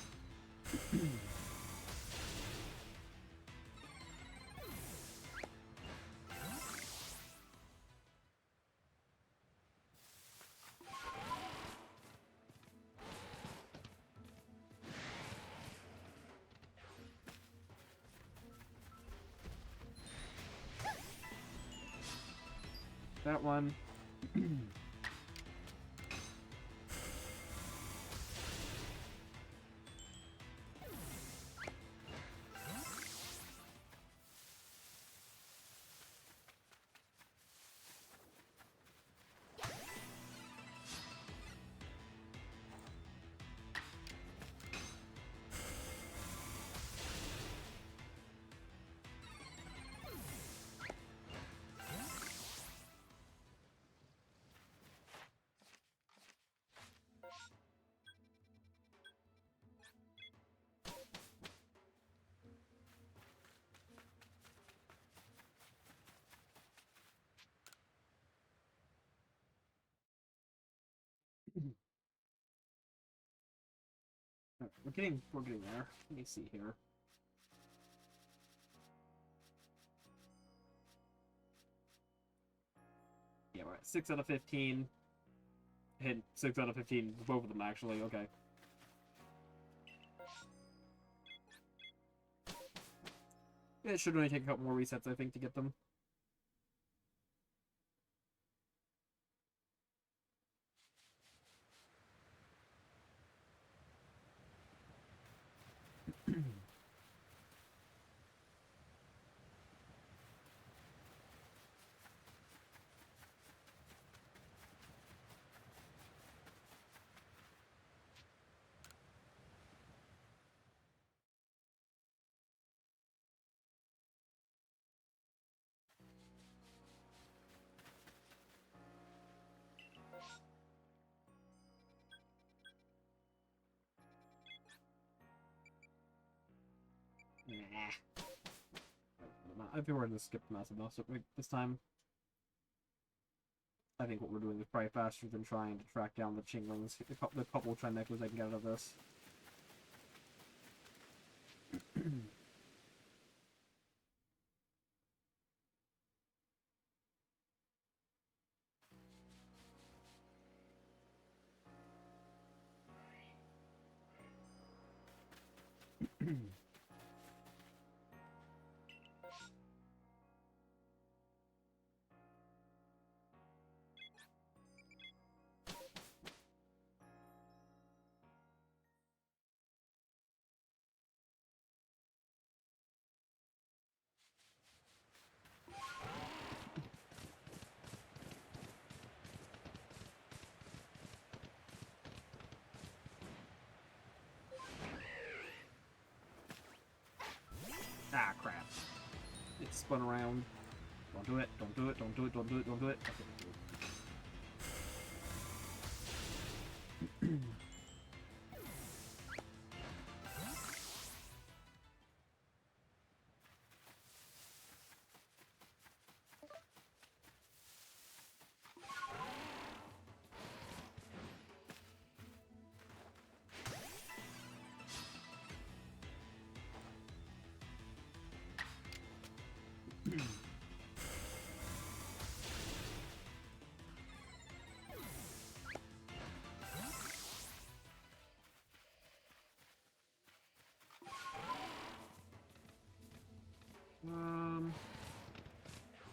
That one. We're getting there. Let me see here. Yeah, we're at 6 out of 15. Hit 6 out of 15, both of them actually, okay. Yeah, it should only take a couple more resets, I think, to get them. Nah. I think we're gonna skip massive enough this time. I think what we're doing is probably faster than trying to track down the Chinglings, the couple Trinecos I can get out of this. Ah, crap. It spun around. Don't do it, don't do it, don't do it, don't do it, don't do it. Okay, do it.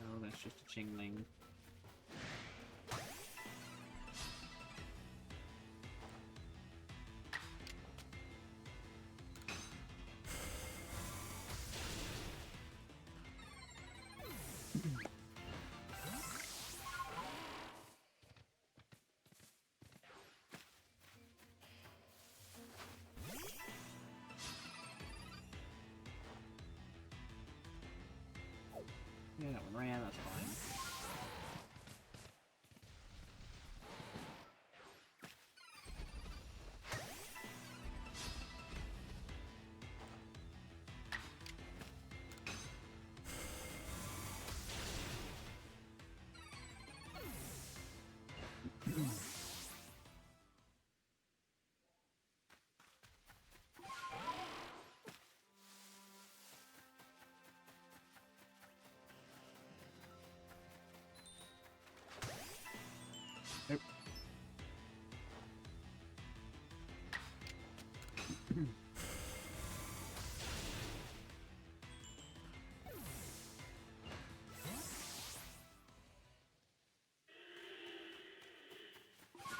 No, that's just a Chingling. Yeah, that one ran, that's fine. Nope.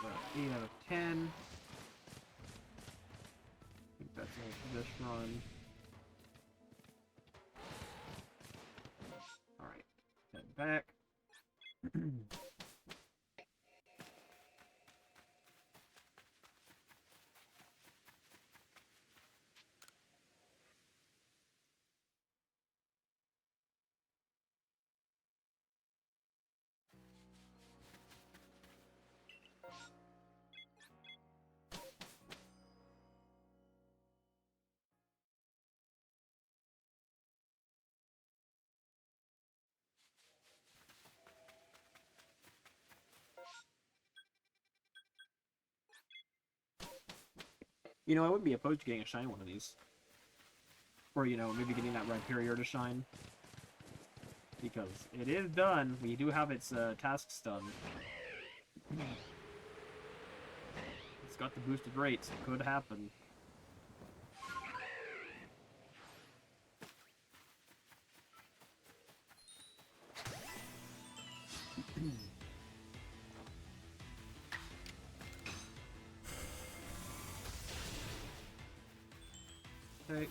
Well, 8 out of 10. I think that's all for this run. Alright, head back. You know, I wouldn't be opposed to getting a shine one of these. Or, you know, maybe getting that Rhyperior to shine. Because it is done. We do have its tasks done. It's got the boosted rates. It could happen. Okay.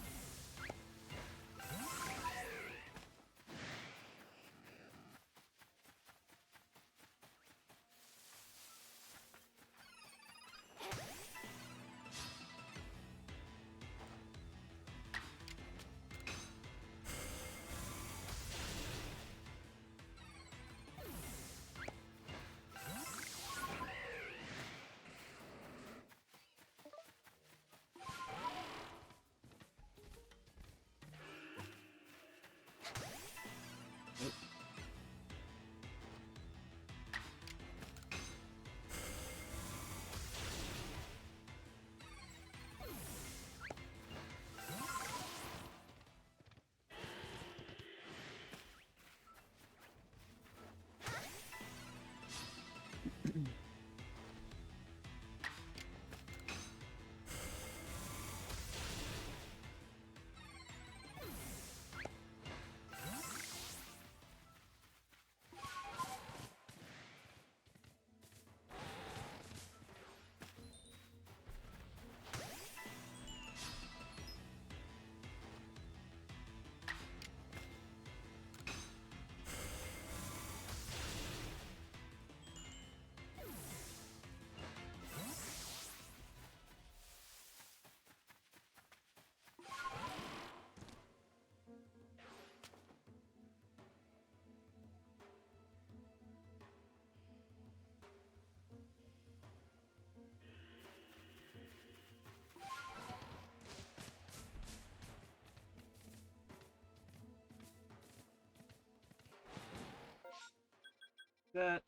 That.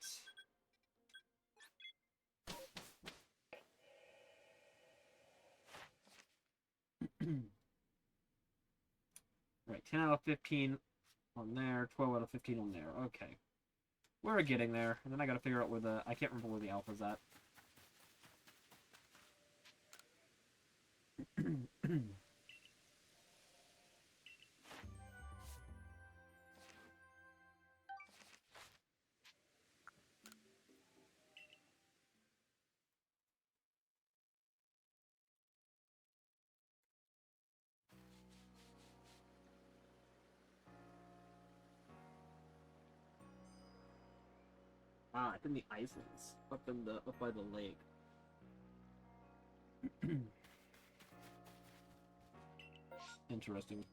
Right, 10 out of 15 on there, 12 out of 15 on there. Okay. We're getting there. And then I gotta figure out where the... I can't remember where the alpha's at. Ah, it's in the islands. Up by the lake. Interesting.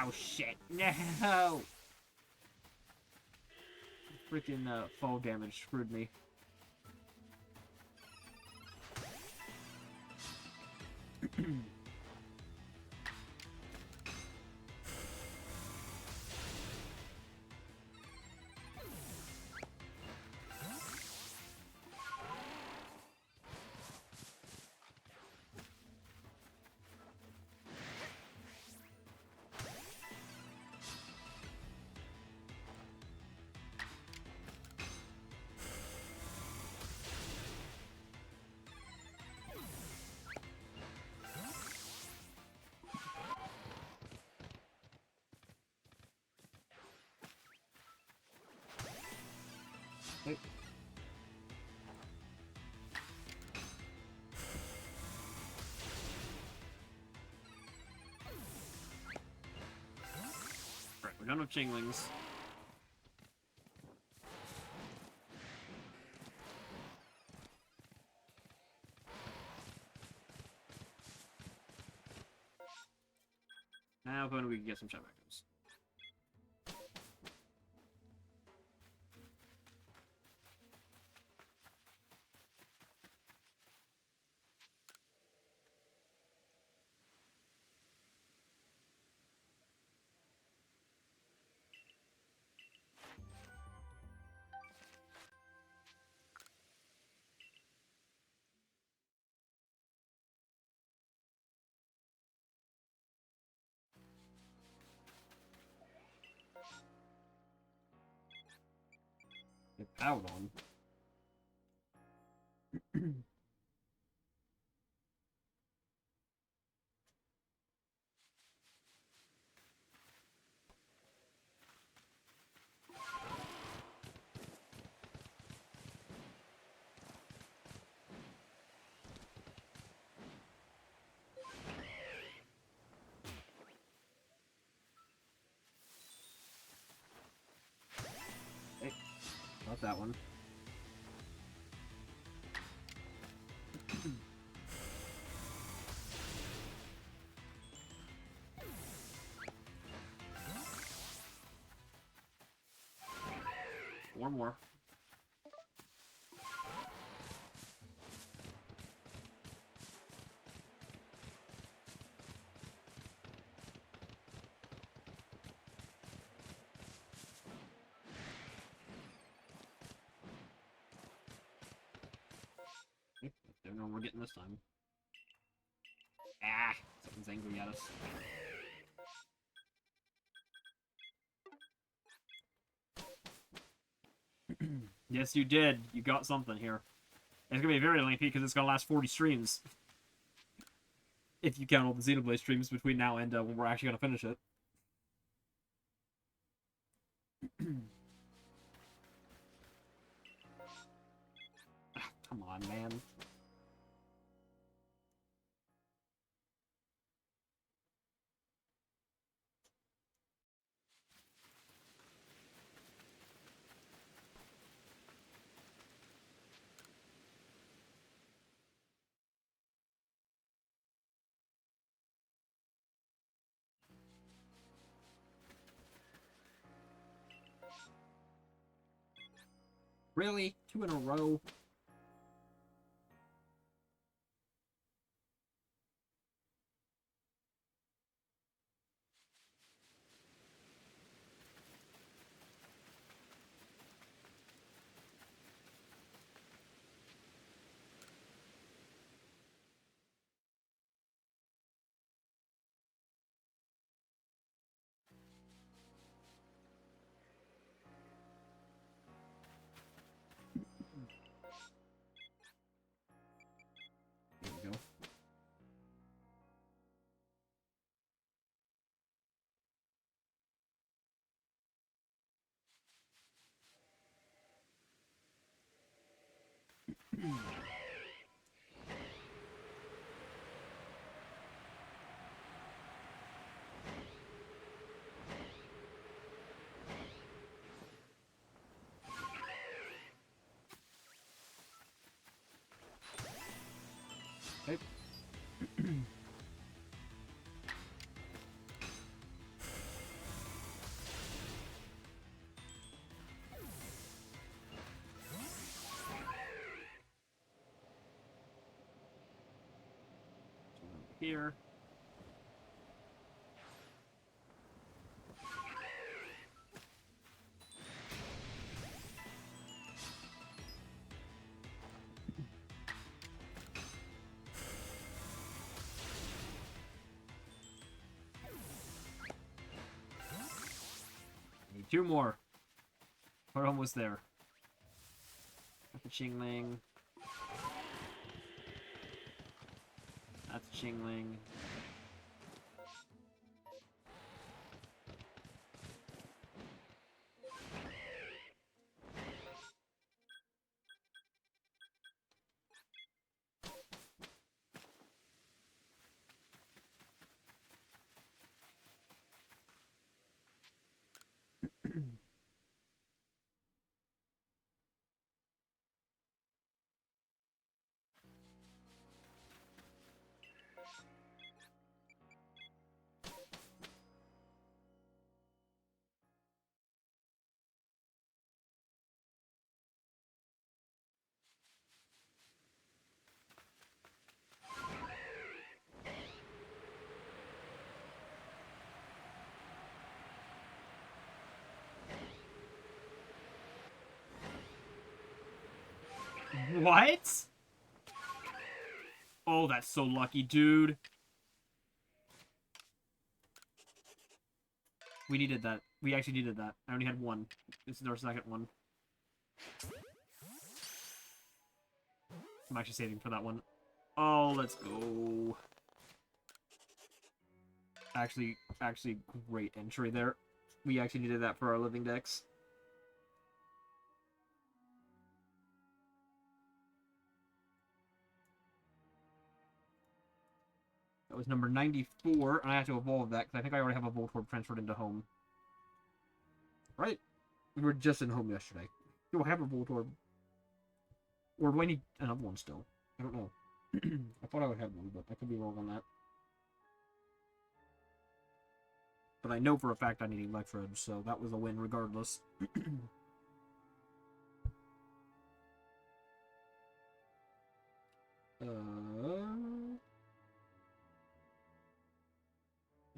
Oh shit! No! Freaking fall damage screwed me. Wait. Right, we're done with Chinglings. Now, when we can get some shot victims. Get out on. Hey, not that one. Four more. Okay, don't know what we're getting this time. Ah! Something's angry at us. Yes, you did. You got something here. It's gonna be very lengthy because it's gonna last 40 streams. If you count all the Xenoblade streams between now and when we're actually gonna finish it. Come on, man. Really? 2 in a row? There we go. Okay. here. Need 2 more. We're almost there. Got the Chingling. That's Chingling. What? Oh, that's so lucky, dude. We needed that. We actually needed that. I only had 1. This is our second one. I'm actually saving for that one. Oh, let's go. Actually, great entry there. We actually needed that for our living decks. That was number 94, and I have to evolve that, because I think I already have a Voltorb transferred into home. Right? We were just in home yesterday. Do I have a Voltorb? Or do I need another one still? I don't know. I thought I would have one, but I could be wrong on that. But I know for a fact I need Electrode, so that was a win regardless.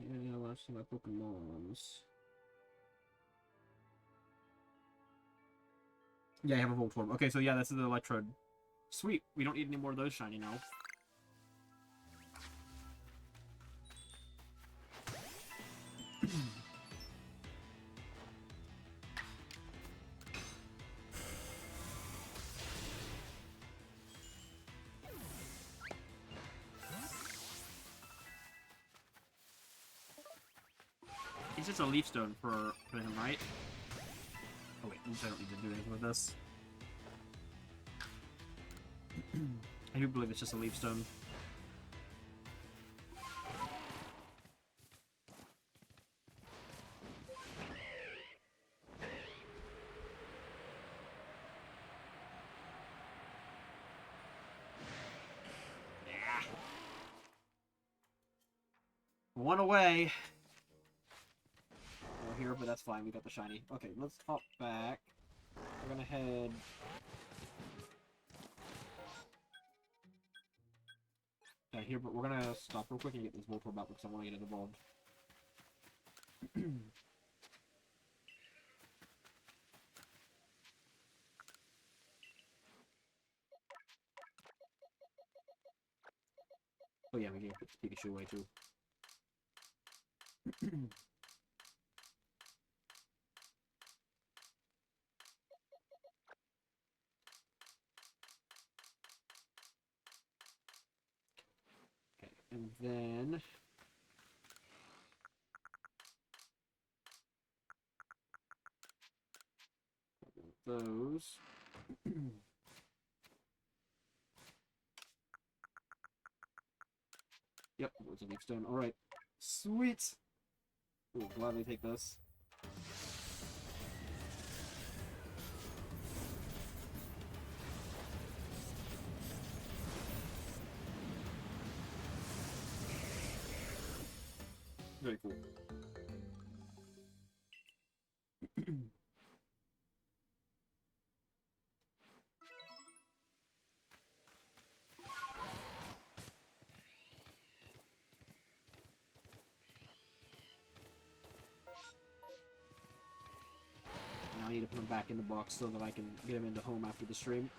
Yeah, I want to see my Pokemons. Yeah, I have a Voltorb. Okay, so yeah, this is the Electrode. Sweet. We don't need any more of those shiny now. It's just a Leaf Stone for him, right? Oh wait, I don't need to do anything with this. I do believe it's just a Leaf Stone. Yeah. 1 away. Here, but that's fine. We got the shiny. Okay, let's hop back. We're gonna head down here, but we're gonna stop real quick and get this Voltorb out because I want to get it evolved. Oh yeah, we can put Pikachu away too. Okay, and then those. Yep, it was a Leaf Stone. Alright. Sweet! Ooh, gladly take this. Very cool. need to put him back in the box so that I can get him into home after the stream.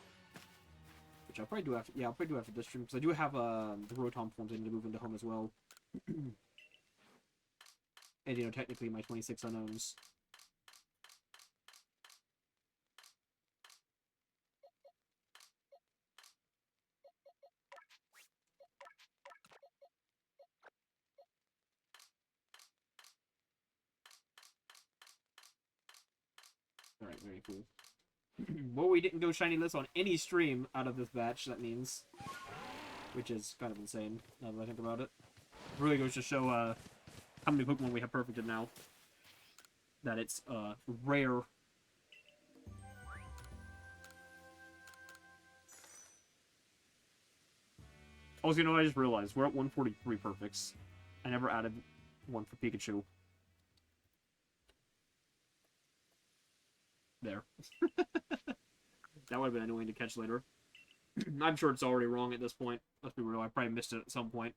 Which I'll probably do after, yeah, I'll probably do after this stream, because I do have the Rotom forms I need to move into home as well. And, you know, technically my 26 unknowns. Alright, very cool. Well, we didn't go shiny list on any stream out of this batch, that means. Which is kind of insane, now that I think about it. It really goes to show, how many Pokemon we have perfected now. That it's, rare. Also, you know, I just realized, we're at 143 perfects. I never added one for Pikachu. There. That would have been annoying to catch later. I'm sure it's already wrong at this point. Let's be real, I probably missed it at some point.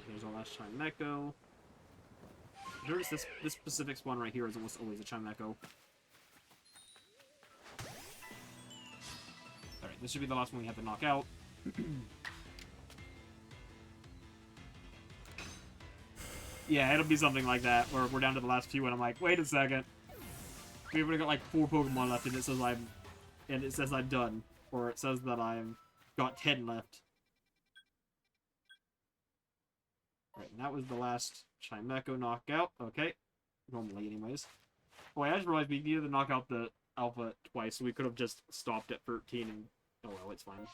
Here's our last Chimecho. Here's this specific spawn right here is almost always a Chimecho. Alright, this should be the last one we have to knock out. Yeah, it'll be something like that, where we're down to the last few and I'm like, wait a second. We've already got like 4 Pokemon left and it says I'm done. Or it says that I've got 10 left. Alright, and that was the last Chimecho knockout. Okay. Normally, anyways. Oh, I just realized we needed to knock out the Alpha twice, so we could have just stopped at 13 and... Oh well, it's fine.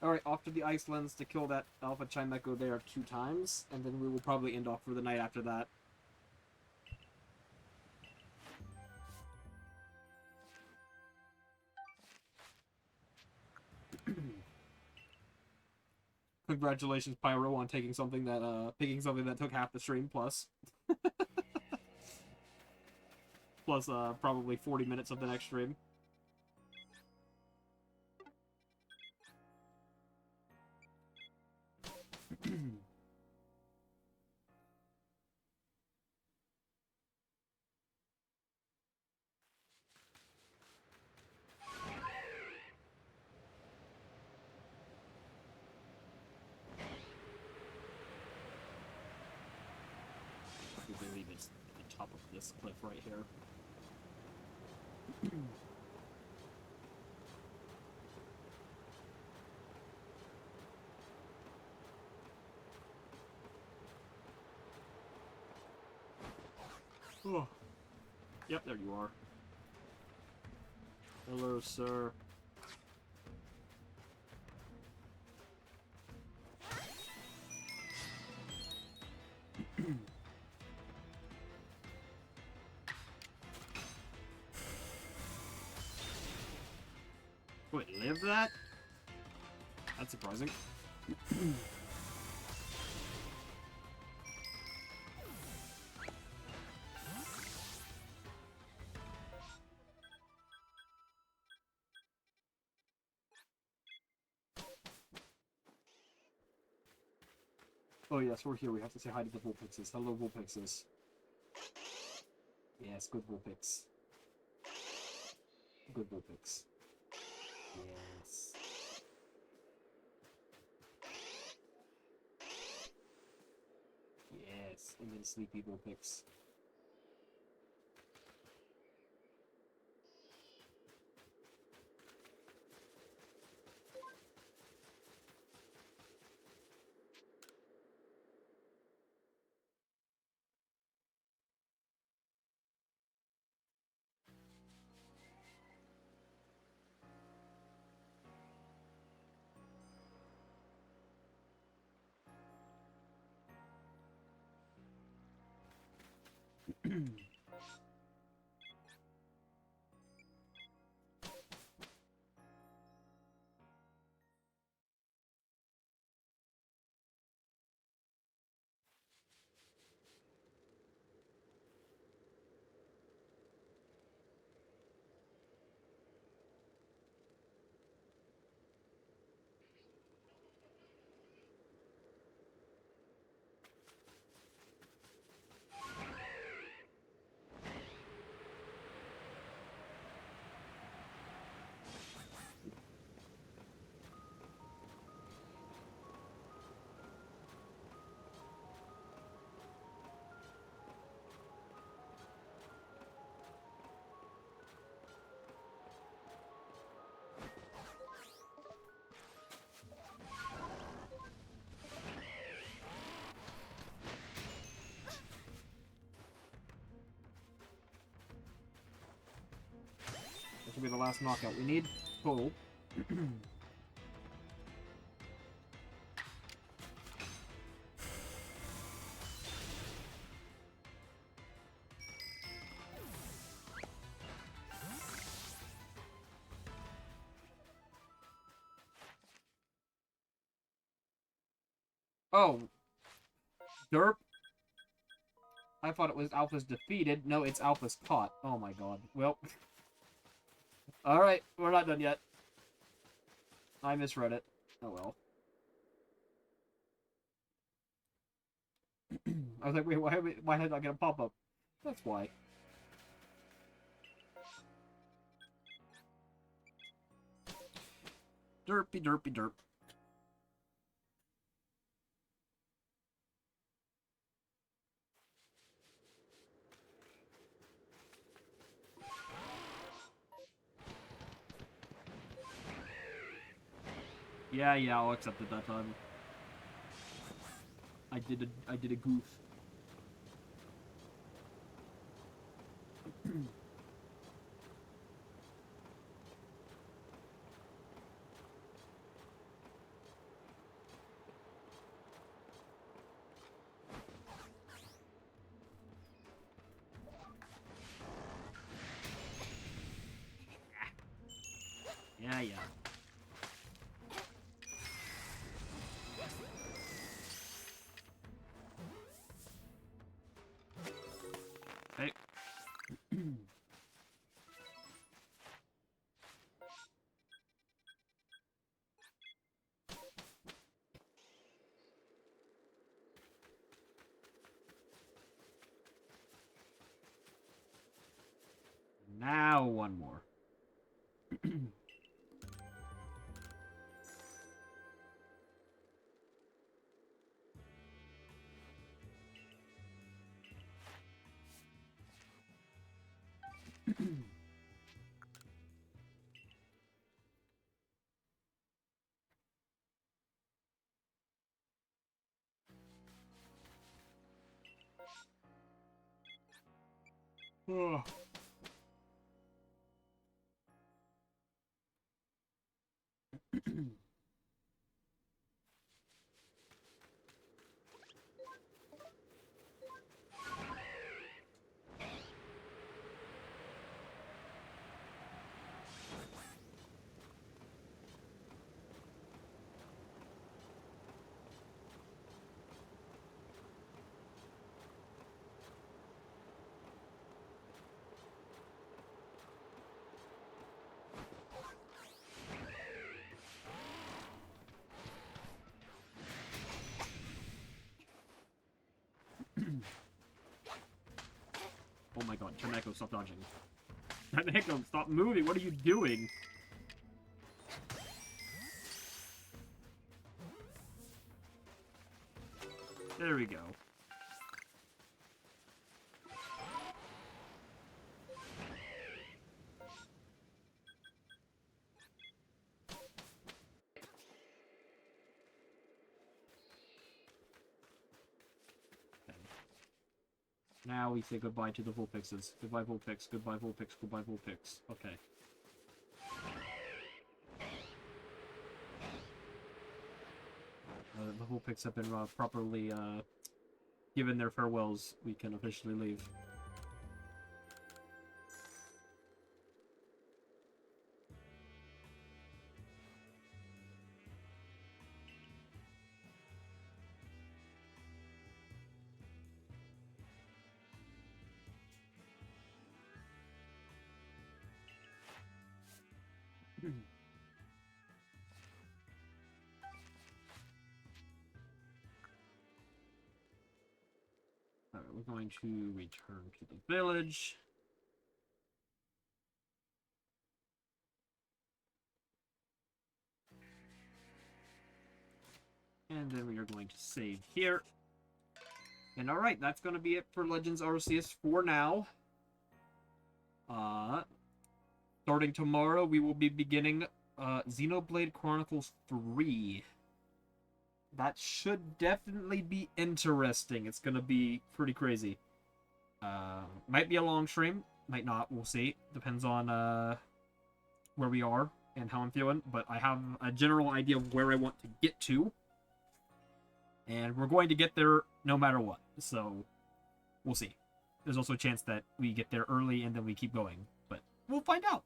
Alright, off to the Icelands to kill that Alpha Chimecho there 2 times, and then we will probably end off for the night after that. Congratulations, Pyro, on taking something that, picking something that took half the stream, plus. Plus, probably 40 minutes of the next stream. I believe it's at the top of this cliff right here. Oh. Yep, there you are. Hello, sir. Wait, live that? That's surprising. Oh yes, we're here. We have to say hi to the Vulpixes. Hello, Vulpixes. Yes, good Vulpix. Good Vulpix. Yes. Yes, and then sleepy Vulpix. This will be the last knockout we need. Total. Oh. Derp. I thought it was Alpha's defeated. No, it's Alpha's caught. Oh my god. Well. Alright, we're not done yet. I misread it. Oh well. I was like, wait, why did I get a pop-up? That's why. Derpy, derpy, derp. Yeah, I'll accept it that time. I did a goof. Yeah. Hey. Now one more. Oh. Oh my god, Kaneko, stop dodging. Kaneko, stop moving, what are you doing? There we go. Now we say goodbye to the Vulpixes. Goodbye Vulpix, goodbye Vulpix, goodbye Vulpix. Okay. The Vulpix have been properly given their farewells. We can officially leave. Alright, we're going to return to the village. And then we are going to save here. And alright, that's going to be it for Legends Arceus for now. Starting tomorrow, we will be beginning Xenoblade Chronicles 3. That should definitely be interesting. It's going to be pretty crazy. Might be a long stream, might not, we'll see. Depends on where we are and how I'm feeling. But I have a general idea of where I want to get to. And we're going to get there no matter what. So, we'll see. There's also a chance that we get there early and then we keep going. But we'll find out.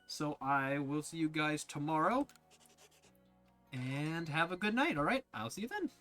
So, I will see you guys tomorrow. And have a good night, alright? I'll see you then.